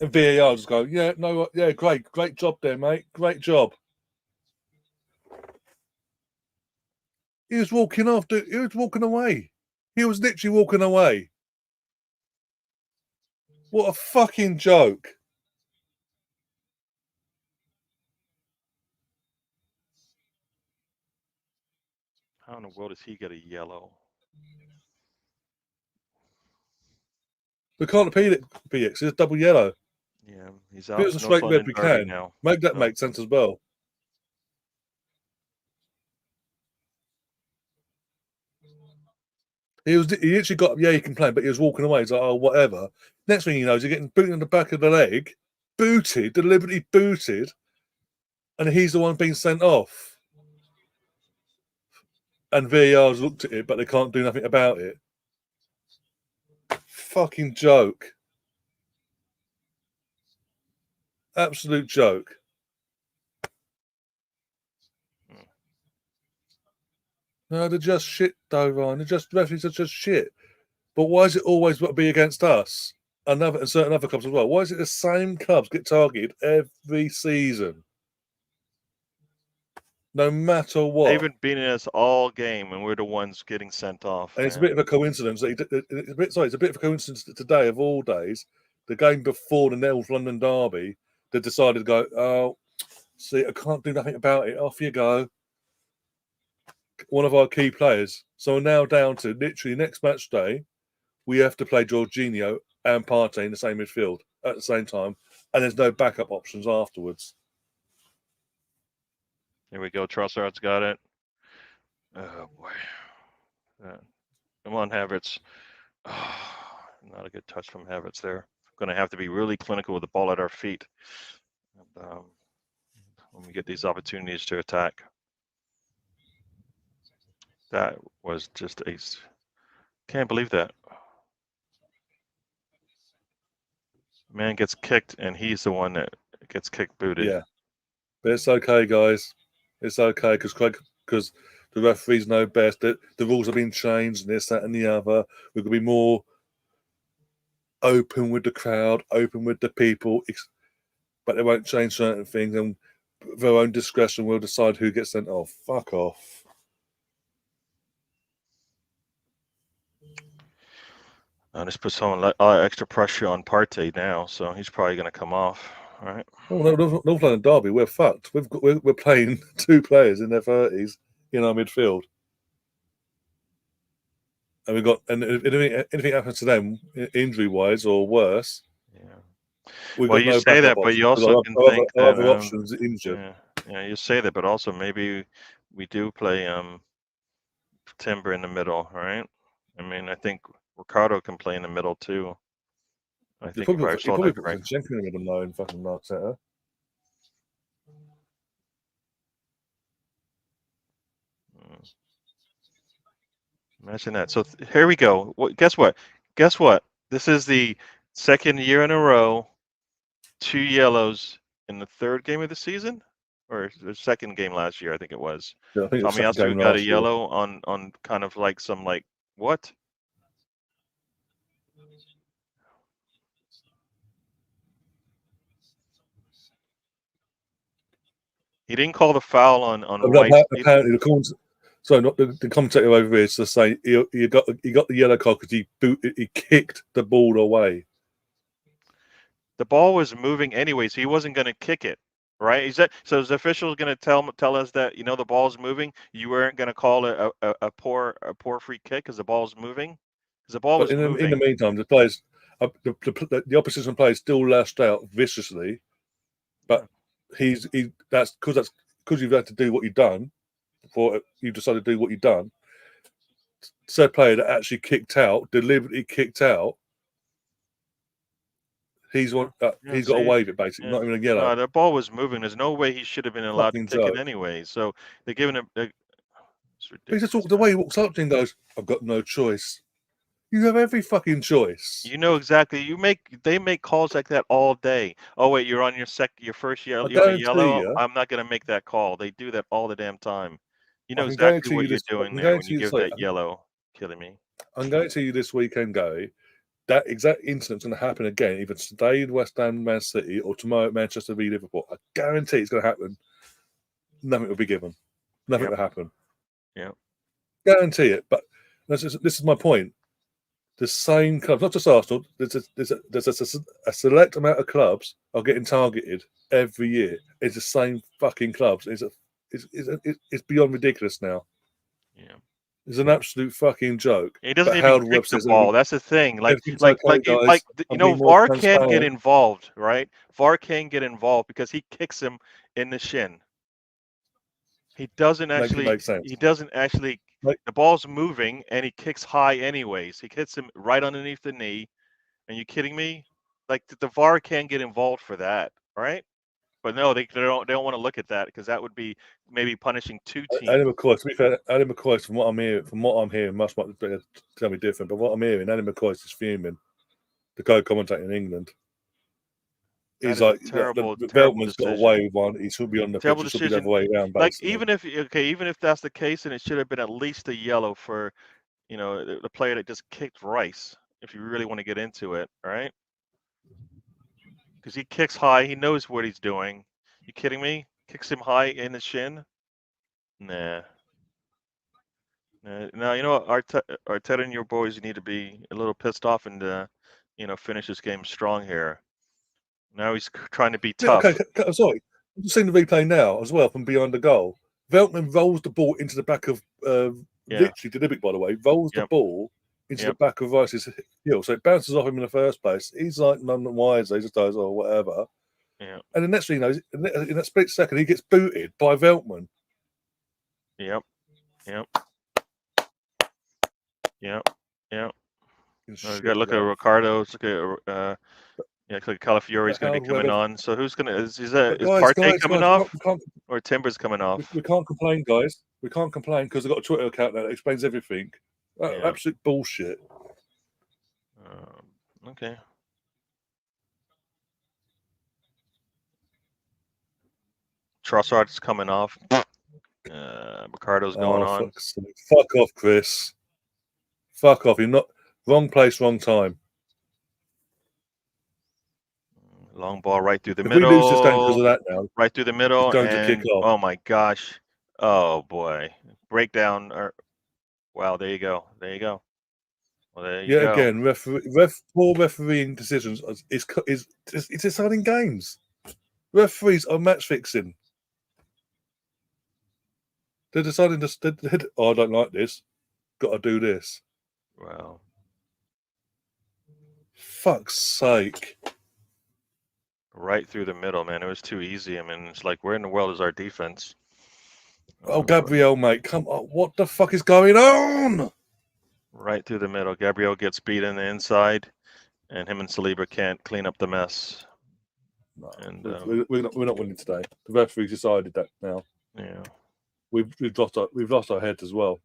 And VAR just go, great job there, mate. Great job. He was walking off, dude. He was walking away. He was literally walking away. What a fucking joke. How in the world does he get a yellow? We can't appeal it, BX. It's double yellow. Yeah, he's out. If it was a straight red, we can. Now. Make that make sense as well. He actually got, he complained, but he was walking away. He's like, oh, whatever. Next thing he knows, he's getting booted in the back of the leg, deliberately booted, and he's the one being sent off. And VAR's looked at it, but they can't do nothing about it. Fucking joke. Absolute joke. No, they're just shit, though, Ryan. Referees are just shit. But why is it always got to be against us? And certain other clubs as well. Why is it the same clubs get targeted every season? No matter what. They've been beating us all game, and we're the ones getting sent off. And it's a bit of a coincidence. It's a bit of a coincidence that today, of all days, the game before the North London derby, they decided to go, oh, see, I can't do nothing about it. Off you go. One of our key players. So we're now down to literally next match day, we have to play Jorginho and Partey in the same midfield at the same time, and there's no backup options afterwards. Here we go. Trossard's got it. Oh boy! Come on, Havertz. Oh, not a good touch from Havertz there. Going to have to be really clinical with the ball at our feet when we get these opportunities to attack. That was just can't believe that. Man gets kicked, and he's the one that gets kicked booted. Yeah. But it's okay, guys. It's okay because the referees know best. That the rules have been changed, and this, that, and the other. We're going to be more open with the crowd, open with the people, but they won't change certain things, and their own discretion will decide who gets sent off. Fuck off. This puts some extra pressure on Partey now, so he's probably going to come off. All right. Oh, no, North London derby, we're fucked. We're playing two players in their 30s in our midfield. and if anything happens to them injury wise or worse, we've Well, got you no say that, backup but you options. also can think Our that other options injured. you say that, but also maybe we do play Timber in the middle, right? I mean, I think Ricardo can play in the middle too. I think you probably saw that, right? Zinchenko in the middle now in fucking Arteta. Imagine that. So here we go. Guess what? Guess what? This is the second year in a row, 2 yellows in the third game of the season, or the second game last year, I think it was. Yeah, I think Tommy Asu got a yellow on kind of like some what? He didn't call the foul on White. Apparently, the commentator over here is to say he got the yellow card because he kicked the ball away. The ball was moving anyway, so he wasn't going to kick it, right? So the official is going to tell us that the ball's moving. You weren't going to call it a poor free kick because the ball's moving, because the ball was moving. In the meantime, the players, the opposition players still lashed out viciously, but that's because you've had to do what you've done before you decided to do what you've done. Said player that actually deliberately kicked out. He's got to wave it basically, not even a yellow. No, the ball was moving. There's no way he should have been allowed to kick it anyway. So they're giving him. He just walked away. He walks up and goes, "I've got no choice." You have every fucking choice. You know exactly. They make calls like that all day. Oh wait, you're on your first yellow. I'm not gonna make that call. They do that all the damn time. You know exactly what you're doing there when you give that yellow. Killing me. I'm going to you this weekend, Gary. That exact incident's going to happen again, either today in West Ham, Man City, or tomorrow at Manchester v Liverpool. I guarantee it's going to happen. Nothing will be given. Nothing will happen. Yeah, guarantee it. But this is my point. The same clubs, not just Arsenal. There's a select amount of clubs are getting targeted every year. It's the same fucking clubs. It's beyond ridiculous now. Yeah. It's an absolute fucking joke. He doesn't even kick the ball. That's the thing. VAR can get involved, right? VAR can get involved because he kicks him in the shin. He doesn't actually. He doesn't actually. The ball's moving and he kicks high anyways. He hits him right underneath the knee. Are you kidding me? Like the VAR can get involved for that, right? But no, they don't want to look at that because that would be maybe punishing two teams. Adam McCoy, to be fair, Adam McCoy, from what I'm hearing, must tell me different. But what I'm hearing, Adam McCoy is fuming. The co-commentator in England. He's like, Veltman's got away with one. He should be on the pitch. It should be the other way around. Basically. Like even if that's the case, and it should have been at least a yellow for, the player that just kicked Rice. If you really want to get into it, right? Because he kicks high. He knows what he's doing. You kidding me? Kicks him high in the shin? Nah. Now, Arteta and your boys need to be a little pissed off and, finish this game strong here. Now he's trying to be tough. Okay, sorry. I'm just seeing the replay now as well from behind the goal. Veltman rolls the ball into the back of, literally deliberate, by the way, rolls the ball into the back of Rice's heel. So it bounces off him in the first place. He's like none the wiser. He just does, or whatever. Yeah. And the next thing you know, in that split second, he gets booted by Veltman. Yep. You got to look at Ricardo. Look at looks like Calafiori's going to be coming on. So who's going to is Partey coming off or Timber's coming off? We can't complain, guys. We can't complain because I've got a Twitter account now that explains everything. Absolute bullshit. Okay. Trossard's coming off. Ricardo's going on. Fuck off, Chris. Fuck off. You're not wrong place, wrong time. Long ball right through the middle. We lose this game because of that now. Right through the middle. It's going to kick off. Oh my gosh. Oh boy. Breakdown. Wow, there you go. Well, there you go. Again, poor refereeing decisions is deciding games. Referees are match fixing. They're deciding I don't like this. Got to do this. Wow. Fuck's sake. Right through the middle, man. It was too easy. I mean, it's like, where in the world is our defense? Oh, Gabriel, mate, come on. What the fuck is going on? Right through the middle. Gabriel gets beat in the inside, and him and Saliba can't clean up the mess. No, And we're not winning today. The referee's decided that now. yeah, We've lost our heads as well.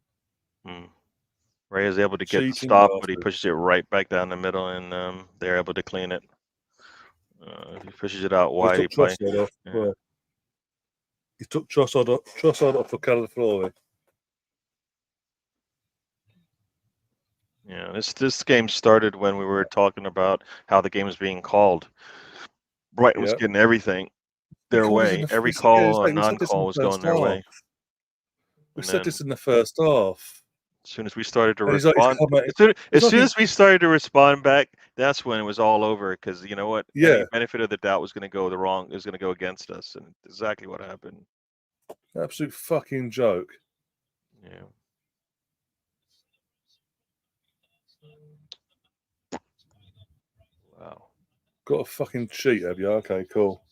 Ray is able to get the Cheating stop, but he bastard. pushes it right back down the middle, and they're able to clean it. He pushes it out wide. He took Trossard off. Yeah. Well, he took Trossard off for Calaflori. Yeah, this game started when we were talking about how the game was being called. Brighton was getting everything their way. Every call and non-call was going their way. We said this in the first half. As soon as we started to respond, as soon as we started to respond back, that's when it was all over. Because you know what? Yeah. Any benefit of the doubt was going to go is going to go against us, and exactly what happened. Absolute fucking joke. Yeah. Wow. Got a fucking cheat, have you? Okay, cool.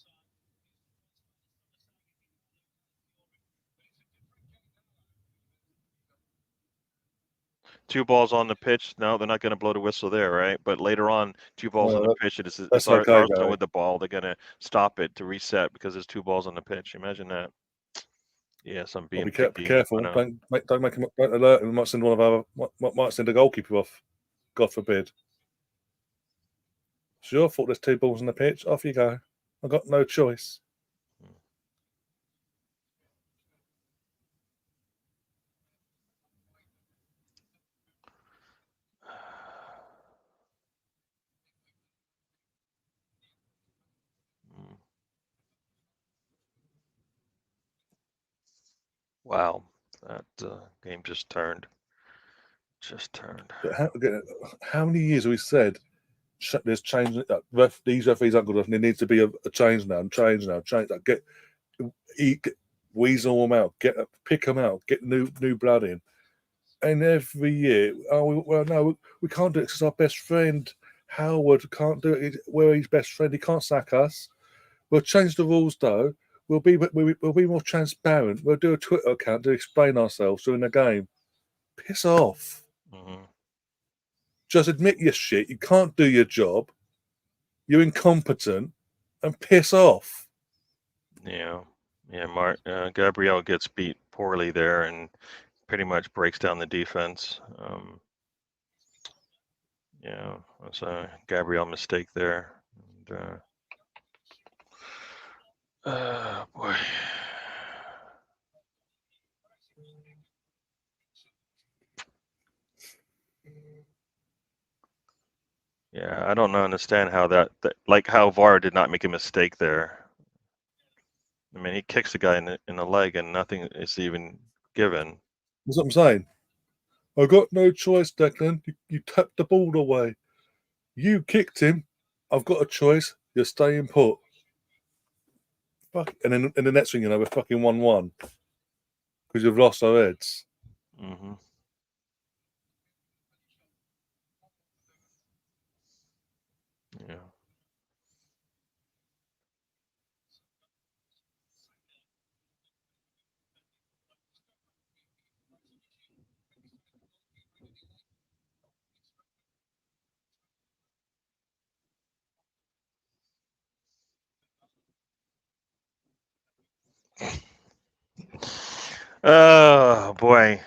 Two balls on the pitch. No, they're not going to blow the whistle there, right? But later on, two balls on the pitch. It's Arsenal with the ball. They're going to stop it to reset because there's two balls on the pitch. Imagine that. Yes, I'm being picky. Be careful. Don't make him. Don't alert him. Might send one of our. Might send a goalkeeper off. God forbid. Sure, thought there's two balls on the pitch. Off you go. I've got no choice. Wow, that game just turned. How many years have we said there's change? These referees aren't good enough. There needs to be a change now. Change. Weasel them out. Pick them out. Get new blood in. And every year, we can't do it because our best friend Howard can't do it. We're his best friend. He can't sack us. We'll change the rules though. We'll be more transparent. We'll do a Twitter account to explain ourselves during the game. Piss off. Just admit your shit. You can't do your job. You're incompetent, and piss off. Yeah. Gabriel gets beat poorly there, and pretty much breaks down the defense. Yeah, that's a Gabriel mistake there. And, boy. Yeah, I don't understand how like how VAR did not make a mistake there. I mean, he kicks the guy in the leg, and nothing is even given. That's what I'm saying. I got no choice, Declan. You tapped the ball away. You kicked him. I've got a choice. You're staying put. Fuck. And then in the next thing, we're fucking 1-1 because we've lost our heads. Yeah. Oh boy!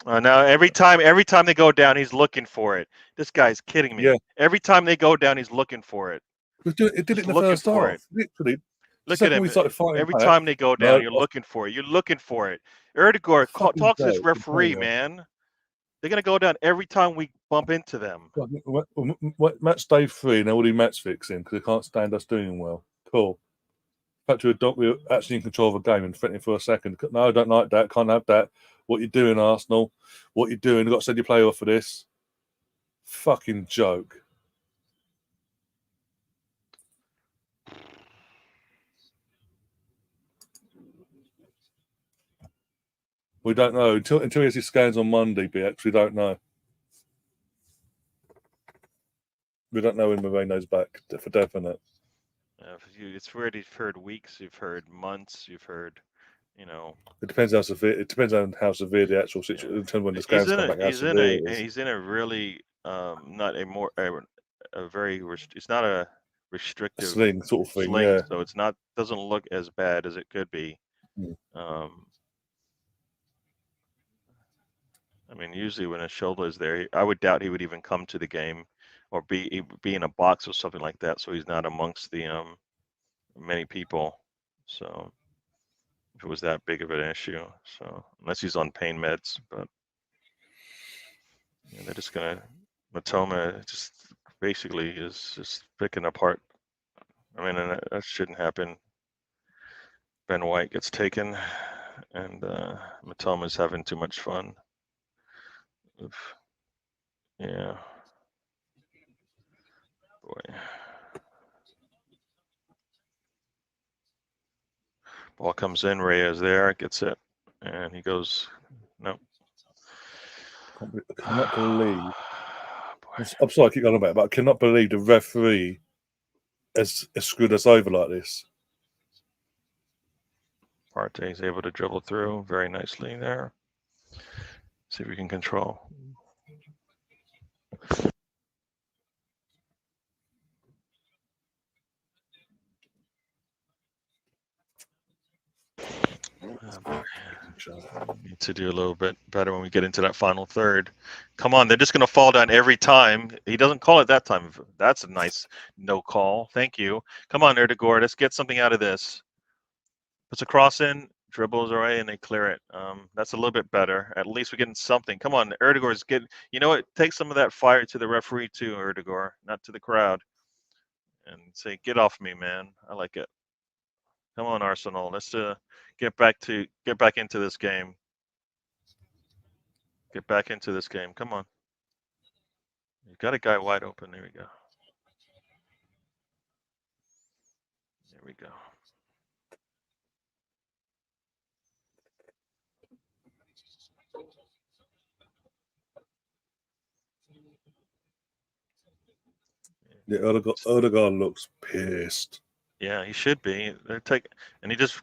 Now every time they go down, he's looking for it. This guy's kidding me. Yeah. Every time they go down, he's looking for it. It did it in the first half. Literally. Look at him. Every time they go down, you're looking for it. You're looking for it. Erdegaard, talk to this referee, man. They're gonna go down every time we bump into them. Match day 3, and they're already match fixing because they can't stand us doing well. Cool. In fact, we're actually in control of the game and threatening for a second. No, I don't like that. Can't have that. What you doing, Arsenal? What you doing? You've got to send your player off for this. Fucking joke. We don't know until he has his scans on Monday. BX, we don't know. We don't know when Moreno's back for definite. It's weird. You've heard weeks, you've heard months, you've heard, you know. It depends how severe. It depends on how severe the actual situation. In terms of when the scans come back, how severe it is. He's in a really not a more a very it's not a restrictive sling sort of thing. sling, Yeah. so it's not doesn't look as bad as it could be. I mean, usually when his shoulder is there, I would doubt he would even come to the game, or be in a box or something like that. So he's not amongst the many people. So if it was that big of an issue, so unless he's on pain meds, but they're just gonna Matoma just basically is just picking apart. I mean, and that shouldn't happen. Ben White gets taken, and Matoma's having too much fun. Oof. Yeah. Boy. Ball comes in, Reyes there, gets it, and he goes, no. I cannot believe. I'm sorry I keep going about it, but I cannot believe the referee has screwed us over like this. Partey is able to dribble through very nicely there. See if we can control. Need to do a little bit better when we get into that final third. Come on, they're just going to fall down every time. He doesn't call it that time. That's a nice no call. Thank you. Come on, Erdegaard. Let's get something out of this. Puts a cross in, dribbles away, and they clear it. That's a little bit better. At least we're getting something. Come on, Erdegaard's getting. You know what? Take some of that fire to the referee too, Erdegaard, not to the crowd. And say, get off me, man. I like it. Come on, Arsenal. Let's get back into this game. Get back into this game. Come on. You got a guy wide open. There we go. There we go. Yeah, Odegaard looks pissed. Yeah, he should be. And he just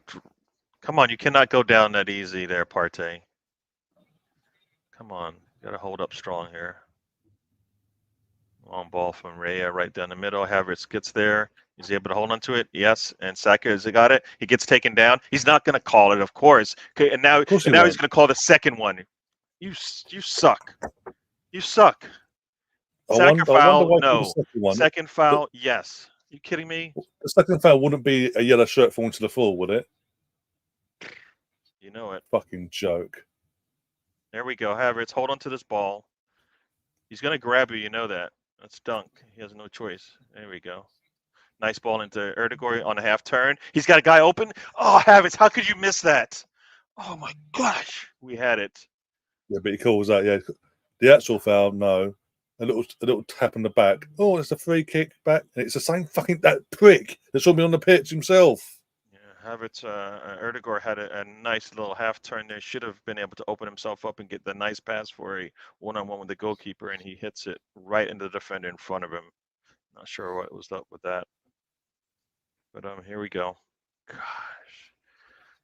come on. You cannot go down that easy there, Partey. Come on, got to hold up strong here. Long ball from Raya right down the middle. Havertz gets there. He's able to hold on to it. Yes, and Saka has got it. He gets taken down. He's not going to call it, of course. Okay, and now he's going to call the second one. You suck. You suck. Saka foul, no. Second foul, yes. You kidding me? The second foul wouldn't be a yellow shirt falling to the floor, would it? You know it. Fucking joke. There we go. Havertz, hold on to this ball. He's going to grab you. You know that. That's dunk. He has no choice. There we go. Nice ball into Erdegaard on a half turn. He's got a guy open. Oh, Havertz, how could you miss that? Oh, my gosh. We had it. Yeah, but he calls that, yeah. The actual foul, no. A little tap on the back. Oh, it's a free kick back. And it's the same fucking that prick that saw me on the pitch himself. Yeah, Havertz, Erdegaard had a nice little half turn there. Should have been able to open himself up and get the nice pass for a one-on-one with the goalkeeper, and he hits it right into the defender in front of him. Not sure what was up with that. But here we go. Gosh.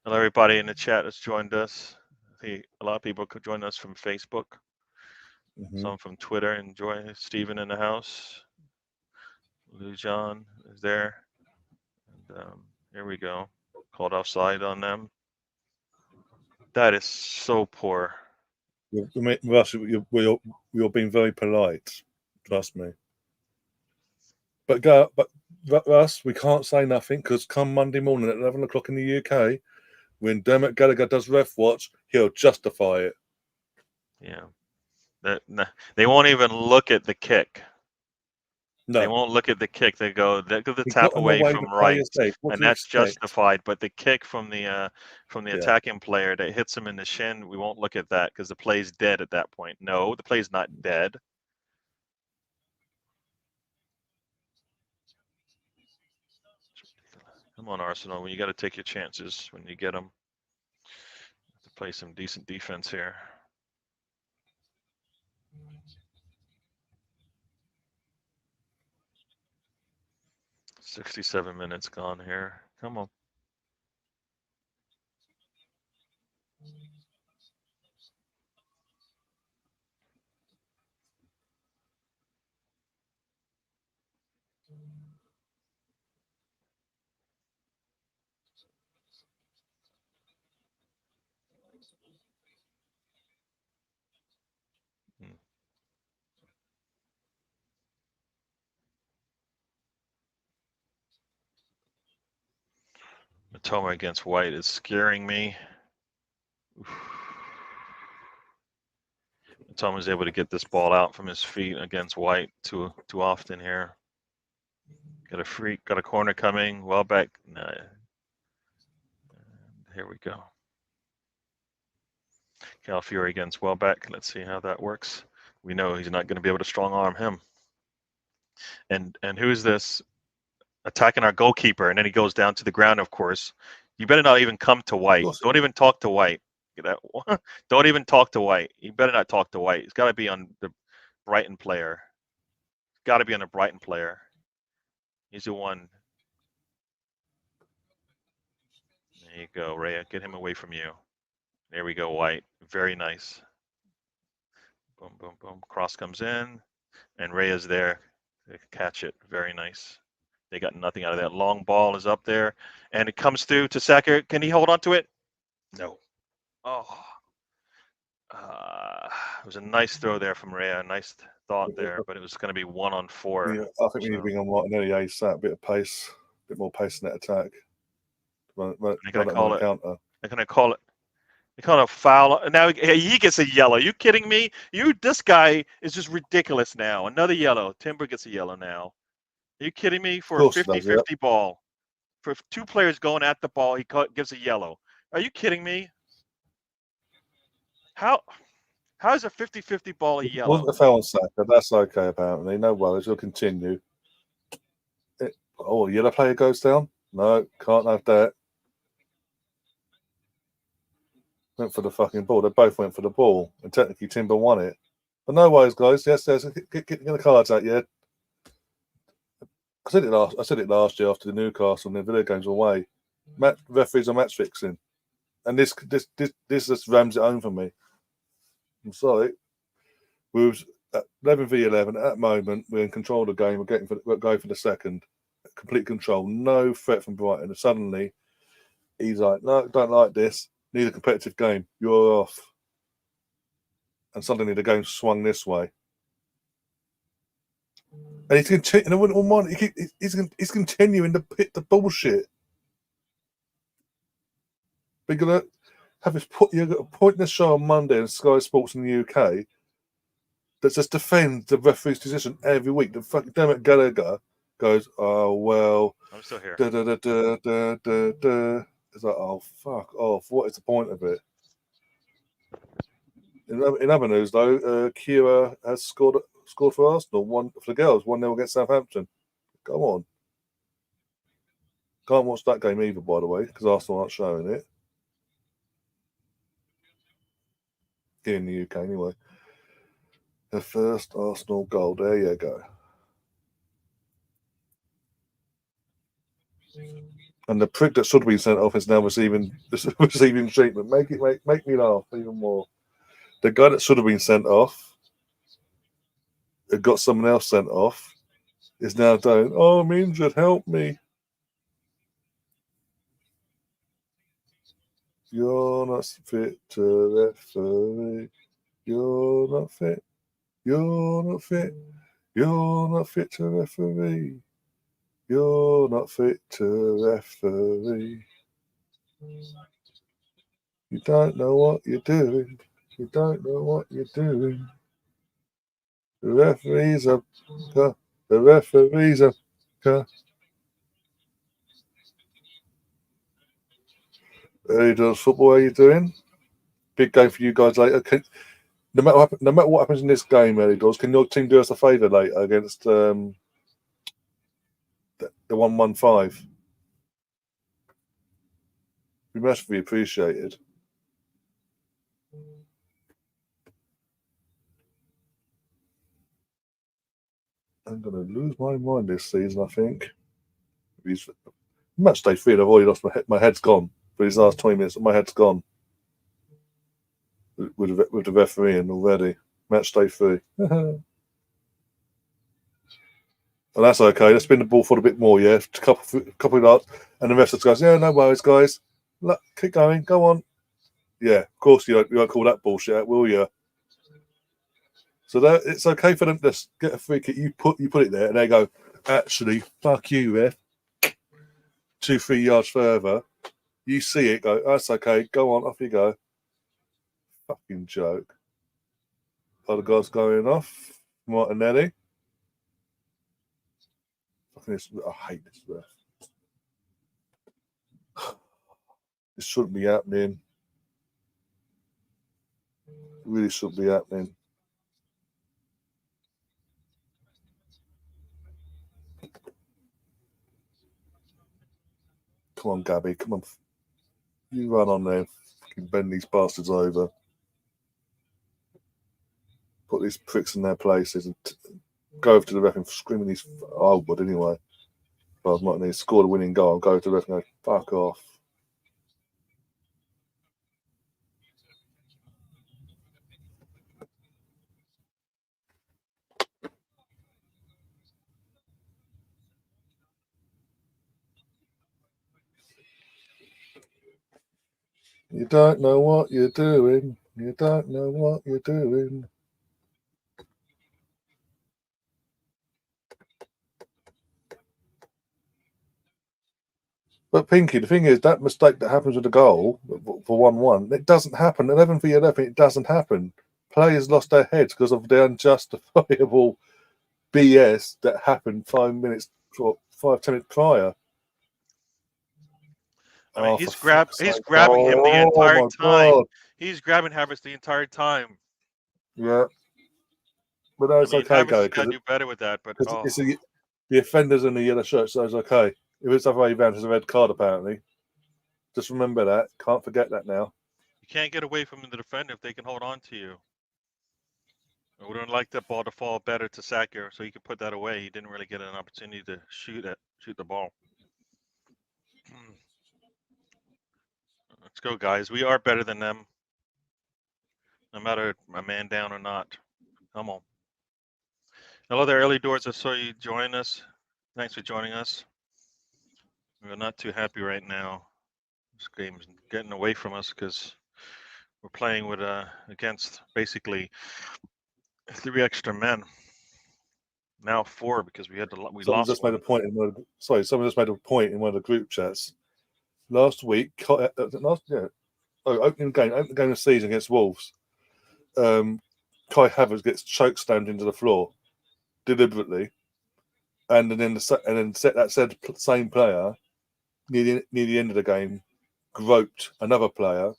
Hello, everybody in the chat that's joined us. I think a lot of people could join us from Facebook. Some from Twitter. Enjoy Stephen in the house. Lou John is there. And here we go. Called offside on them. That is so poor. Russ, you're being very polite. Trust me. But Russ, we can't say nothing because come Monday morning at 11 o'clock in the UK, when Dermot Gallagher does ref watch, he'll justify it. Yeah. They won't even look at the kick. No. They won't look at the kick. They go the tap away from right, and that's justified. But the kick from the attacking player that hits him in the shin, we won't look at that because the play's dead at that point. No, the play's not dead. Come on, Arsenal. You got to take your chances when you get them. To play some decent defense here. 67 minutes gone here. Come on. Matoma against White is scaring me. Matoma's able to get this ball out from his feet against White too often here. Got a freak, got a corner coming. Welbeck. Nah. Here we go. Calafiori against Welbeck. Let's see how that works. We know he's not going to be able to strong arm him. And who's this? Attacking our goalkeeper, and then he goes down to the ground, of course. You better not even come to White. Don't even talk to White. Don't even talk to White. You better not talk to White. It's got to be on the Brighton player. It's got to be on the Brighton player. He's the one. There you go, Rhea. Get him away from you. There we go, White. Very nice. Boom, boom, boom. Cross comes in, and Rhea's there to catch it. Very nice. They got nothing out of that. Long ball is up there, and it comes through to Saka. Can he hold on to it? No. Oh. It was a nice throw there from Rhea. Nice thought there, but it was going to be 1-on-4. Yeah, I think we need to bring on Martinelli ASAP. A bit of pace, a bit more pace in that attack. They're going to call it. They're going to call it. They call it a foul. Now he gets a yellow. You kidding me? This guy is just ridiculous now. Another yellow. Timber gets a yellow now. Are you kidding me? For a 50-50 ball. For two players going at the ball, he gives a yellow. Are you kidding me? How is a 50-50 ball a yellow? It wasn't a foul on Saka. That's okay, apparently. No worries. We'll continue. Yellow player goes down? No, can't have that. Went for the fucking ball. They both went for the ball. And technically, Timber won it. But no worries, guys. Yes, get the cards out, yeah. I said it last year after the Newcastle and the Villa games away. Referees are match fixing. And this just rams it home for me. I'm sorry. We was at 11v11 at that moment. We're in control of the game. We're going for the second. Complete control. No threat from Brighton. And suddenly, he's like, no, don't like this. Need a competitive game. You're off. And suddenly the game swung this way. And he's continuing. He's continuing the bullshit. We're gonna have this you're gonna point in the show on Monday on Sky Sports in the UK that just defends the referee's decision every week. The fucking Dermot Gallagher goes, oh well. I'm still here. It's like, oh fuck off. What is the point of it? In other news though, Kira has scored for Arsenal, one for the girls, 1-0 against Southampton. Go on. Can't watch that game either, by the way, because Arsenal aren't showing it. Here in the UK, anyway. The first Arsenal goal. There you go. And the prick that should have been sent off is now receiving treatment. Make me laugh even more. The guy that should have been sent off, that got someone else sent off, is now going, oh, I'm injured, help me. You're not fit to referee. You're not fit. You're not fit. You're not fit to referee. You're not fit to referee. You don't know what you're doing. You don't know what you're doing. The referees are. The referees are. Hey, does football? How you doing? Big game for you guys later. No matter what happens in this game, Eddie Doors, can your team do us a favour later against the 115? Be massively appreciated. I'm going to lose my mind this season, I think. He's match day 3, and I've already lost my head. My head's gone. For these last 20 minutes, my head's gone with the refereeing already. Match day 3. And that's okay. Let's spin the ball for a bit more, yeah. A couple of yards, and the rest of the guys, yeah, no worries, guys. Look, keep going, go on. Yeah, of course you won't call that bullshit out, will you? So that it's okay for them to get a free kick. You put it there, and they go, actually, fuck you, ref. 2-3 yards further, you see it, go, that's okay, go on, off you go. Fucking joke. Other guys going off. Martinelli. Fucking this, I hate this ref. This shouldn't be happening. It really shouldn't be happening. Come on, Gabby, come on. You run on there. Fucking bend these bastards over. Put these pricks in their places and go over to the ref and scream in these. I would anyway. But I was Martinelli scored a winning goal. I'll go to the ref and go, fuck off. You don't know what you're doing. You don't know what you're doing. But Pinky, the thing is, that mistake that happens with the goal for 1-1, it doesn't happen. 11 for 11, it doesn't happen. Players lost their heads because of the unjustifiable BS that happened 5 minutes, 10 minutes prior. I mean, he's grabbing him the entire time. God. He's grabbing Havertz the entire time. Yeah. But no, it's okay, Havertz has got to do better with that. But it's the offenders in the yellow shirt, so it's okay. If it's the other way around, it's a red card, apparently. Just remember that. Can't forget that now. You can't get away from the defender if they can hold on to you. I would have liked that ball to fall better to Saka, so he could put that away. He didn't really get an opportunity to shoot the ball. Let's go, guys. We are better than them, no matter a man down or not. Come on. Hello there, early doors. I saw you join us. Thanks for joining us. We're not too happy right now. This game's getting away from us because we're playing with against basically 3 extra men. Now 4 because we lost. Someone just made a point in one of the group chats last week. Opening game of the season against Wolves. Kai Havertz gets choke slammed into the floor deliberately, and then that said same player near the end of the game groped another player.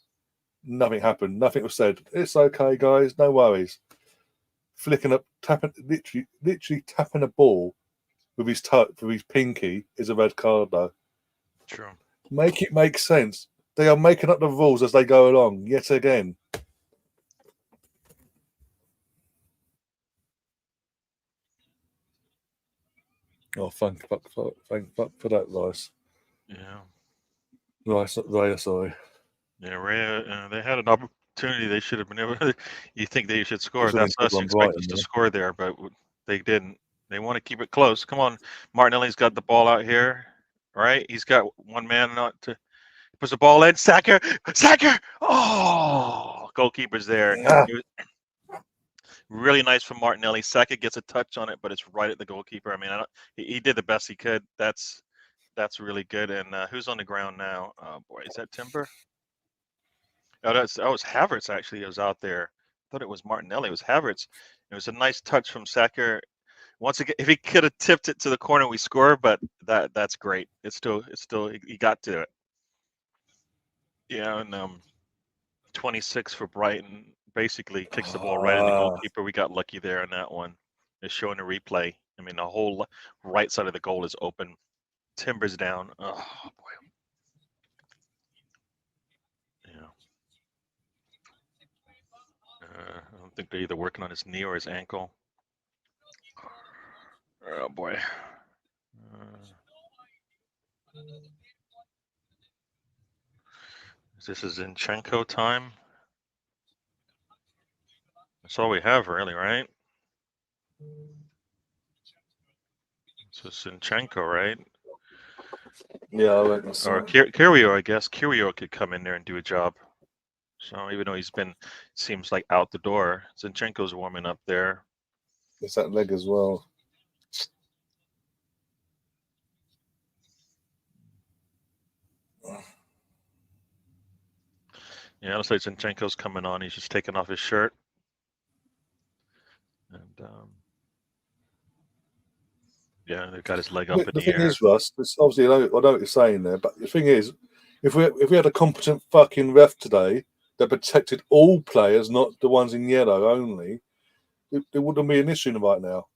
Nothing happened. Nothing was said. It's okay, guys. No worries. Flicking up, literally tapping a ball with his pinky is a red card, though. True. Make it make sense. They are making up the rules as they go along, yet again. Oh, thank fuck for that, Rice. Yeah. Rice, Raya, sorry. Yeah, Raya, they had an opportunity. They should have been able to. You think they should score. That's us expect Brighton, us to score there, but they didn't. They want to keep it close. Come on. Martinelli's got the ball out here, right? He's got one man not to. Puts the ball in. Saka! Oh! Goalkeeper's there. Yeah. Really nice from Martinelli. Saka gets a touch on it, but it's right at the goalkeeper. I mean, he did the best he could. That's really good. And who's on the ground now? Oh, boy, is that Timber? Oh, that was Havertz, actually. It was out there. I thought it was Martinelli. It was Havertz. It was a nice touch from Saka. Once again, if he could have tipped it to the corner, we score. But that's great. It's still he got to it. Yeah, and 26 for Brighton. Basically kicks the ball right at the goalkeeper. We got lucky there on that one. It's showing a replay. I mean, the whole right side of the goal is open. Timber's down. Oh boy. Yeah. I don't think they're either working on his knee or his ankle. Oh boy. This is Zinchenko time. That's all we have, really, right? So Zinchenko, right? Yeah, I reckon so. Or Kirio, I guess. Kirio could come in there and do a job. So even though he's been, seems like out the door, Zinchenko's warming up there. It's that leg as well. Yeah, it looks like Zinchenko's coming on. He's just taking off his shirt. And yeah, they got his leg up in The the thing air. is, Russ, it's obviously I know what you're saying there, but the thing is, if we had a competent fucking ref today that protected all players, not the ones in yellow only, there wouldn't be an issue right now.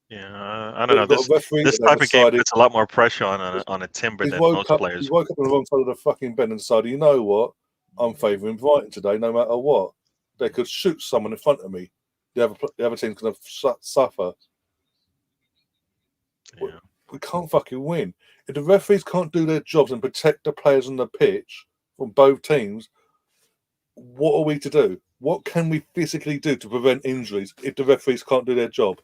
Yeah, I don't know. We've got a referee This that type of game decided puts a lot more pressure on a Timber he than woke most up. players. He woke up on the wrong side of the fucking bed and decided, you know what, I'm favouring Brighton today, no matter what. They could shoot someone in front of me. The other team's going to suffer. Yeah. We can't fucking win. If the referees can't do their jobs and protect the players on the pitch from both teams, what are we to do? What can we physically do to prevent injuries if the referees can't do their job?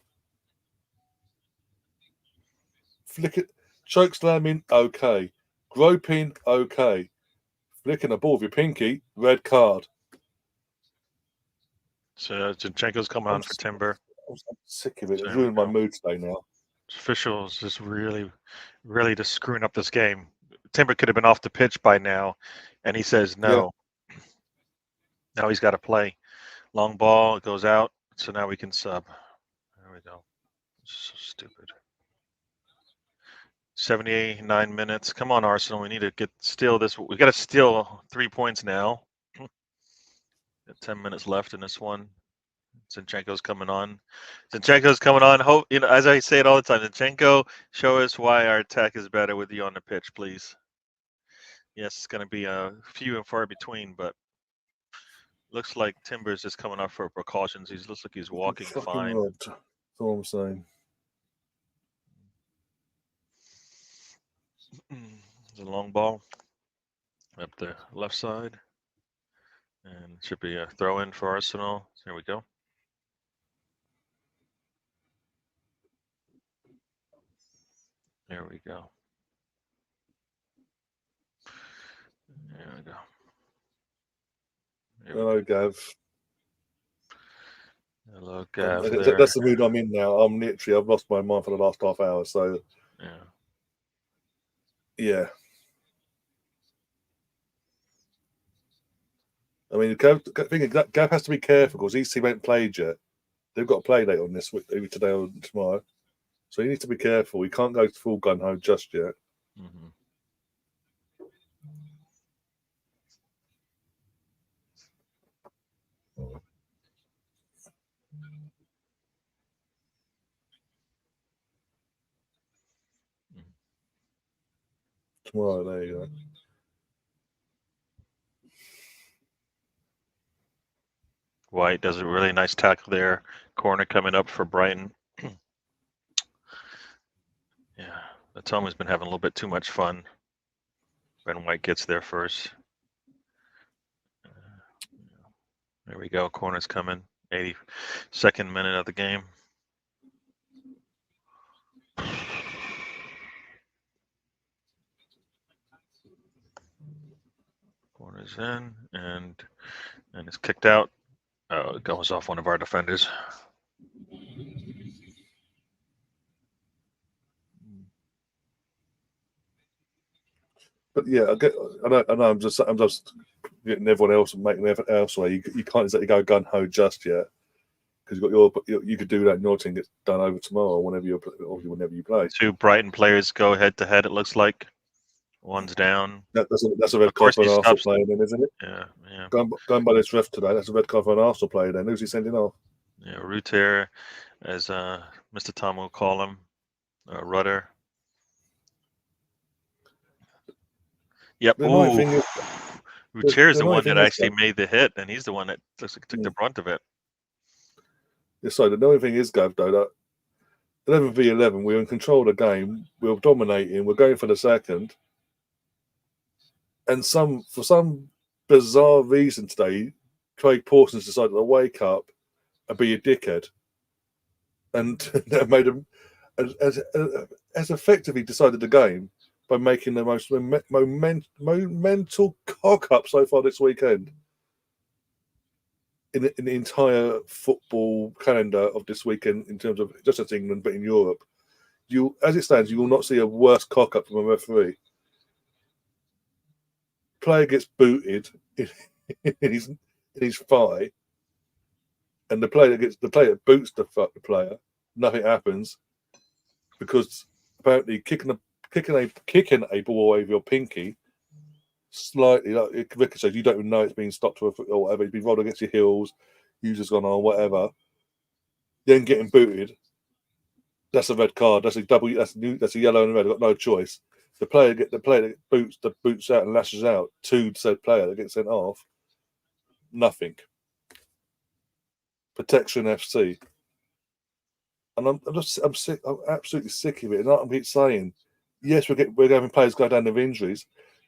Flick it, choke slamming, okay. Groping, okay. Flicking a ball with your pinky, red card. So Zinchenko's coming on for Timber. I'm sick of it. So It's there we ruined my go. mood today now. Officials just really just screwing up this game. Timber could have been off the pitch by now, and he says no. Yeah. Now he's got to play. Long ball, it goes out, so now we can sub. There we go. So stupid. 79 minutes. Come on, Arsenal. We need to steal this. We got to steal 3 points now. 10 minutes left in this one. Zinchenko's coming on. Zinchenko's coming on. Hope, you know, as I say it all the time, Zinchenko, show us why our attack is better with you on the pitch, please. Yes, it's going to be a few and far between, but looks like Timber's just coming up for precautions. He looks like he's walking fine. Robbed. That's all I'm saying. It's a long ball up the left side, and should be a throw in for Arsenal. There we go. There we go. There we go. Hello, Gav. Hello, Gav. That's the mood I'm in now. I've lost my mind for the last half hour. So, yeah. I mean, Gav has to be careful because his team ain't played yet. They've got a play date on this week, maybe today or tomorrow. So he needs to be careful. He can't go full gun ho just yet. Mm-hmm. Tomorrow, there you go. White does a really nice tackle there. Corner coming up for Brighton. Yeah, the Toma's been having a little bit too much fun. Ben White gets there first. There we go. Corner's coming. 82nd minute of the game. Corner's in, and it's kicked out. Oh, it goes off one of our defenders. But yeah, I know. I'm just getting everyone else and making everyone else away. You can't exactly go gun ho just yet because you could do that and your team gets done over tomorrow whenever you play. 2 Brighton players go head to head. It looks like one's down. That's a red card for an Arsenal player, then, isn't it? Yeah. Going by this ref today, that's a red card for an Arsenal player. Then who's he sending off? Yeah, Ruter, as Mr. Tom will call him, Rudder. Yep. Ruter's the one that actually made the hit, and he's the one that took the brunt of it. Yeah, so the only thing is, Gav, though, that 11v11, we're in control of the game. We're dominating. We're going for the second. And for some bizarre reason today, Craig Pawson's decided to wake up and be a dickhead, and that made him as effectively decided the game by making the most monumental cock up so far this weekend in the entire football calendar of this weekend in terms of just as England but in Europe. As it stands, you will not see a worse cock up from a referee. Player gets booted in his thigh, and the player that boots the player. Nothing happens because apparently kicking a ball away with your pinky slightly, like ricochets, you don't even know it's being stopped or whatever. It's been rolled against your heels, user's gone on, whatever. Then getting booted, that's a red card. That's a double. That's a yellow and red. I've got no choice. The player that boots out and lashes out to said player that gets sent off. Nothing. Protection FC. And I'm sick. I'm absolutely sick of it. And I keep saying, yes, we're having players go down with injuries,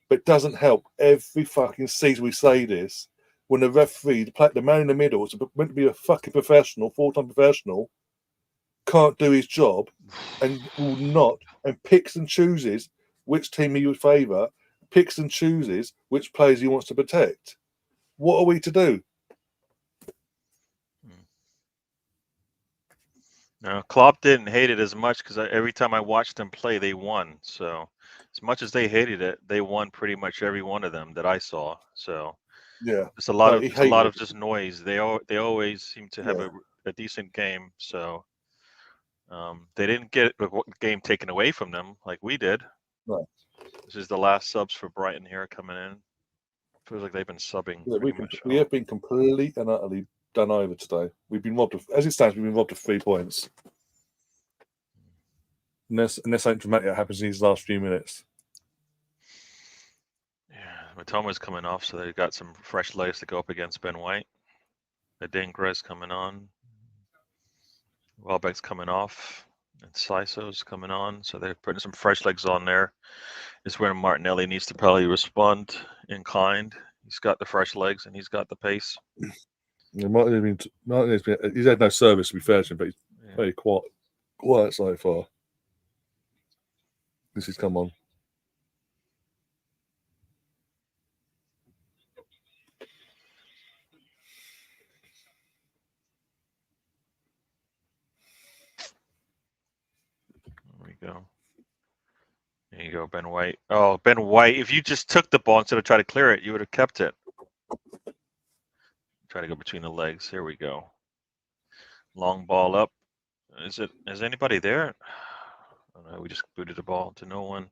but it doesn't help. Every fucking season we say this. When the referee, the man in the middle, is meant to be a fucking professional, full-time professional, can't do his job, and will not, and picks and chooses which team he would favour, picks and chooses which players he wants to protect. What are we to do? No, Klopp didn't hate it as much because every time I watched them play, they won. So as much as they hated it, they won pretty much every one of them that I saw. So Yeah, it's a lot of just noise. They always seem to have a decent game. So they didn't get the game taken away from them like we did. No. This is the last subs for Brighton here coming in. Feels like they've been subbing. Yeah, we have been completely and utterly done over today. We've been robbed of, as it stands, we've been robbed of 3 points. Unless something dramatic happens in these last few minutes. Yeah, Matoma's coming off, so they've got some fresh legs to go up against Ben White. Adingra's coming on. Welbeck's coming off. And Siso's coming on, so they're putting some fresh legs on there. Is where Martinelli needs to probably respond in kind. He's got the fresh legs and he's got the pace. He's had no service to be fair to him, but he's very quiet so far. This has come on. There we go. There you go, Ben White. Oh, Ben White, if you just took the ball instead of trying to clear it, you would have kept it. Try to go between the legs. Here we go. Long ball up. Is anybody there? Oh, no, we just booted the ball to no one.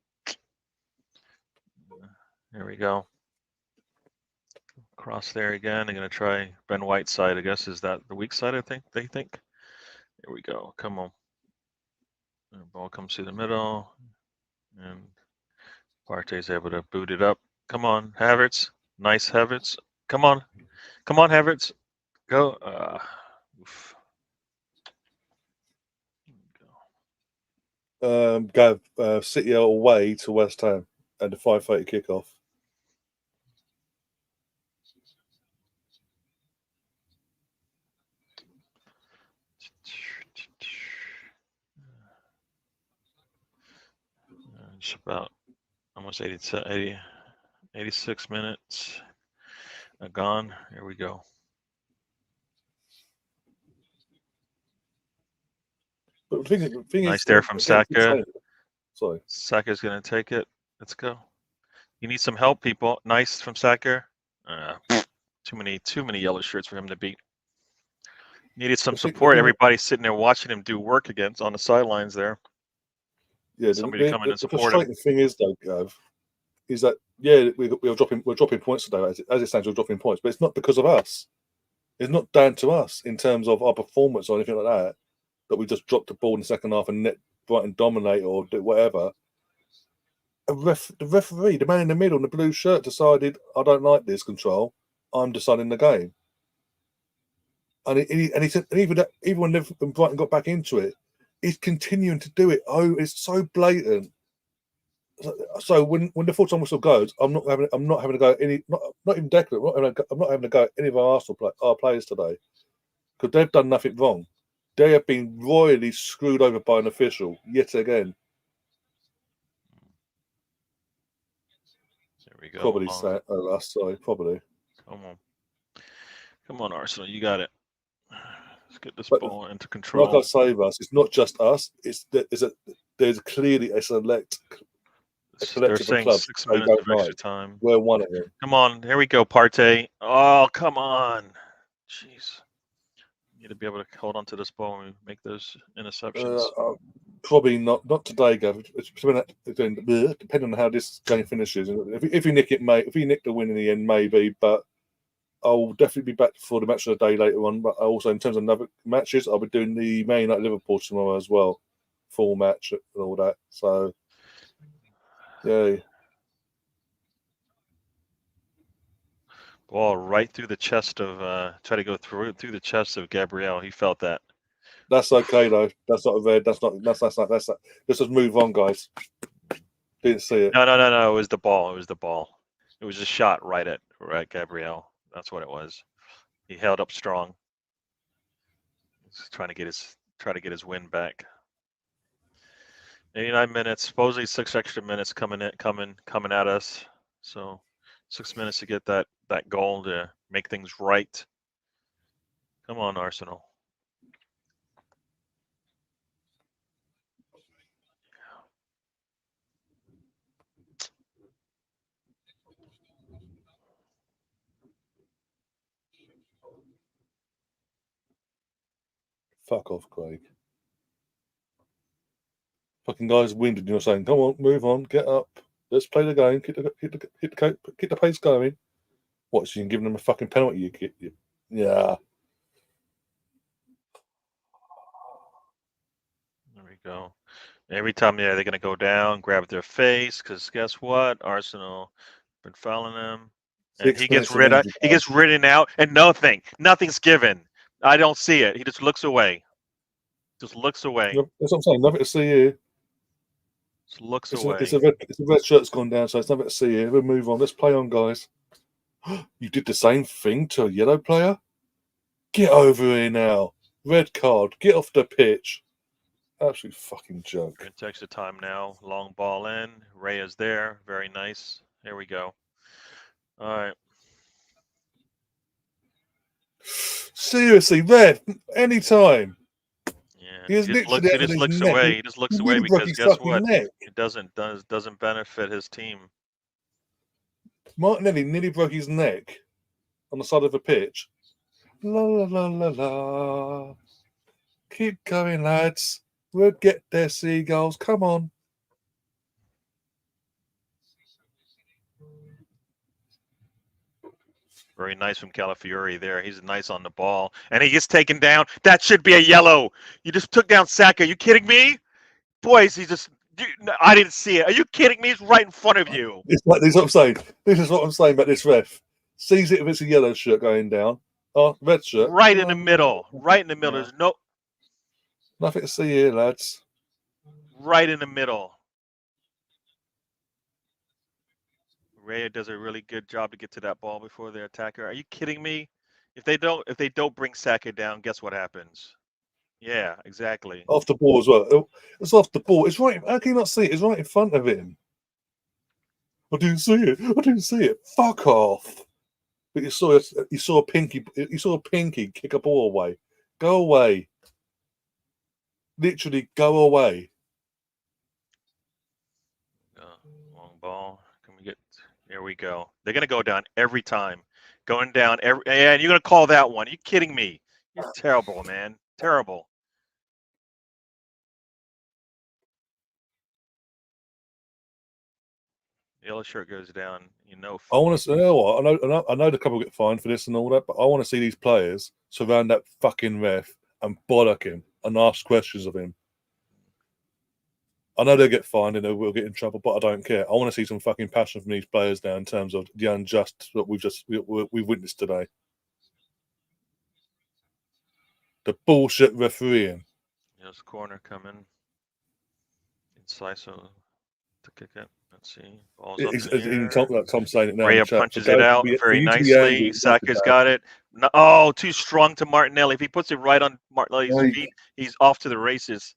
There we go. Cross there again. I'm going to try Ben White's side, I guess. Is that the weak side, I think? They think? There we go. Come on. The ball comes through the middle. And Partey's able to boot it up. Come on, Havertz. Nice Havertz. Come on. Come on, Havertz. Go. Oof. City away to West Ham and a 5:30 kickoff. It's about almost 86 minutes gone. Here we go. But the thing nice is, there from Saka. Sorry. Saka's going to take it. Let's go. You need some help, people. Nice from Saka. Too many yellow shirts for him to beat. Needed some support. Everybody's sitting there watching him do work against on the sidelines there. Yeah, somebody coming and support him. The frustrating thing is, though, Gav, is that we're dropping points today. As it stands, we're dropping points, but it's not because of us. It's not down to us in terms of our performance or anything like that. That we just dropped the ball in the second half and let Brighton dominate or do whatever. The referee, the man in the middle in the blue shirt, decided, I don't like this control. I'm deciding the game. And he said, even when Brighton got back into it, he's continuing to do it. Oh, it's so blatant. So when the full time whistle goes, I'm not having to go not even Declan. I'm not having to go at any of our our players today because they've done nothing wrong. They have been royally screwed over by an official yet again. There we go. Probably us. Sorry, probably. Come on, Arsenal, you got it. Let's get this ball into control. Like I say, Russ, it's not just us. There's clearly a collective of clubs. 6 minutes of extra time. We're one of them. Come on, here we go, Partey. Oh, come on. Jeez. You need to be able to hold on to this ball and make those interceptions. Probably not today, Gav. Depending on how this game finishes. If you nick it, if you nick the win in the end, maybe. But I'll definitely be back for the match of the day later on. But also in terms of other matches, I'll be doing the Man United Liverpool tomorrow as well, full match and all that. So, yeah. Ball right through the chest of try to go through the chest of Gabriel. He felt that. That's okay though. That's not a red. That's let's just move on, guys. Didn't see it. No. It was the ball. It was a shot right at Gabriel. That's what it was. He held up strong. He's trying to get his win back. 89 minutes. Supposedly 6 extra minutes coming at us. So 6 minutes to get that goal to make things right. Come on, Arsenal. Fuck off, Craig. Fucking guys winded. You're saying, come on, move on, get up, let's play the game, keep the pace going. What? So you can give them a fucking penalty? Yeah. There we go. Every time, they're going to go down, grab their face, because guess what? Arsenal been fouling them. And he gets ridden out, and nothing's given. I don't see it. He just looks away. That's what I'm saying. Nothing to see here. Just looks away. It's a red shirt's gone down, so it's nothing to see here. We'll move on. Let's play on, guys. You did the same thing to a yellow player? Get over here now. Red card. Get off the pitch. Absolute fucking joke. Into extra time now. Long ball in. Ray is there. Very nice. Here we go. All right. Seriously, red. Anytime. Yeah. He just looks away. He just looks away because guess what? It doesn't benefit his team. Martinelli nearly broke his neck on the side of the pitch. La la la la la. Keep going, lads. We'll get their seagulls. Come on. Very nice from Calafiori there. He's nice on the ball. And he gets taken down. That should be a yellow. You just took down Saka. Are you kidding me? Boys, I didn't see it. Are you kidding me? He's right in front of you. This is what I'm saying. This is what I'm saying about this ref. Sees it if it's a yellow shirt going down. Oh, red shirt. Right in the middle. Right in the middle. There's nothing to see here, lads. Right in the middle. Raya does a really good job to get to that ball before their attacker. Are you kidding me? If they don't bring Saka down, guess what happens? Yeah, exactly. Off the ball as well. It's off the ball. It's right. How can you not see it? It's right in front of him. I didn't see it. Fuck off. But you saw a pinky kick a ball away. Go away. Literally go away. Long ball. Can we get? Here we go. They're gonna go down every time. Going down and you're gonna call that one. Are you kidding me? You're terrible, man. Terrible. The yellow shirt goes down. I want to say, I know the couple get fined for this and all that, but I want to see these players surround that fucking ref and bollock him and ask questions of him. I know they'll get fined and they will get in trouble, but I don't care. I want to see some fucking passion from these players now in terms of the unjust that we've witnessed today. The bullshit refereeing. Yes, corner coming. Incisive. to kick it. Let's see. Ball's up in Tom saying it now. Rhea punches it out very nicely. Saka's got it. No, oh, too strong to Martinelli. If he puts it right on Martinelli's feet, he's off to the races.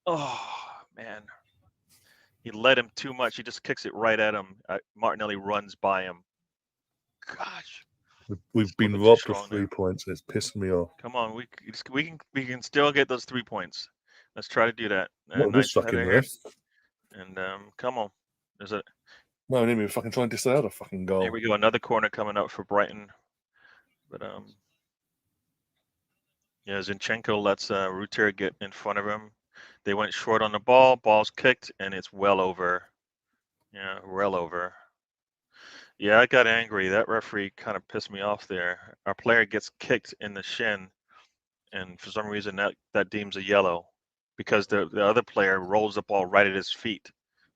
Oh, man. He led him too much. He just kicks it right at him. Martinelli runs by him. Gosh. We've been robbed of 3 points. It's pissing me off. Come on. We can still get those 3 points. Let's try to do that. This fucking ref. And come on. There's a no, we fucking trying to disallow the fucking goal. Here we go. Another corner coming up for Brighton. But yeah, Zinchenko lets Ruter get in front of him. They went short on the ball. Ball's kicked, and it's well over. Yeah, well over. Yeah, I got angry. That referee kind of pissed me off there. Our player gets kicked in the shin, and for some reason that deems a yellow because the other player rolls the ball right at his feet.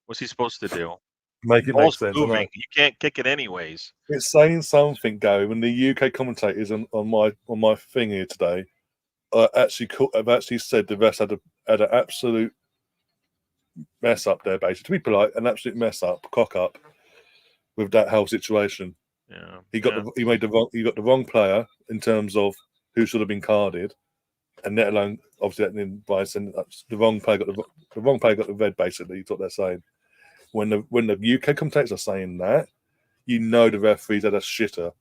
What's he supposed to do? Make it make sense. Moving. You can't kick it anyways. It's saying something, Gary. When the UK commentators on my thing here today, have actually said the refs had an absolute mess up there. Basically, to be polite, an absolute mess up, cock up with that whole situation. Yeah, he got the wrong player in terms of who should have been carded, and let alone obviously that in Bryson, the wrong player got the red. Basically, that's what they're saying. When the UK commentators are saying that, you know the referees had a shitter.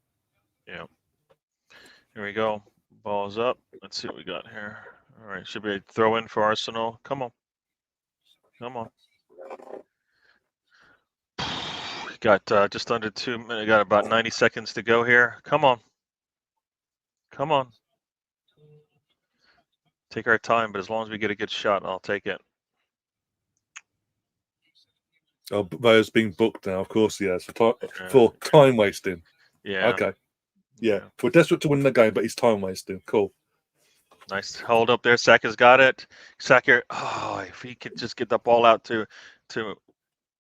Yeah. Here we go. Ball's up. Let's see what we got here. All right, should be a throw in for Arsenal. Come on. Come on. Got just under 2 minutes. Got about 90 seconds to go here. Come on. Come on. Take our time, but as long as we get a good shot, I'll take it. Oh, Vaya's being booked now. Of course he has for time wasting. Yeah. Okay. Yeah. We're desperate to win the game, but he's time wasting. Cool. Nice hold up there. Saka's got it. Saka. Oh, if he could just get the ball out to.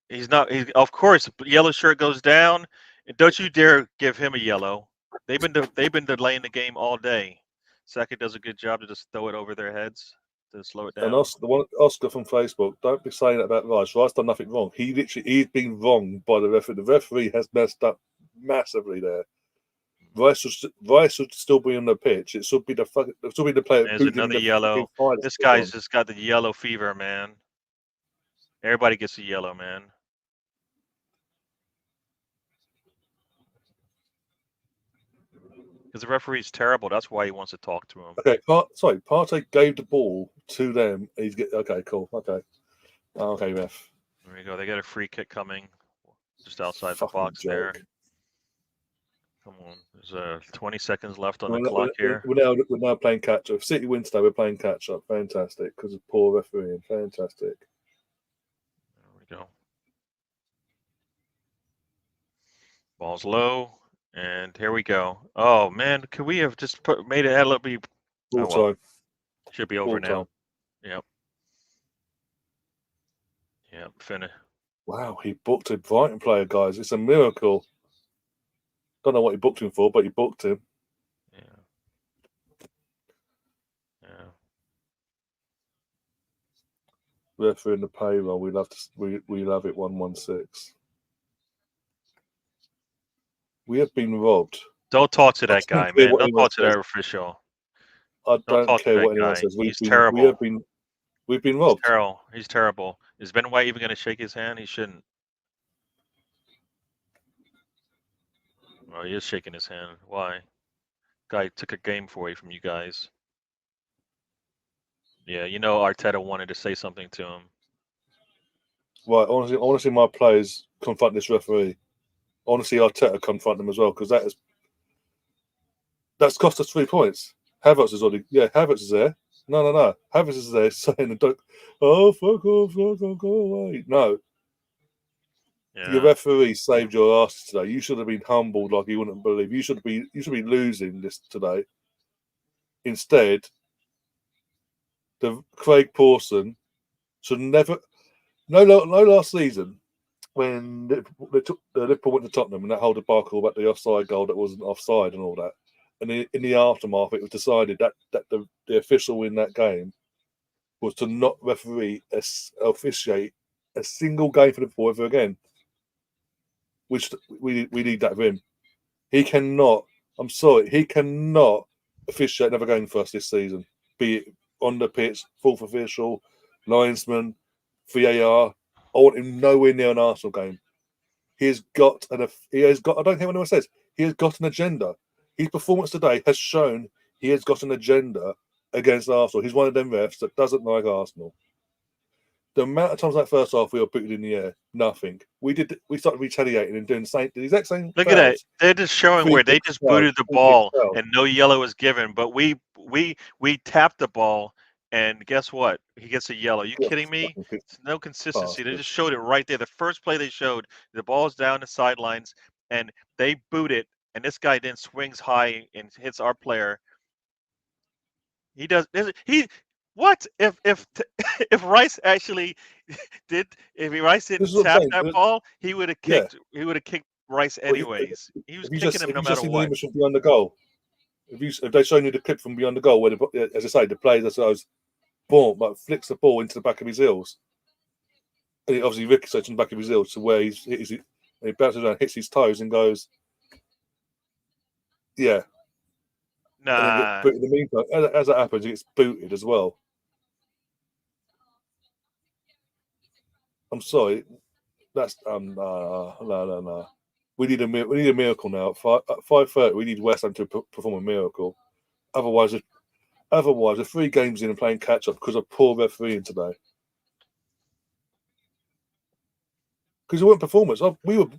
He's not. Of course, yellow shirt goes down. Don't you dare give him a yellow. They've been delaying the game all day. Saka does a good job to just throw it over their heads to slow it down. And Oscar from Facebook, don't be saying that about Rice. Rice done nothing wrong. He's been wronged by the referee. The referee has messed up massively there. Rice should still be on the pitch. It should be the player. There's another yellow. This guy's just got the yellow fever, man. Everybody gets a yellow, man. Because the referee's terrible. That's why he wants to talk to him. Okay, Partey gave the ball to them. Okay, cool. Okay, ref. There we go. They got a free kick coming just outside the box there. Come on. There's 20 seconds left on the clock here. We're now playing catch up. If City wins today, we're playing catch up. Fantastic. Because of poor refereeing. Fantastic. There we go. Ball's low. And here we go. Oh, man. Could we have just made it a little bit? Time. Should be over now. Yep. Yep. Finish. Wow. He booked a Brighton player, guys. It's a miracle. Don't know what he booked him for, but he booked him. Yeah. Yeah. Referee in the payroll. We love it 116. We have been robbed. Don't talk to that guy, man. Don't talk to that official. I don't care what anyone says. He's terrible. We've been robbed. He's terrible. Is Ben White even going to shake his hand? He shouldn't. Oh, he is shaking his hand. Why? Guy took a game away from you guys. Yeah, you know Arteta wanted to say something to him. Right, I want to see my players confront this referee. I want to see Arteta confront them as well, because that's cost us 3 points. Havertz is there. No. Havertz is there saying, "Oh, fuck off, go away." No. Yeah. Your referee saved your ass today. You should have been humbled like you wouldn't believe. You should be losing this today. Instead, Craig Pawson should never. No, last season when Liverpool went to Tottenham and that whole debacle about the offside goal that wasn't offside and all that, and in the aftermath, it was decided that the official in that game was to not officiate a single game for Liverpool ever again. Which we need that of him. He cannot. I'm sorry, he cannot officiate another game for us this season. Be it on the pitch, fourth official, linesman, VAR. I want him nowhere near an Arsenal game. He has got. I don't care what anyone says. He has got an agenda. His performance today has shown he has got an agenda against Arsenal. He's one of them refs that doesn't like Arsenal. The amount of times that first half we were booted in the air, nothing. We started retaliating and doing the exact same. Look at that. They're just showing where they just booted the ball and no yellow was given, but we tapped the ball and guess what? He gets a yellow. Are you kidding me? It's no consistency. They just showed it right there. The first play they showed, the ball's down the sidelines and they boot it, and this guy then swings high and hits our player. What if Rice actually Rice didn't tap that ball, he would have kicked. Yeah. He would have kicked Rice anyways. He was kicking him no matter what. Beyond the goal. If they shown you the clip from beyond the goal, where as I say, the player goes, boom, but flicks the ball into the back of his heels, and it obviously ricochets on the back of his heels to where and he bounces around, hits his toes, and goes, yeah. Nah. But in the meantime, as that happens, he gets booted as well. I'm sorry. That's no. We need a miracle now. At 5:30, we need West Ham to perform a miracle. Otherwise, we're 3 games in and playing catch up because of poor refereeing today. Because it wasn't performance. We were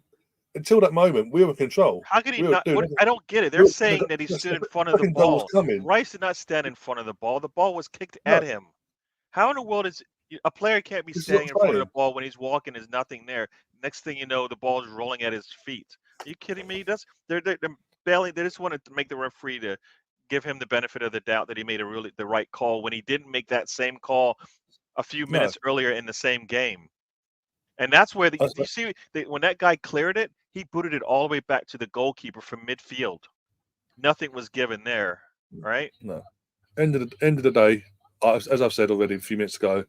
until that moment we were in control. How could he not? I don't get it. They're saying that he stood in front of the ball. Rice did not stand in front of the ball. The ball was kicked at him. How in the world is a player can't be standing in front of the ball when he's walking? There's nothing there. Next thing you know, the ball is rolling at his feet. Are you kidding me? They're barely. They just wanted to make the referee to give him the benefit of the doubt that he made the right call when he didn't make that same call a few minutes earlier in the same game. And that's where you see when that guy cleared it, he booted it all the way back to the goalkeeper from midfield. Nothing was given there, right? No. End of the day, as I've said already a few minutes ago,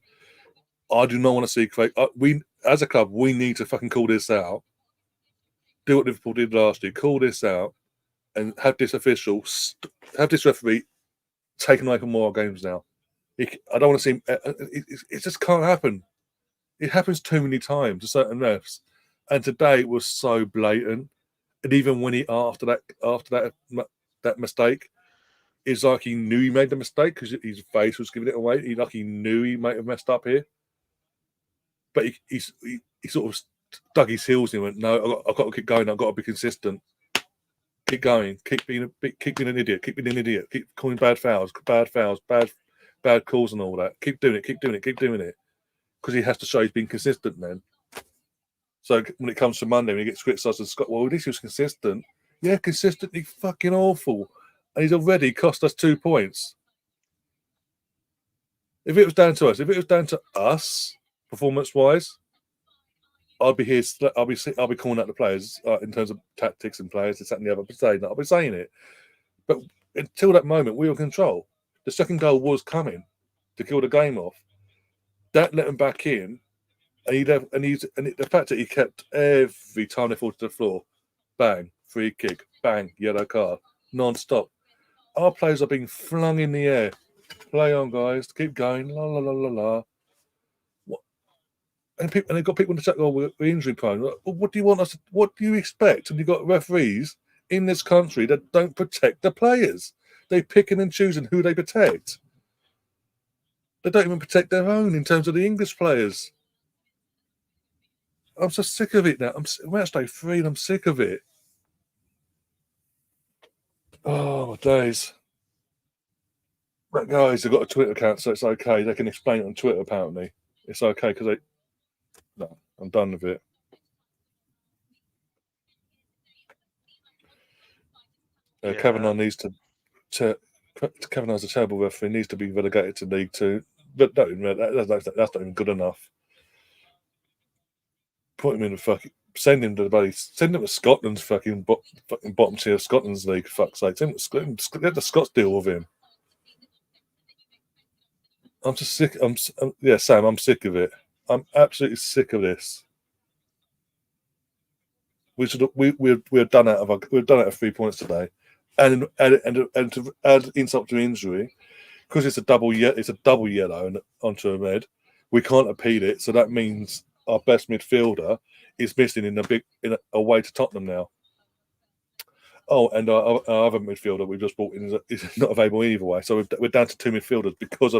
I do not want to see Craig. We, as a club, we need to fucking call this out. Do what Liverpool did last year. Call this out and have this have this referee taken away from more games now. I don't want to see him. It just can't happen. It happens too many times to certain refs, and today it was so blatant. And even when after that mistake, it's like he knew he made the mistake because his face was giving it away. He knew he might have messed up here, but he sort of dug his heels in and went, "No, I've got to keep going. I've got to be consistent. Keep going. Keep being an idiot. Keep being an idiot. Keep calling bad fouls, bad calls, and all that. Keep doing it." Because he has to show he's been consistent then. So when it comes to Monday, when he gets criticised and Scott, well, at least he was consistent. Yeah, consistently fucking awful. And he's already cost us 2 points. If it was down to us, performance-wise, I'll be calling out the players in terms of tactics and players, this, that, and the other. I'll be saying it. But until that moment, we were in control. The second goal was coming to kill the game off. That let him back in, and the fact that he kept every time they fall to the floor, bang, free kick, bang, yellow card, non-stop. Our players are being flung in the air. Play on, guys. Keep going. La la la la la. What? And they've got people in the chat. Oh, we're injury prone. Well, what do you want us? What do you expect? And you've got referees in this country that don't protect the players. They picking and choosing who they protect. They don't even protect their own in terms of the English players. I'm so sick of it now. Match day 3 and I'm sick of it. Oh, my days. But guys have got a Twitter account, so it's okay. They can explain it on Twitter, apparently. It's okay because no, I'm done with it. Kavanagh needs to Kavanagh's a terrible referee. Needs to be relegated to League 2. But that's not even good enough. Put him in the fucking. Send him to Scotland's fucking bottom tier of Scotland's league. For fuck's sake, let the Scots deal with him. I'm just sick. Sam, I'm sick of it. I'm absolutely sick of this. We've done out of 3 points today, and to add insult to injury, because it's a double yellow and onto a red. We can't appeal it, so that means our best midfielder is missing away to Tottenham now. Oh, and our other midfielder we've just brought in is not available either way. So we're down to 2 midfielders because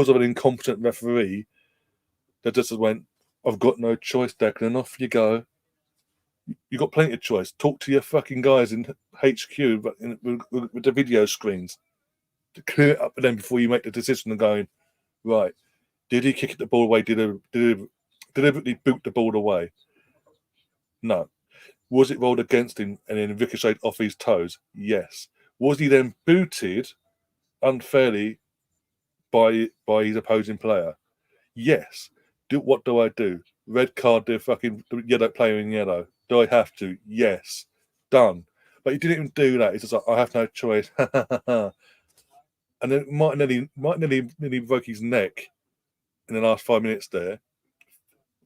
of an incompetent referee that just went, "I've got no choice, Declan, and off you go." You got plenty of choice. Talk to your fucking guys in HQ with the video screens to clear it up for them before you make the decision of going, right, did he kick the ball away? Did he deliberately boot the ball away? No. Was it rolled against him and then ricocheted off his toes? Yes. Was he then booted unfairly by his opposing player? Yes. What do I do? Red card the fucking yellow player in yellow. Do I have to? Yes. Done. But he didn't even do that. He's just like, I have no choice. And then Martinelli broke his neck in the last 5 minutes there.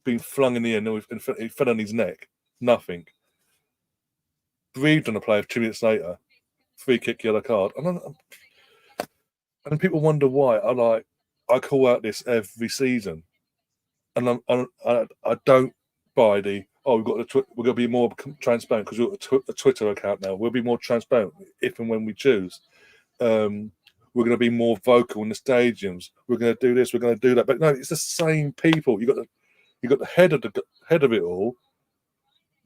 Being flung in the air and he fell on his neck. Nothing. Breathed on a player 2 minutes later. Free kick, yellow card. And people wonder why. I call out this every season. And I don't buy we're going to be more transparent because we've got a Twitter account now. We'll be more transparent if and when we choose. We're going to be more vocal in the stadiums. We're going to do this. We're going to do that. But no, it's the same people. You got the head of it all,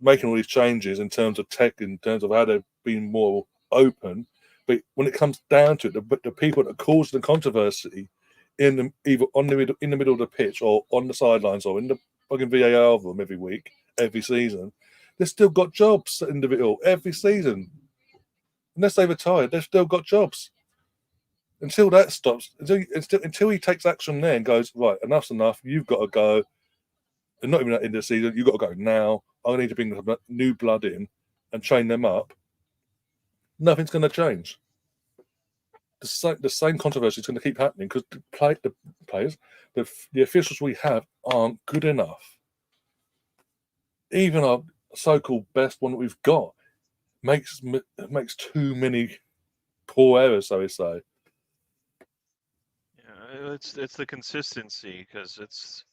making all these changes in terms of tech, in terms of how they're being more open. But when it comes down to it, the people that cause the controversy either in the middle of the pitch or on the sidelines or in the fucking VAR room every week, every season, they've still got jobs in the all every season. Unless they retire, they've still got jobs. Until that stops, until he takes action there and goes, right, enough's enough, you've got to go. And not even at the end of the season, you've got to go now. I need to bring new blood in and train them up. Nothing's going to change. The same controversy is going to keep happening because the players, the officials we have aren't good enough. Even our so-called best one that we've got makes too many poor errors, so we say. Yeah, it's the consistency, because it's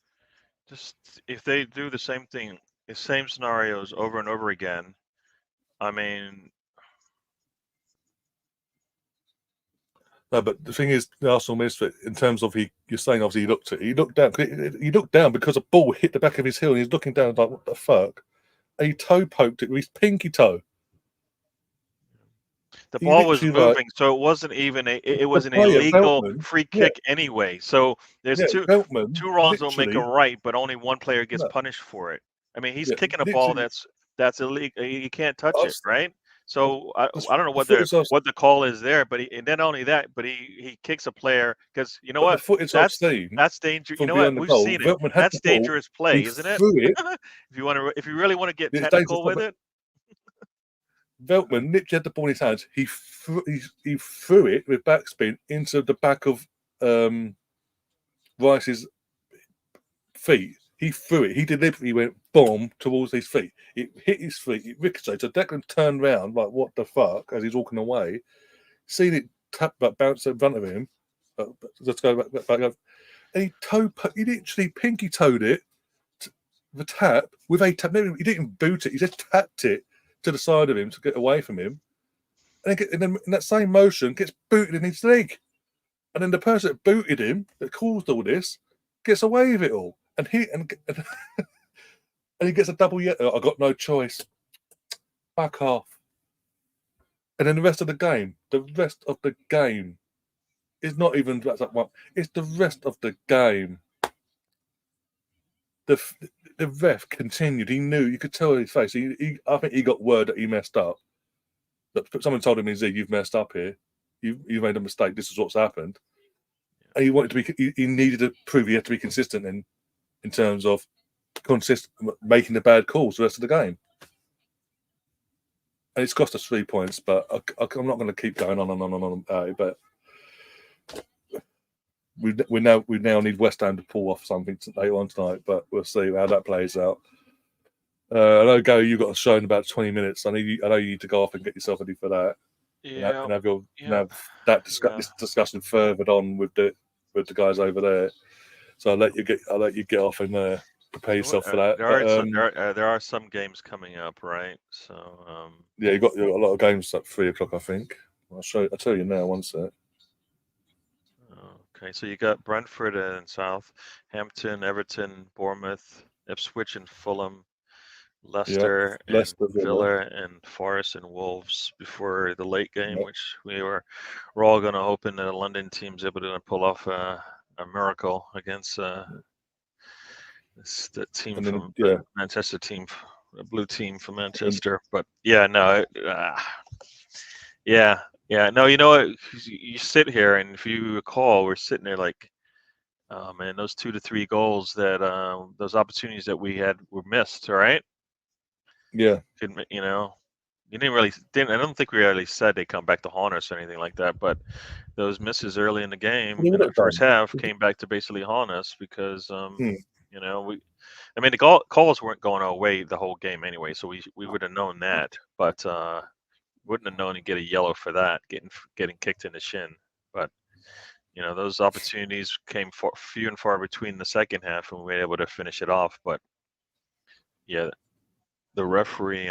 just, if they do the same thing, the same scenarios over and over again, I mean. No, but the thing is, the Arsenal misfit, in terms of you're saying obviously he looked down. He looked down because a ball hit the back of his heel, and he's looking down like, what the fuck? And he toe poked it with his pinky toe. The ball was moving, so it wasn't even it was an illegal free kick anyway. So there's two wrongs don't make a right, but only one player gets punished for it. I mean, he's kicking a ball that's illegal. You can't touch it, right? So I don't know what the call is there, but and not only that, but he kicks a player because you know what? That's dangerous. You know what? We've seen it. That's dangerous play, isn't it? If you really want to get technical with it. Veltman literally had the ball in his hands. He threw it with backspin into the back of Rice's feet. He threw it. He deliberately went bomb towards his feet. It hit his feet. It ricocheted. So Declan turned round like, what the fuck, as he's walking away. Seen it bounce in front of him. Let's go back up. And he literally pinky toed it, the tap, with a tap. He didn't boot it. He just tapped it to the side of him to get away from him. And then in that same motion, gets booted in his leg. And then the person that booted him, that caused all this, gets away with it all. And he gets a double yellow. I got no choice. Back off. And then the rest of the game is not even that one. It's the rest of the game. The ref continued. He knew. You could tell in his face. I think he got word that he messed up. That someone told him, "You've messed up here. You've made a mistake. This is what's happened." And he wanted to be. He needed to prove he had to be consistent in terms of making the bad calls the rest of the game. And it's cost us 3 points, but I'm not going to keep going on about it. But we now need West Ham to pull off something later on tonight, but we'll see how that plays out. I know, Gary, you've got a show in about 20 minutes. I know you need to go off and get yourself ready for that. Yeah. And have this discussion furthered on with the guys over there. So I'll let you get off and prepare yourself for that. There are some games coming up, right? So yeah, you've got a lot of games at 3:00, I think. I'll tell you now. One sec. Okay, so you got Brentford and Southampton, Everton, Bournemouth, Ipswich and Fulham, Leicester and Villa and Forest and Wolves before the late game, which we're all going to hoping that a London team's able to pull off a miracle against the team from Manchester team, a blue team from Manchester. But yeah, no, no, you know what? You sit here, and if you recall, we're sitting there like, oh man, those 2 to 3 goals that those opportunities that we had were missed, right? Yeah. You know, I don't think we really said they come back to haunt us or anything like that, but those misses early in the game in the first half came back to basically haunt us because, you know, the calls weren't going our way the whole game anyway, so we would have known that, but wouldn't have known to get a yellow for that, getting kicked in the shin. But, you know, those opportunities came few and far between the second half, and we were able to finish it off. But, yeah, the referee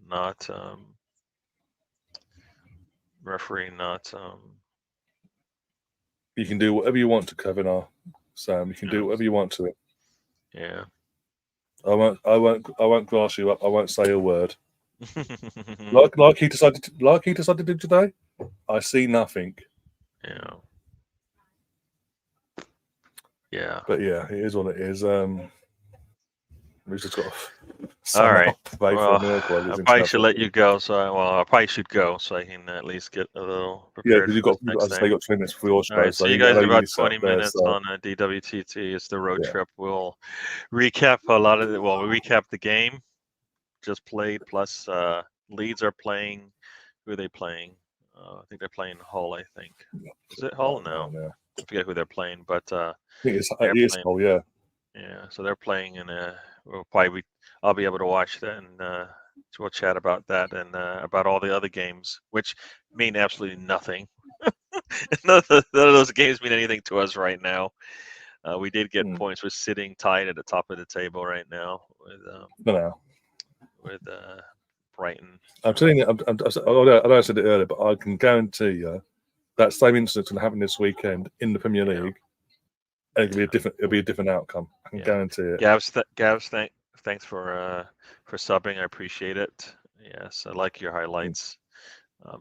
not you can do whatever you want to Kevin Sam. You can do whatever you want to it. Yeah. I won't grass you up. I won't say a word. like he decided to do today. I see nothing. Yeah. Yeah. But yeah, it is what it is. We've just got to all right. Well, I probably should let you go. I probably should go so I can at least get a little prepared. Yeah, because you got 20 minutes before your show. All right, so you guys are about 20 minutes on DWTT. It's the road trip. We'll recap a lot of we recap the game just played, plus Leeds are playing. Who are they playing? I think they're playing Hull, I think. Is it Hull? No. I forget who they're playing, but I think it's Hull, yeah. Yeah, so they're playing in I'll be able to watch that, and we'll chat about that and about all the other games, which mean absolutely nothing. None of those games mean anything to us right now. We did get points. We're sitting tied at the top of the table right now with Brighton. I'm telling you, I know I said it earlier, but I can guarantee you that same incident's going to happen this weekend in the Premier League. And it'll be a different outcome. I can guarantee it. Gavs, thanks for subbing. I appreciate it. Yes, I like your highlights.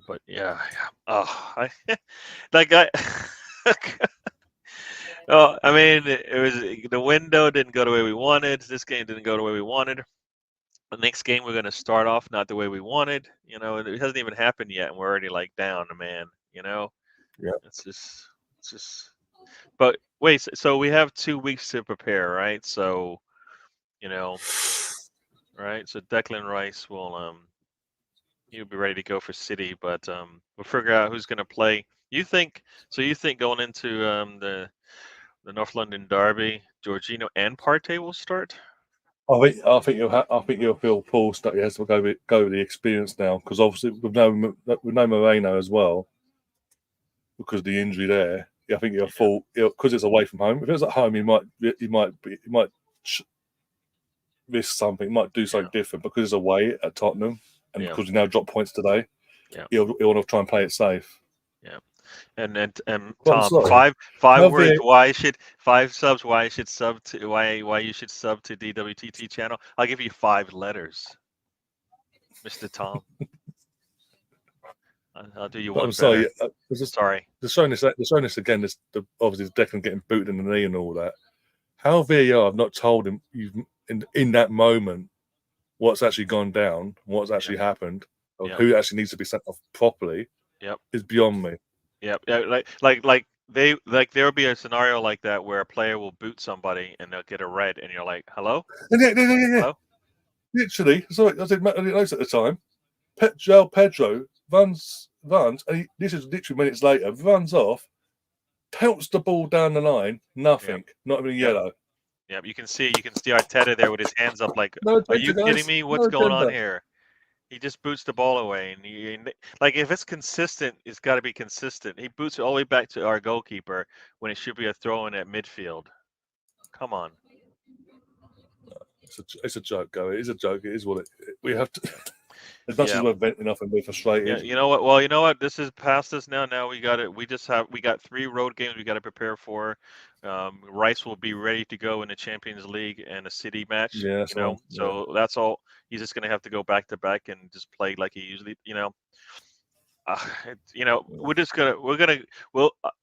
But yeah. Oh, I mean, it was the window didn't go the way we wanted. This game didn't go the way we wanted. The next game we're going to start off not the way we wanted. You know, it hasn't even happened yet, and we're already like down, man. You know. Yeah. It's just. But wait, so we have 2 weeks to prepare, right? So, you know, right? So Declan Rice will he'll be ready to go for City, but we'll figure out who's going to play. You think going into the North London derby, Jorginho and Partey will start? I think you'll feel Paul stuck. He has to go with the experience now, because obviously with no Moreno as well, because of the injury there. I think you'll fall because it's away from home. If it was at home, he might risk something. He might do something different, because it's away at Tottenham, and because he now dropped points today. Yeah, he'll want to try and play it safe. Yeah, and Tom, five words. Why you should sub to DWTT channel? I'll give you 5 letters, Mr. Tom. I'll do you one. I'm sorry. Sorry. They're showing this again. Obviously, Declan getting booted in the knee and all that. How VAR have not told him in that moment what's actually gone down, what's actually happened, or who actually needs to be sent off properly? Is beyond me. Yeah. Like there will be a scenario like that where a player will boot somebody and they'll get a red, and you're like, hello? Yeah. Hello? Literally, sorry, I said notice at the time. Pedro runs, and this is literally minutes later, runs off, pelts the ball down the line. Nothing. Not even yellow. Yeah, you can see Arteta there with his hands up, like, No are you agenda, kidding guys. me? What's No going on agenda. here? He just boots the ball away, and like, if it's consistent, it's got to be consistent. He boots it all the way back to our goalkeeper when it should be a throw in at midfield. Come on. It's a joke, go. It is a joke. It is what we have to. As much as we're venting off and we're frustrated. Yeah, you know what? Well, you know what? This is past us now. Now we got it. We got 3 road games we got to prepare for. Rice will be ready to go in the Champions League and a City match. Yeah, so that's all. He's just gonna have to go back to back and just play like he usually.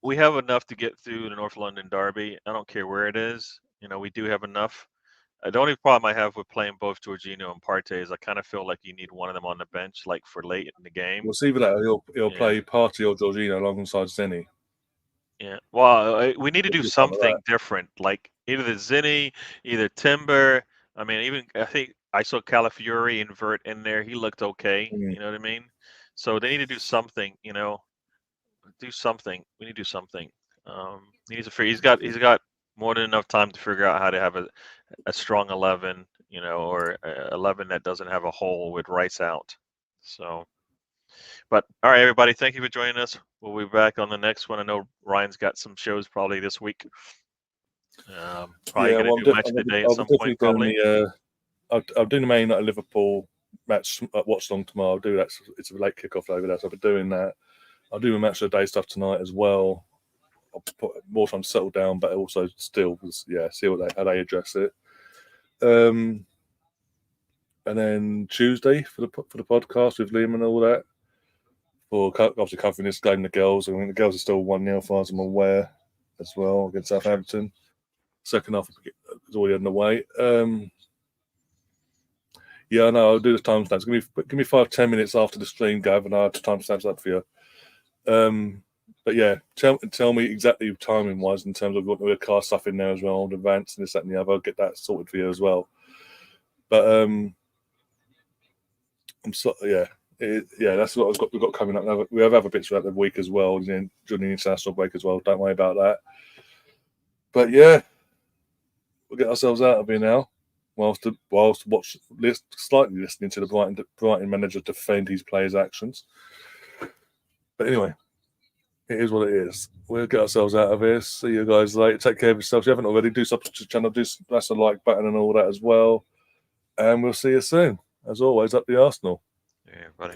We have enough to get through the North London derby. I don't care where it is. We do have enough. The only problem I have with playing both Jorginho and Partey is I kind of feel like you need one of them on the bench, like for late in the game. We'll see with that. He'll play Partey or Jorginho alongside Zenny. Yeah. Well, we need to do something different, like either the Zenny, either Timber. I mean, I think I saw Calafiori invert in there. He looked okay. You know what I mean? So they need to do something. Do something. We need to do something. He needs to figure. He's got more than enough time to figure out how to have a strong 11, or 11 that doesn't have a hole with Rice out. So, but all right, everybody, thank you for joining us. We'll be back on the next one. I know Ryan's got some shows probably this week. Probably going to do match of the day at some point. Probably. I'll do the Man United Liverpool match at Watchalong tomorrow. I'll do that. It's a late kickoff over there, so I'll be doing that. I'll do a match of the day stuff tonight as well. I'll put more time to settle down, but also still, see how they address it. And then Tuesday for the podcast with Liam and all that. For obviously covering this game, the girls. I mean, the girls are still 1-0, as far as I'm aware, as well against Southampton. Second half is already underway. Yeah, I know. I'll do the timestamps. Give me 5-10 minutes after the stream, Gav, and I'll have timestamps up for you. But yeah, tell me exactly timing wise in terms of what the car stuff in there as well, the advance and this, that, and the other. I'll get that sorted for you as well. But that's what we've got coming up. We have other bits throughout the week as well, during the international break as well. Don't worry about that. But yeah, we'll get ourselves out of here now. Whilst slightly listening to the Brighton manager defend his players' actions. But anyway, it is what it is. We'll get ourselves out of here. See you guys later. Take care of yourselves. If you haven't already, do subscribe to the channel. Press the like button and all that as well. And we'll see you soon. As always, up the Arsenal. Yeah, buddy.